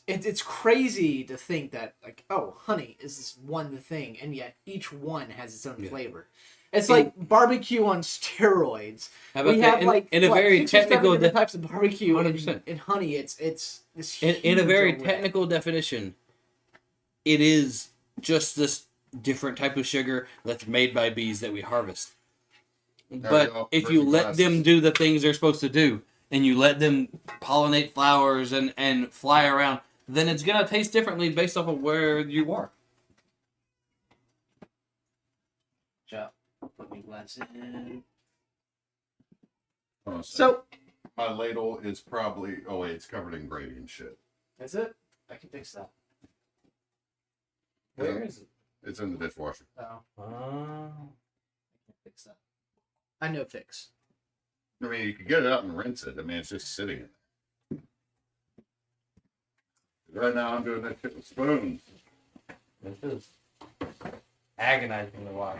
It's crazy to think that like honey is this one thing, and yet each one has its own Yeah. flavor. It's like barbecue on steroids. How about We that? have In a very 6 or 7 technical different types of barbecue. 100%. In honey, it's this in a huge very array. technical definition, it is just this different type of sugar that's made by bees that we harvest. we But go. if Bring you your let glasses. them do the things they're supposed to do, and you let them pollinate flowers and fly around, then it's gonna taste differently based off of where you are. Put my glass in. Hold on a second. So my ladle is probably. Oh wait, it's covered in gravy and shit. is it? I can fix that. Where is it? It's in the dishwasher. Oh, Oh. I can fix that. I know fix. I mean, you could get it out and rinse it. I mean, it's just sitting in there. Right now, I'm doing that shit with spoons. This is agonizing to watch.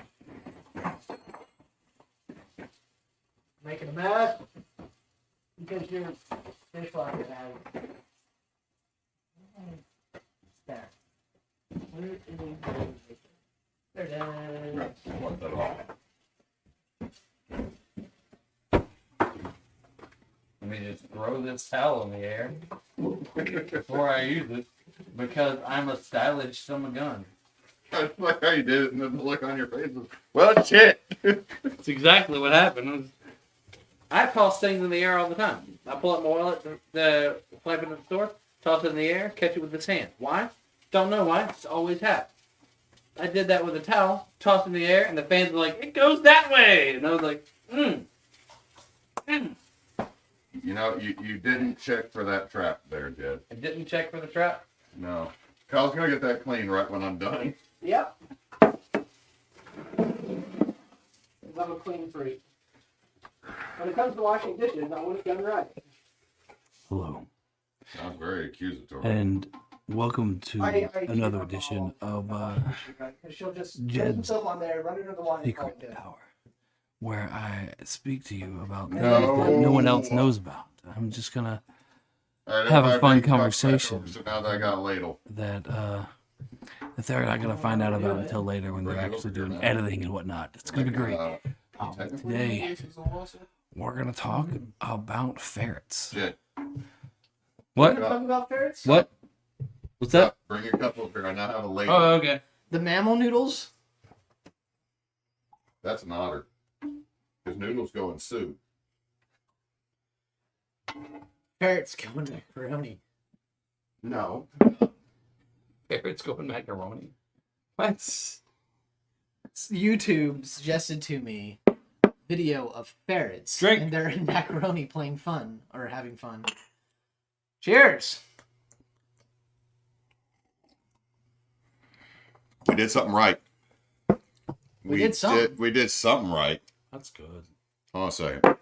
Making a mess because your dishwasher has. There. Where is it? There it is. Right, want that off. Let me just throw this towel in the air before I use it because I'm a stylish son of a gun. I like how you did it, and then the look on your face was, well, shit. That's exactly what happened. I toss things in the air all the time. I pull up my wallet, the flap it in the store, toss it in the air, catch it with this hand. Why? Don't know why. Just always have. I did that with a towel, tossed it in the air, and the fans were like, "It goes that way," and I was like, You know, you didn't check for that trap there, Jed. I didn't check for the trap. No. Kyle's gonna get that clean right when I'm done. Yep. I'm a clean freak. When it comes to washing dishes, I want it done right. Hello, Sounds very accusatory. and welcome to I another keep edition them all. of Because she'll just put Jed's some soap on there, run it under the water, and call it Secret good. Hour, where I speak to you about things No. that no one else knows about. I'm just gonna All right, have a everybody fun bring your cups back conversation. over, so now that I got a ladle. that they're not gonna find out about until later when they're actually doing editing and whatnot. It's gonna be great. Today we're gonna talk about ferrets. Jed, What? Talking about ferrets? What? What's up? bring your cup over here. I now have a ladle. Oh, okay. The mammal noodles? That's an otter. Because noodles go in soup. Ferrets going to macaroni. No. Ferrets going macaroni. What? YouTube suggested to me video of ferrets. Drink. And they're in macaroni playing fun or having fun. Cheers. We did something right. We did something. We did something right. That's good. Hold on a second.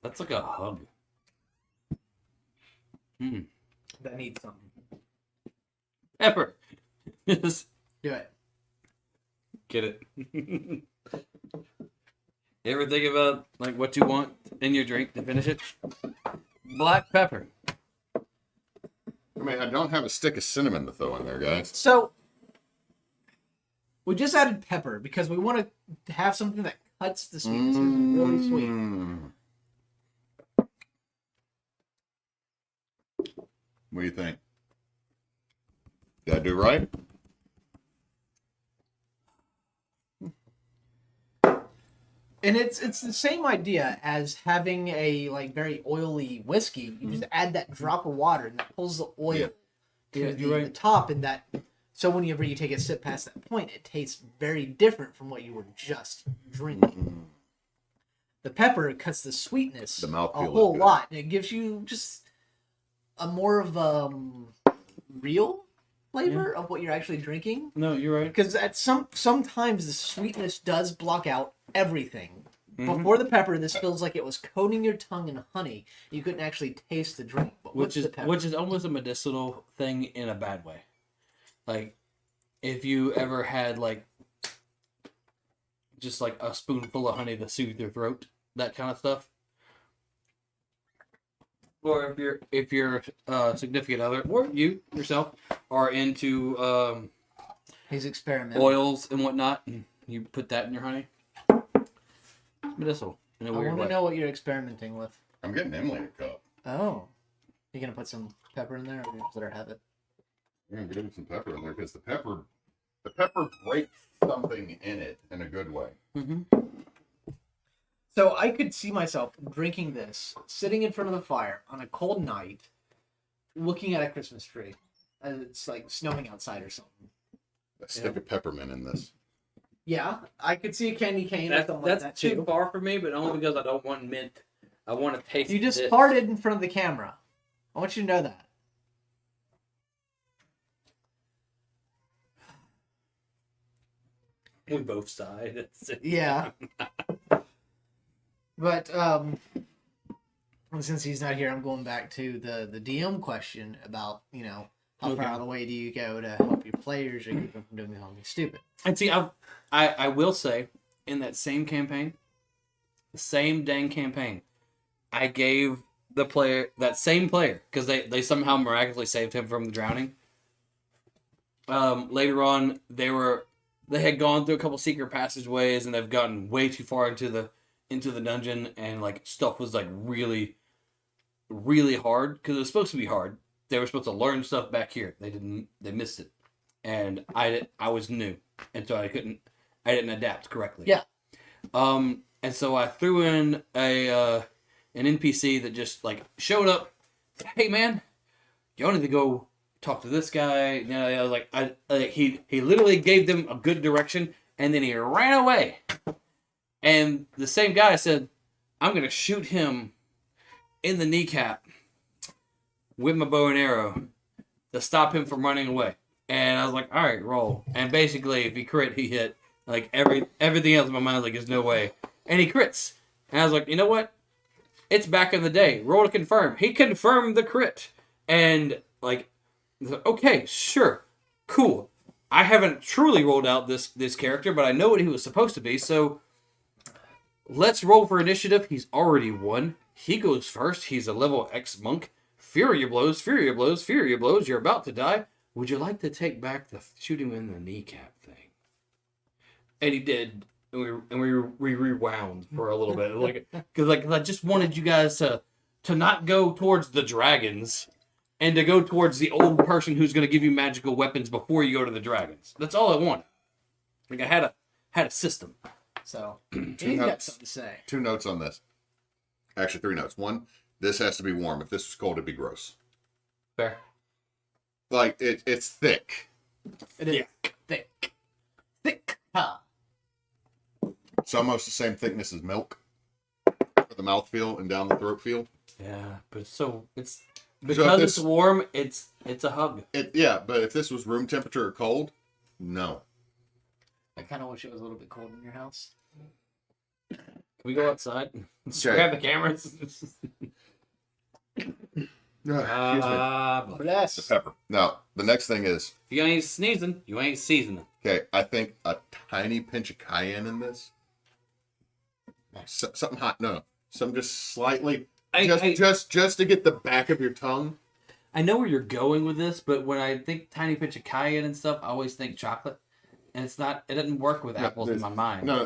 That's like a hug. Hmm. That needs something. Pepper. Just Do it. get it. You ever think about like what you want in your drink to finish it? Black pepper. I mean, I don't have a stick of cinnamon to throw in there, guys. So we just added pepper because we want to have something that cuts the sweetness. It's really sweet. What do you think? Did I do right? And it's the same idea as having a like very oily whiskey. You just add that drop of water and that pulls the oil to the top, and that so whenever you take a sip past that point, it tastes very different from what you were just drinking. The pepper cuts the sweetness The a mouthfeel is whole good. lot, and it gives you just a more of real flavor of what you're actually drinking. No, you're right. Because at sometimes the sweetness does block out everything. Before the pepper, this feels like it was coating your tongue in honey. You couldn't actually taste the drink. But Which with the pepper, is almost a medicinal thing in a bad way. Like, if you ever had like just like a spoonful of honey to soothe your throat, that kind of stuff. Or if your significant other or you yourself are into his experiment. oils and whatnot, and you put that in your honey, it's medicinal in a I weird want to way. know what you're experimenting with. I'm getting Emily a cup. Oh, you gonna put some pepper in there, or just let her have it? I'm gonna give him some pepper in there because the pepper breaks something in it in a good way. Mm-hmm. So I could see myself drinking this, sitting in front of the fire on a cold night, looking at a Christmas tree, and it's like snowing outside or something. A stick of peppermint in this. Yeah, I could see a candy cane or something like that That's too too. far for me, but only because I don't want mint. I want to taste. You just this. farted in front of the camera. I want you to know that. We both sighed. Yeah. But since he's not here, I'm going back to the DM question about, how far out of the way do you go to help your players or keep them from doing something stupid? And see, I will say, in that same campaign, the same dang campaign, I gave that same player, because they somehow miraculously saved him from the drowning. Later on, they had gone through a couple secret passageways, and they've gotten way too far into the dungeon, and like stuff was like really, really hard because it was supposed to be hard. They were supposed to learn stuff back here. They missed it, and I was new, and so I didn't adapt correctly. Yeah. And so I threw in an NPC that just like showed up. Said, "Hey man, y'all need to go talk to this guy." I was like, he literally gave them a good direction, and then he ran away. And the same guy said, "I'm gonna shoot him in the kneecap with my bow and arrow to stop him from running away." And I was like, "All right, roll." And basically, if he crit, he hit. Like everything else in my mind was like, "There's no way." And he crits. And I was like, "You know what? It's back in the day. Roll to confirm." He confirmed the crit. And like, okay, sure, cool. I haven't truly rolled out this character, but I know what he was supposed to be. So let's roll for initiative. He's already won. He goes first. He's a level X monk. Fury blows, fury blows, fury blows. You're about to die. Would you like to take back the shoot him in the kneecap thing? And he did. And we rewound for a little bit, because I just wanted you guys to not go towards the dragons, and to go towards the old person who's going to give you magical weapons before you go to the dragons. That's all I wanted. Like I had a system. So, Two he's got notes. something to say. 2 notes on this. Actually, 3 notes. 1, this has to be warm. If this was cold, it'd be gross. Fair. Like it's thick. It is thick. Thick. Huh. It's almost the same thickness as milk for the mouthfeel and down the throat feel. Yeah, but it's because if it's this- warm. It's a hug. Yeah, but if this was room temperature or cold, no. I kind of wish it was a little bit cold in your house. Can we go outside? Let's Okay. grab the cameras. Excuse me. Bless. The pepper. Now, the next thing is, If you ain't sneezing, you ain't seasoning. okay, I think a tiny pinch of cayenne in this. Something hot. No. Something just slightly, just to get the back of your tongue. I know where you're going with this, but when I think tiny pinch of cayenne and stuff, I always think chocolate, and it's not. It doesn't work with apples in my mind. No,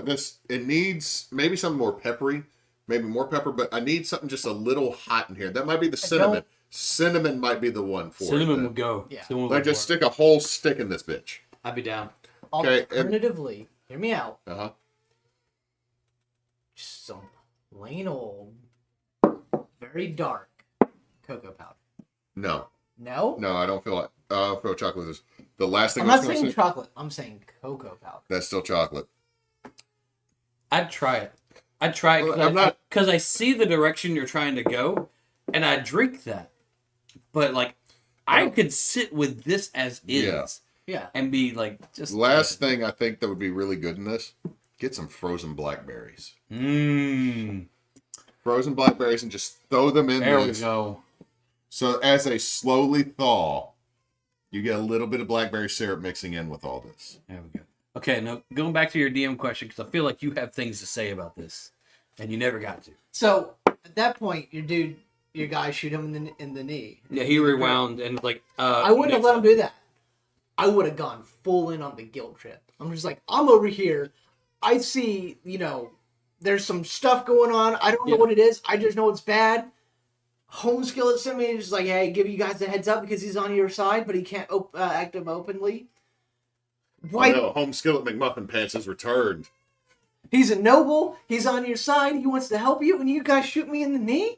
it needs maybe something more peppery, maybe more pepper, but I need something just a little hot in here. That might be the cinnamon. Cinnamon might be the one for Cinnamon it. would go. Yeah. Cinnamon Like would just work. stick a whole stick in this bitch. I'd be down. Okay, Alternatively, hear me out. Uh-huh. Just some plain old, very dark cocoa powder. No. No? No, I don't feel like feel chocolate is the last thing I'm I was not gonna saying say. chocolate. I'm saying cocoa powder. That's still chocolate. I'd try it. I'd try it Well, I'm not- because I see the direction you're trying to go, and I drink that. But like, I could sit with this as is, Yeah. Yeah. and be like, just Last thing I think that would be really good in this, get some frozen blackberries. Mmm. Frozen blackberries and just throw them in There we this. go. So as they slowly thaw, you get a little bit of blackberry syrup mixing in with all this. There we go. Okay, now going back to your DM question, because I feel like you have things to say about this, and you never got to. So, at that point, your guy shoot him in the knee. Yeah, he rewound and like. I wouldn't have let him do that. I would have gone full in on the guilt trip. I'm just like, I'm over here. I see, there's some stuff going on. I don't know Yeah. what it is. I just know it's bad. Home Skillet sent me and just like, hey, give you guys a heads up because he's on your side, but he can't act him openly. Why? Oh no, Home Skillet McMuffin Pants has returned. He's a noble. He's on your side. He wants to help you, and you guys shoot me in the knee.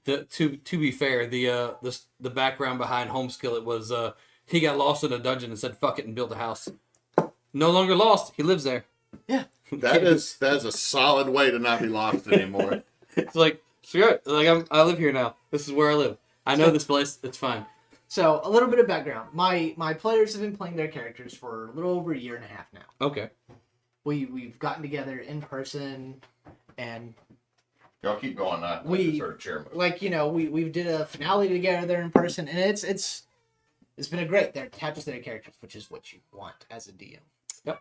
To be fair, the background behind Home Skillet was he got lost in a dungeon and said fuck it and built a house. No longer lost. He lives there. Yeah. That is a solid way to not be lost anymore. It's like screw it. Like I live here now. This is where I live. I know this place. It's fine. So a little bit of background. My players have been playing their characters for a little over a year and a half now. Okay. We've gotten together in person, and Y'all keep going. I We- sort of chair move. like we did a finale together in person, and it's been a great. They're attached to their characters, which is what you want as a DM. Yep.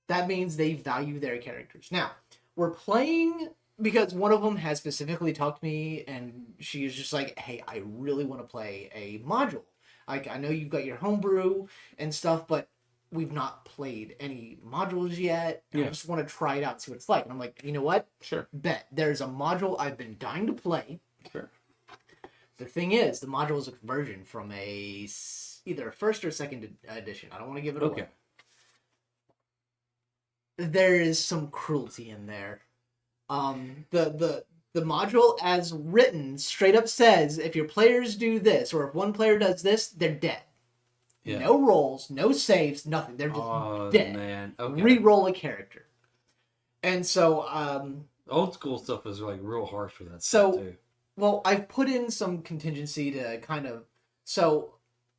That means they value their characters. Now we're playing because one of them has specifically talked to me, and she is just like, "Hey, I really want to play a module. Like, I know you've got your homebrew and stuff, but we've not played any modules yet. And I Yeah. just want to try it out and see what it's like." And I'm like, you know what? Sure. Bet there's a module I've been dying to play. Sure. The thing is, the module is a conversion from either a first or second edition. I don't want to give it Okay. away. There is some cruelty in there. The module as written straight up says if your players do this or if one player does this, they're dead. Yeah. No rolls, no saves, nothing. They're just Oh dead. man. Okay. Re-roll a character. And so, Old school stuff is like real harsh with that. So- stuff too. well, I've put in some contingency to kind of so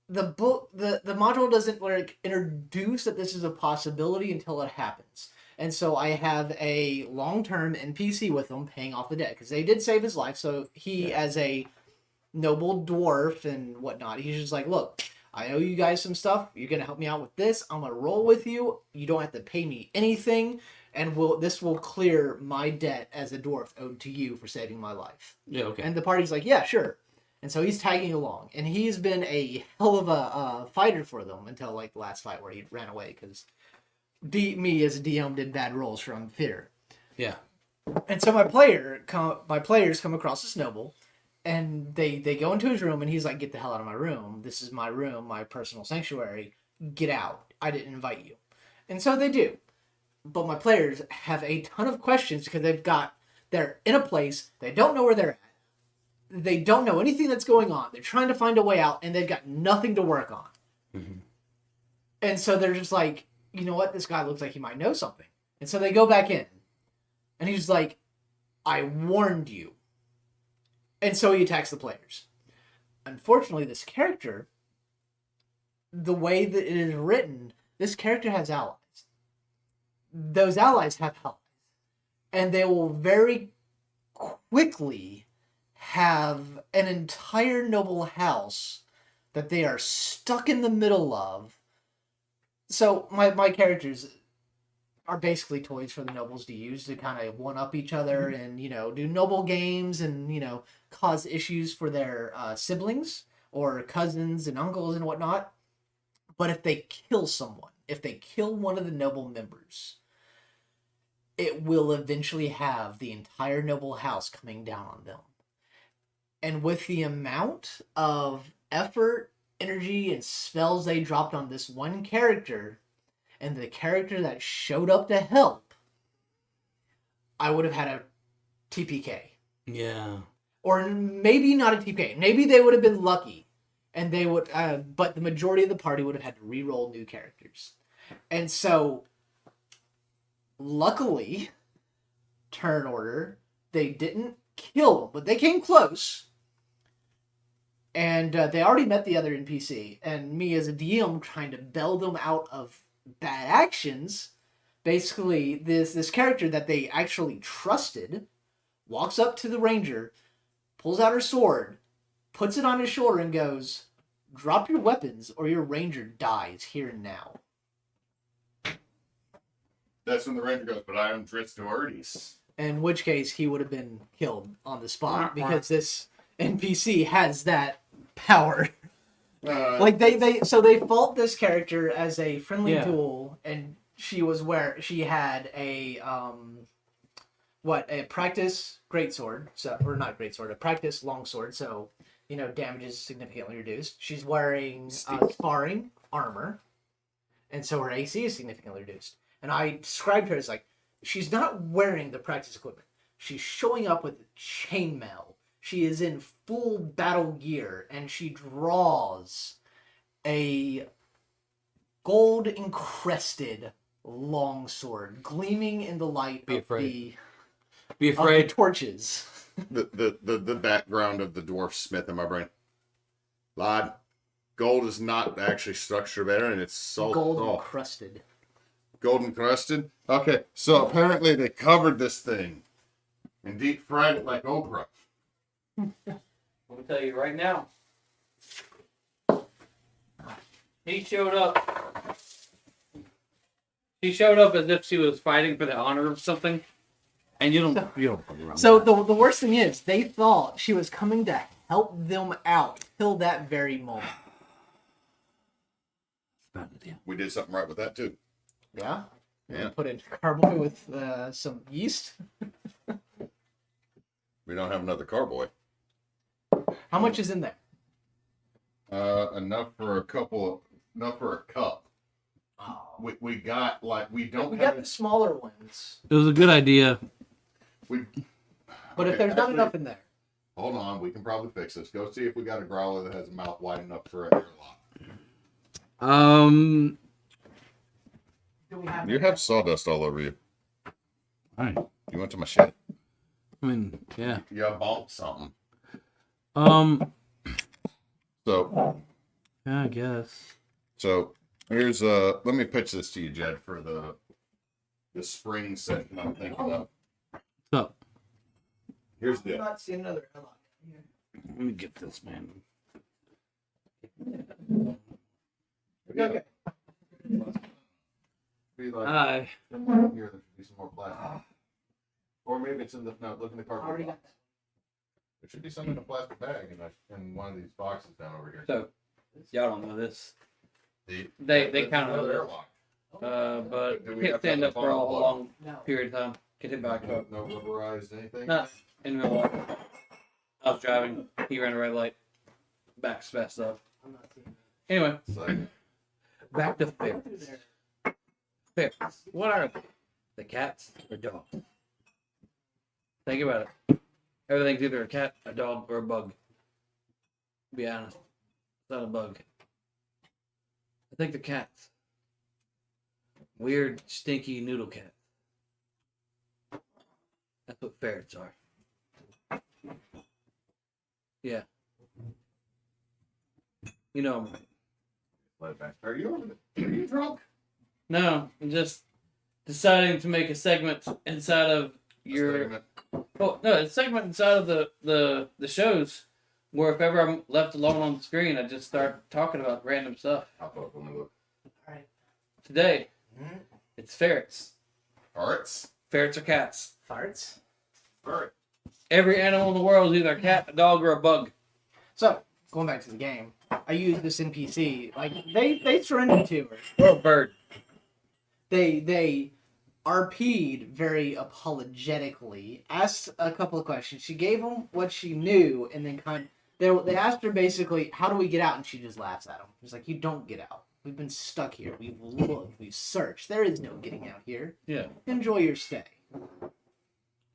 the module doesn't like introduce that this is a possibility until it happens. And so I have a long-term NPC with them paying off the debt because they did save his life. So he, as a noble dwarf and whatnot, he's just like, look, I owe you guys some stuff. You're gonna help me out with this. I'm gonna roll with you. You don't have to pay me anything, and this will clear my debt as a dwarf owed to you for saving my life. Yeah. Okay. And the party's like, yeah, sure. And so he's tagging along, and he's been a hell of a fighter for them until like the last fight where he ran away because me as a DM did bad rolls from fear. Yeah. And so my players come across this noble, and they go into his room, and he's like, "Get the hell out of my room! This is my room, my personal sanctuary. Get out! I didn't invite you." And so they do, but my players have a ton of questions because they're in a place they don't know where they're at. They don't know anything that's going on. They're trying to find a way out, and they've got nothing to work on. Mhm. And so they're just like, you know what? This guy looks like he might know something. And so they go back in. And he's like, I warned you. And so he attacks the players. Unfortunately, this character, the way that it is written, this character has allies. Those allies have allies. And they will very quickly have an entire noble house that they are stuck in the middle of. So my characters are basically toys for the nobles to use to kind of one up each other and do noble games and cause issues for their siblings or cousins and uncles and whatnot. But if they kill someone, if they kill one of the noble members, it will eventually have the entire noble house coming down on them. And with the amount of effort, energy, and spells they dropped on this one character, and the character that showed up to help, I would have had a TPK. Yeah. Or maybe not a TPK. Maybe they would have been lucky. And they would, but the majority of the party would have had to re-roll new characters. And so, luckily, turn order, they didn't kill them, but they came close. And they already met the other NPC. And me as a DM trying to bail them out of bad actions. Basically, this character that they actually trusted walks up to the ranger, pulls out her sword, puts it on his shoulder, and goes, "Drop your weapons or your ranger dies here and now." That's when the ranger goes, "But I am Dritz to Ardes." In which case, he would have been killed on the spot because this NPC has that power. Like they fought this character as a friendly duel, and she had a a practice greatsword, or not greatsword, a practice longsword, so damage is significantly reduced. She's wearing sparring armor, and so her AC is significantly reduced. And I described her as like, she's not wearing the practice equipment. She's showing up with chainmail. She is in full battle gear, and she draws a gold encrusted longsword, gleaming in the light of the torches. The background of the dwarf smith in my brain. Lad, gold is not actually structured better, and it's so gold encrusted. Gold encrusted? Okay, so apparently they covered this thing and deep fried it like okra. Let me tell you right now. She showed up as if she was fighting for the honor of something. And you don't fuck around. So the worst thing is, they thought she was coming to help them out till that very moment. We did something right with that too. Yeah? Yeah. Put in carboy with some yeast. We don't have another carboy. How much is in there? Enough for a cup. Oh. We got We got the smaller ones. It was a good idea. But if there's not enough in there. Hold on, we can probably fix this. Go see if we got a growler that has a mouth wide enough for a airlock. You have sawdust all over you. Alright. You went to my shed. I mean, yeah. You bought something. So. Yeah, I guess. So here's let me pitch this to you, Jed, for the spring session I'm thinking of. What's up? Here's the. I'm not seeing another airlock. Let me get this, man. Okay. Be like, Hi. here, there should be some more plastic. Or maybe it's in the look in the cardboard box. There should be some in a plastic bag in one of these boxes down over here. So, y'all don't know this. They kind of know this. airlock. But Do we can't have to stand have up the for a bottle long No. period of time. Get hit by a car. No rubberized anything. Not in real life. I was driving. He ran a red light. Back's fast up. I'm not seeing it. Anyway, It's like, back to ferrets. Ferrets. What are they? The cats or dogs? Think about it. Everything's either a cat, a dog, or a bug. Be honest. It's not a bug. I think the cats. Weird, stinky noodle cat. That's what ferrets are. Yeah. You know them. are you drunk? No, I'm just deciding to make a segment inside of your. Well, no, it's a segment inside of the shows where if ever I'm left alone on the screen, I just start talking about random stuff. Alright. Today, Mm-hmm. it's ferrets. Farts? Ferrets or cats. Farts? Alright. Every animal in the world is either a cat, a dog, or a bug. So, going back to the game, I use this NPC. Like, they surrendered to her. Or a bird. They RP'd very apologetically, asked a couple of questions. She gave them what she knew, and then they asked her basically, how do we get out? And she just laughs at them. She's like, you don't get out. We've been stuck here. We've looked. We've searched. There is no getting out here. Yeah. Enjoy your stay.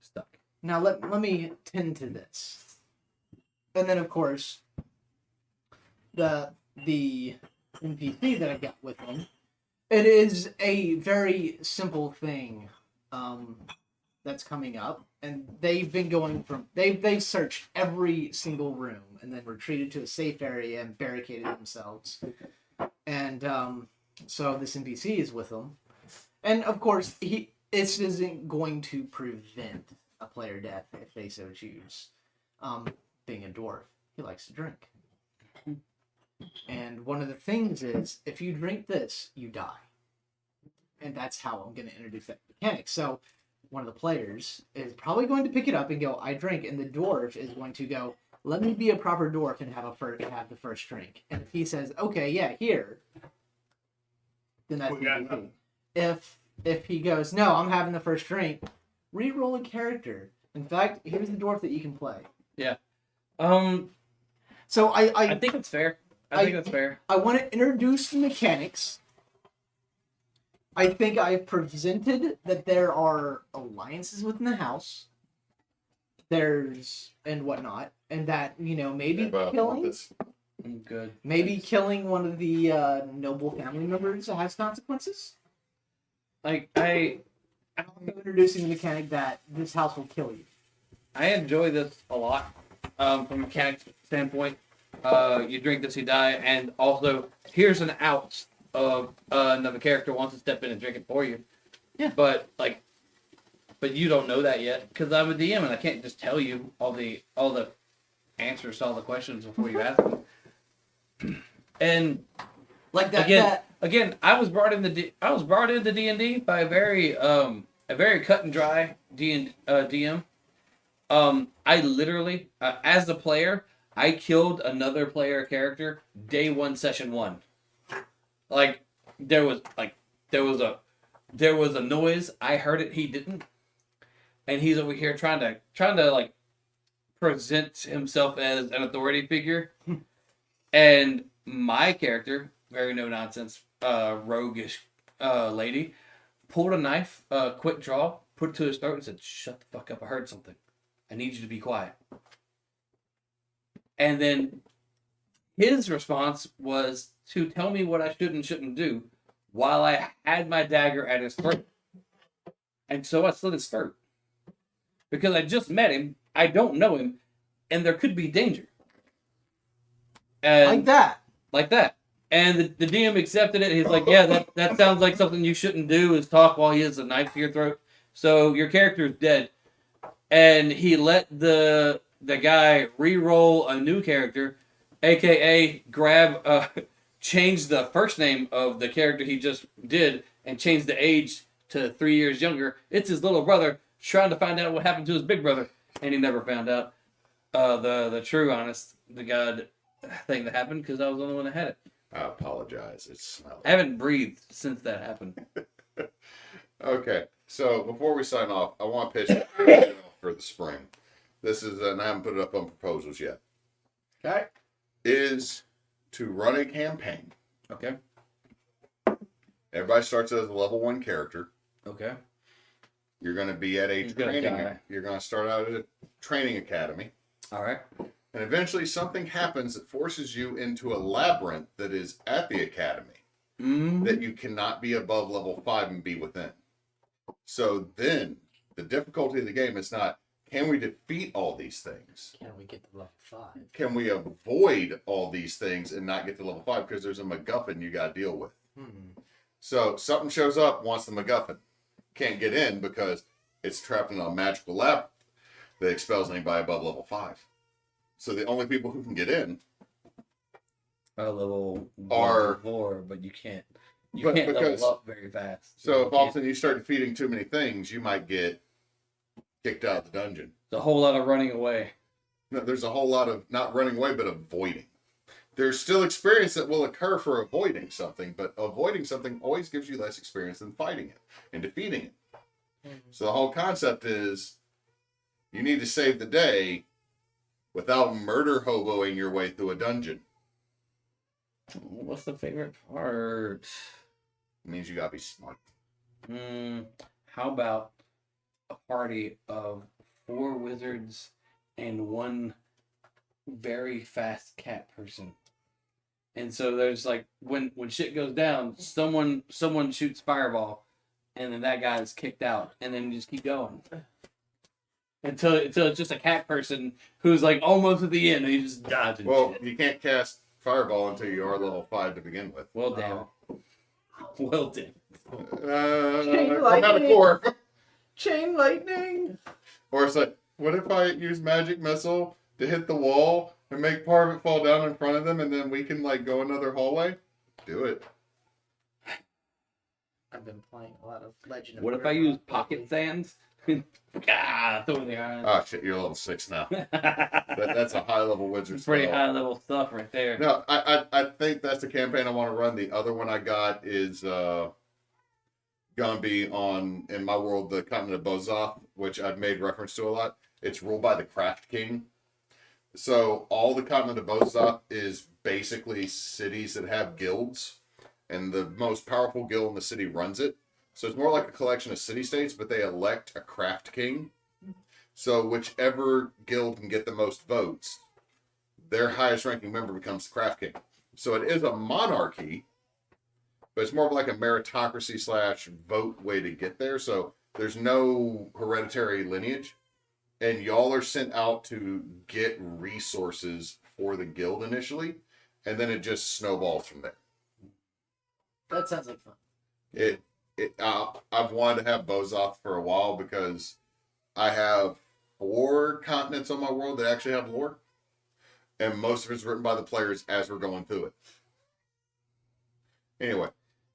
Stuck. Now let me tend to this. And then of course the NPC that I got with them, it is a very simple thing that's coming up, and they've been going from they've searched every single room and then retreated to a safe area and barricaded themselves. And so this NPC is with them, and of course it isn't going to prevent a player death if they so choose. Being a dwarf, he likes to drink, and one of the things is if you drink this, you die, and that's how I'm going to introduce that mechanic. So one of the players is probably going to pick it up and go, "I drink," and the dwarf is going to go, "Let me be a proper dwarf and have the first drink." And if he says, "Okay, yeah, here," then that's the if he goes, "No, I'm having the first drink," re-roll a character. In fact, here's the dwarf that you can play. Yeah. So I think it's fair. I think that's fair. I want to introduce the mechanics. I think I've presented that there are alliances within the house. There's and whatnot, and that maybe killing. I'm good. Maybe killing one of the noble family members has consequences. Like I'm introducing the mechanic that this house will kill you. I enjoy this a lot from a mechanics standpoint. You drink this, you die, and also here's an out of another character wants to step in and drink it for you. Yeah. But you don't know that yet because I'm a DM and I can't just tell you all the answers to all the questions before you ask them. And like that again, I was brought into D&D by a very cut and dry DM. I literally, as the player, I killed another player character day one, session one. Like there was a noise. I heard it. He didn't, and he's over here trying to like present himself as an authority figure. And my character, very no nonsense, roguish lady, pulled a knife, quick draw, put it to his throat, and said, "Shut the fuck up! I heard something. I need you to be quiet." And then his response was to tell me what I should and shouldn't do while I had my dagger at his throat. And so I slit his throat. Because I just met him, I don't know him, and there could be danger. And like that. And the DM accepted it. He's like, "Yeah, that sounds like something you shouldn't do is talk while he has a knife to your throat. So your character is dead." And he let the guy re-roll a new character, aka change the first name of the character he just did and change the age to 3 years younger. It's his little brother trying to find out what happened to his big brother, and he never found out the true, honest to God thing that happened because I was the only one that had it. I apologize. It's smelly. I haven't breathed since that happened. Okay, so before we sign off, I want to pitch for the spring. This is, and I haven't put it up on proposals yet. Okay. Is to run a campaign. Okay. Everybody starts as a level 1 character. Okay. You're going to be at a training. You're going to start out at a training academy. All right. And eventually something happens that forces you into a labyrinth that is at the academy that you cannot be above level 5 and be within. So then the difficulty of the game is not, can we defeat all these things? Can we get to level 5? Can we avoid all these things and not get to level 5? Because there's a MacGuffin you got to deal with. So something shows up, wants the MacGuffin. Can't get in because it's trapped in a magical lab that expels anybody above level 5. So the only people who can get in are level 4, but you can't. You can't level up very fast. So if all of a sudden you start defeating too many things, you might get kicked out of the dungeon. There's a whole lot of running away. No, there's a whole lot of not running away, but avoiding. There's still experience that will occur for avoiding something, but avoiding something always gives you less experience than fighting it and defeating it. So the whole concept is you need to save the day without murder hoboing your way through a dungeon. What's the favorite part? It means you gotta be smart. How about a party of 4 wizards and 1 very fast cat person? And so there's like when shit goes down, someone shoots fireball, and then that guy is kicked out, and then you just keep going until it's just a cat person who's like almost at the end, and he just dodges. Well, shit. you can't cast fireball until you are level 5 to begin with. Well, damn it. Well, damn. Chain lightning. Core. Chain lightning. Or it's like, what if I use magic missile to hit the wall and make part of it fall down in front of them, and then we can like go another hallway? Do it. I've been playing a lot of Legend of What if I use pocket sands? Throw in the iron. Oh shit, you're level 6 now. That's a high level wizard. It's pretty spell. high level stuff right there. No, I think that's the campaign I want to run. The other one I got is gonna be in my world, the continent of Bozoth, which I've made reference to a lot. It's ruled by the Craft King. So all the continent of Bozoth is basically cities that have guilds, and the most powerful guild in the city runs it. So it's more like a collection of city-states, but they elect a Craft King. So whichever guild can get the most votes, their highest ranking member becomes the Craft King. So it is a monarchy, but it's more of like a meritocracy / vote way to get there. So there's no hereditary lineage. And y'all are sent out to get resources for the guild initially, and then it just snowballs from there. That sounds like fun. I've wanted to have Bozoth for a while because I have 4 continents on my world that actually have lore, and most of it's written by the players as we're going through it. Anyway,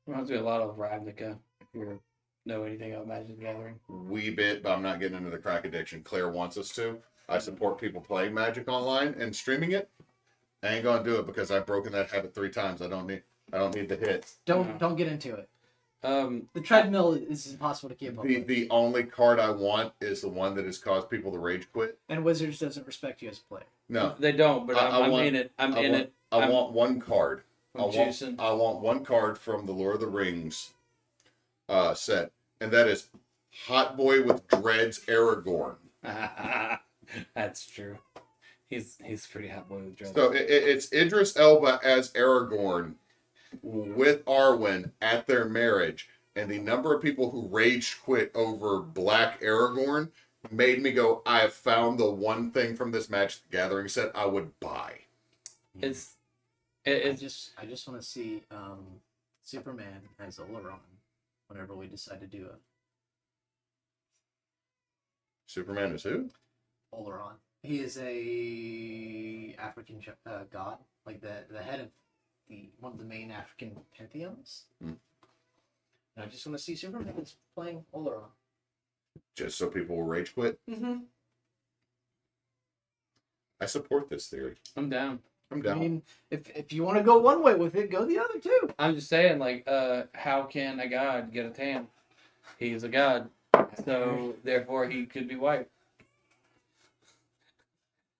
Reminds me a lot of Ravnica, if you know anything about Magic the Gathering. wee bit, but I'm not getting into the crack addiction. Claire wants us to. I support people playing Magic online and streaming it. I ain't gonna do it because I've broken that habit 3 times. I don't need the hits. Don't get into it. The treadmill is impossible to keep up with. The only card I want is the one that has caused people to rage quit. And Wizards doesn't respect you as a player. No, They don't, but I'm in it. I'm in it. I want one card. I'm juicing. I want one card from the Lord of the Rings set, and that is Hot Boy with Dreads Aragorn. That's true. He's pretty hot boy with dreads. So it's Idris Elba as Aragorn with Arwen at their marriage, and the number of people who rage quit over Black Aragorn made me go, I have found the one thing from this Magic the Gathering set I would buy. I just want to see Superman as Oleron whenever we decide to do Superman is who? Oleron. He is a African god, like the head of one of the main African pantheons. And I just want to see Superman is playing Oleron. Just so people will rage quit? Mm-hmm. I support this theory. I'm down. I'm down. I mean, if you want to go one way with it, go the other too. I'm just saying, like, how can a god get a tan? He's a god, so therefore he could be white.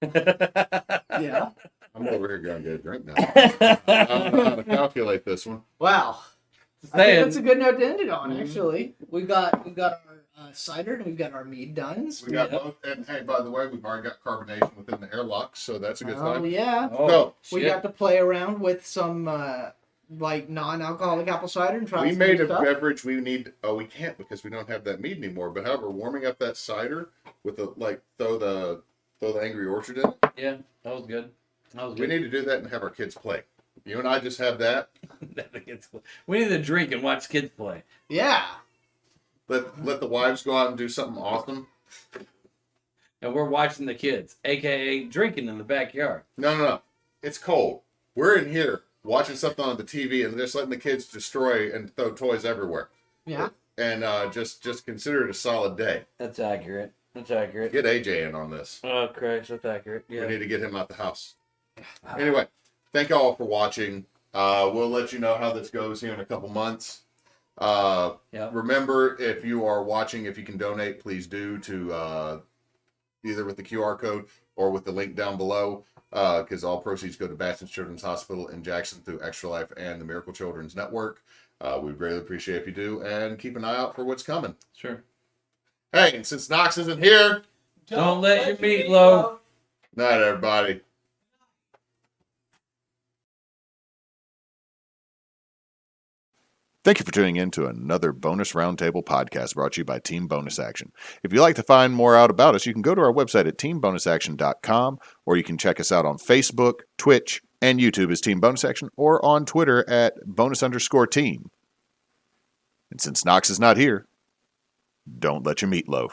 Yeah. I'm over here going to get a drink now. I don't know how to calculate this one. Wow. I think that's a good note to end it on. Actually, we've got our cider and we've got our mead duns. We got both, and hey, by the way, we've already got carbonation within the airlocks, so that's a good Oh sign. yeah. No, We shit. got to play around with some like non-alcoholic apple cider and try. we some made new a stuff. beverage we need. Oh, we can't because we don't have that mead anymore. But however, warming up that cider with throw the Angry Orchard in it. Yeah, that was good. That was We good. need to do that and have our kids play. You and I just have that. We need to drink and watch kids play. Yeah. Let the wives go out and do something awesome. And we're watching the kids, aka drinking in the backyard. No. It's cold. We're in here watching something on the TV and just letting the kids destroy and throw toys everywhere. Yeah. And just consider it a solid day. That's accurate. That's accurate. Get AJ in on this. Oh Christ, that's accurate. We Yeah. need to get him out the house. Anyway, thank you all for watching. We'll let you know how this goes here in a couple months. Remember, if you are watching, if you can donate, please do to either with the QR code or with the link down below, because all proceeds go to Bastion Children's Hospital in Jackson through Extra Life and the Miracle Children's Network. We'd greatly appreciate if you do, and keep an eye out for what's coming. Sure. Hey, and since Knox isn't here, Don't let your meatloaf. night, everybody. Thank you for tuning in to another Bonus Roundtable podcast brought to you by Team Bonus Action. If you'd like to find more out about us, you can go to our website at teambonusaction.com, or you can check us out on Facebook, Twitch, and YouTube as Team Bonus Action, or on Twitter at bonus_team. And since Knox is not here, don't let your meatloaf.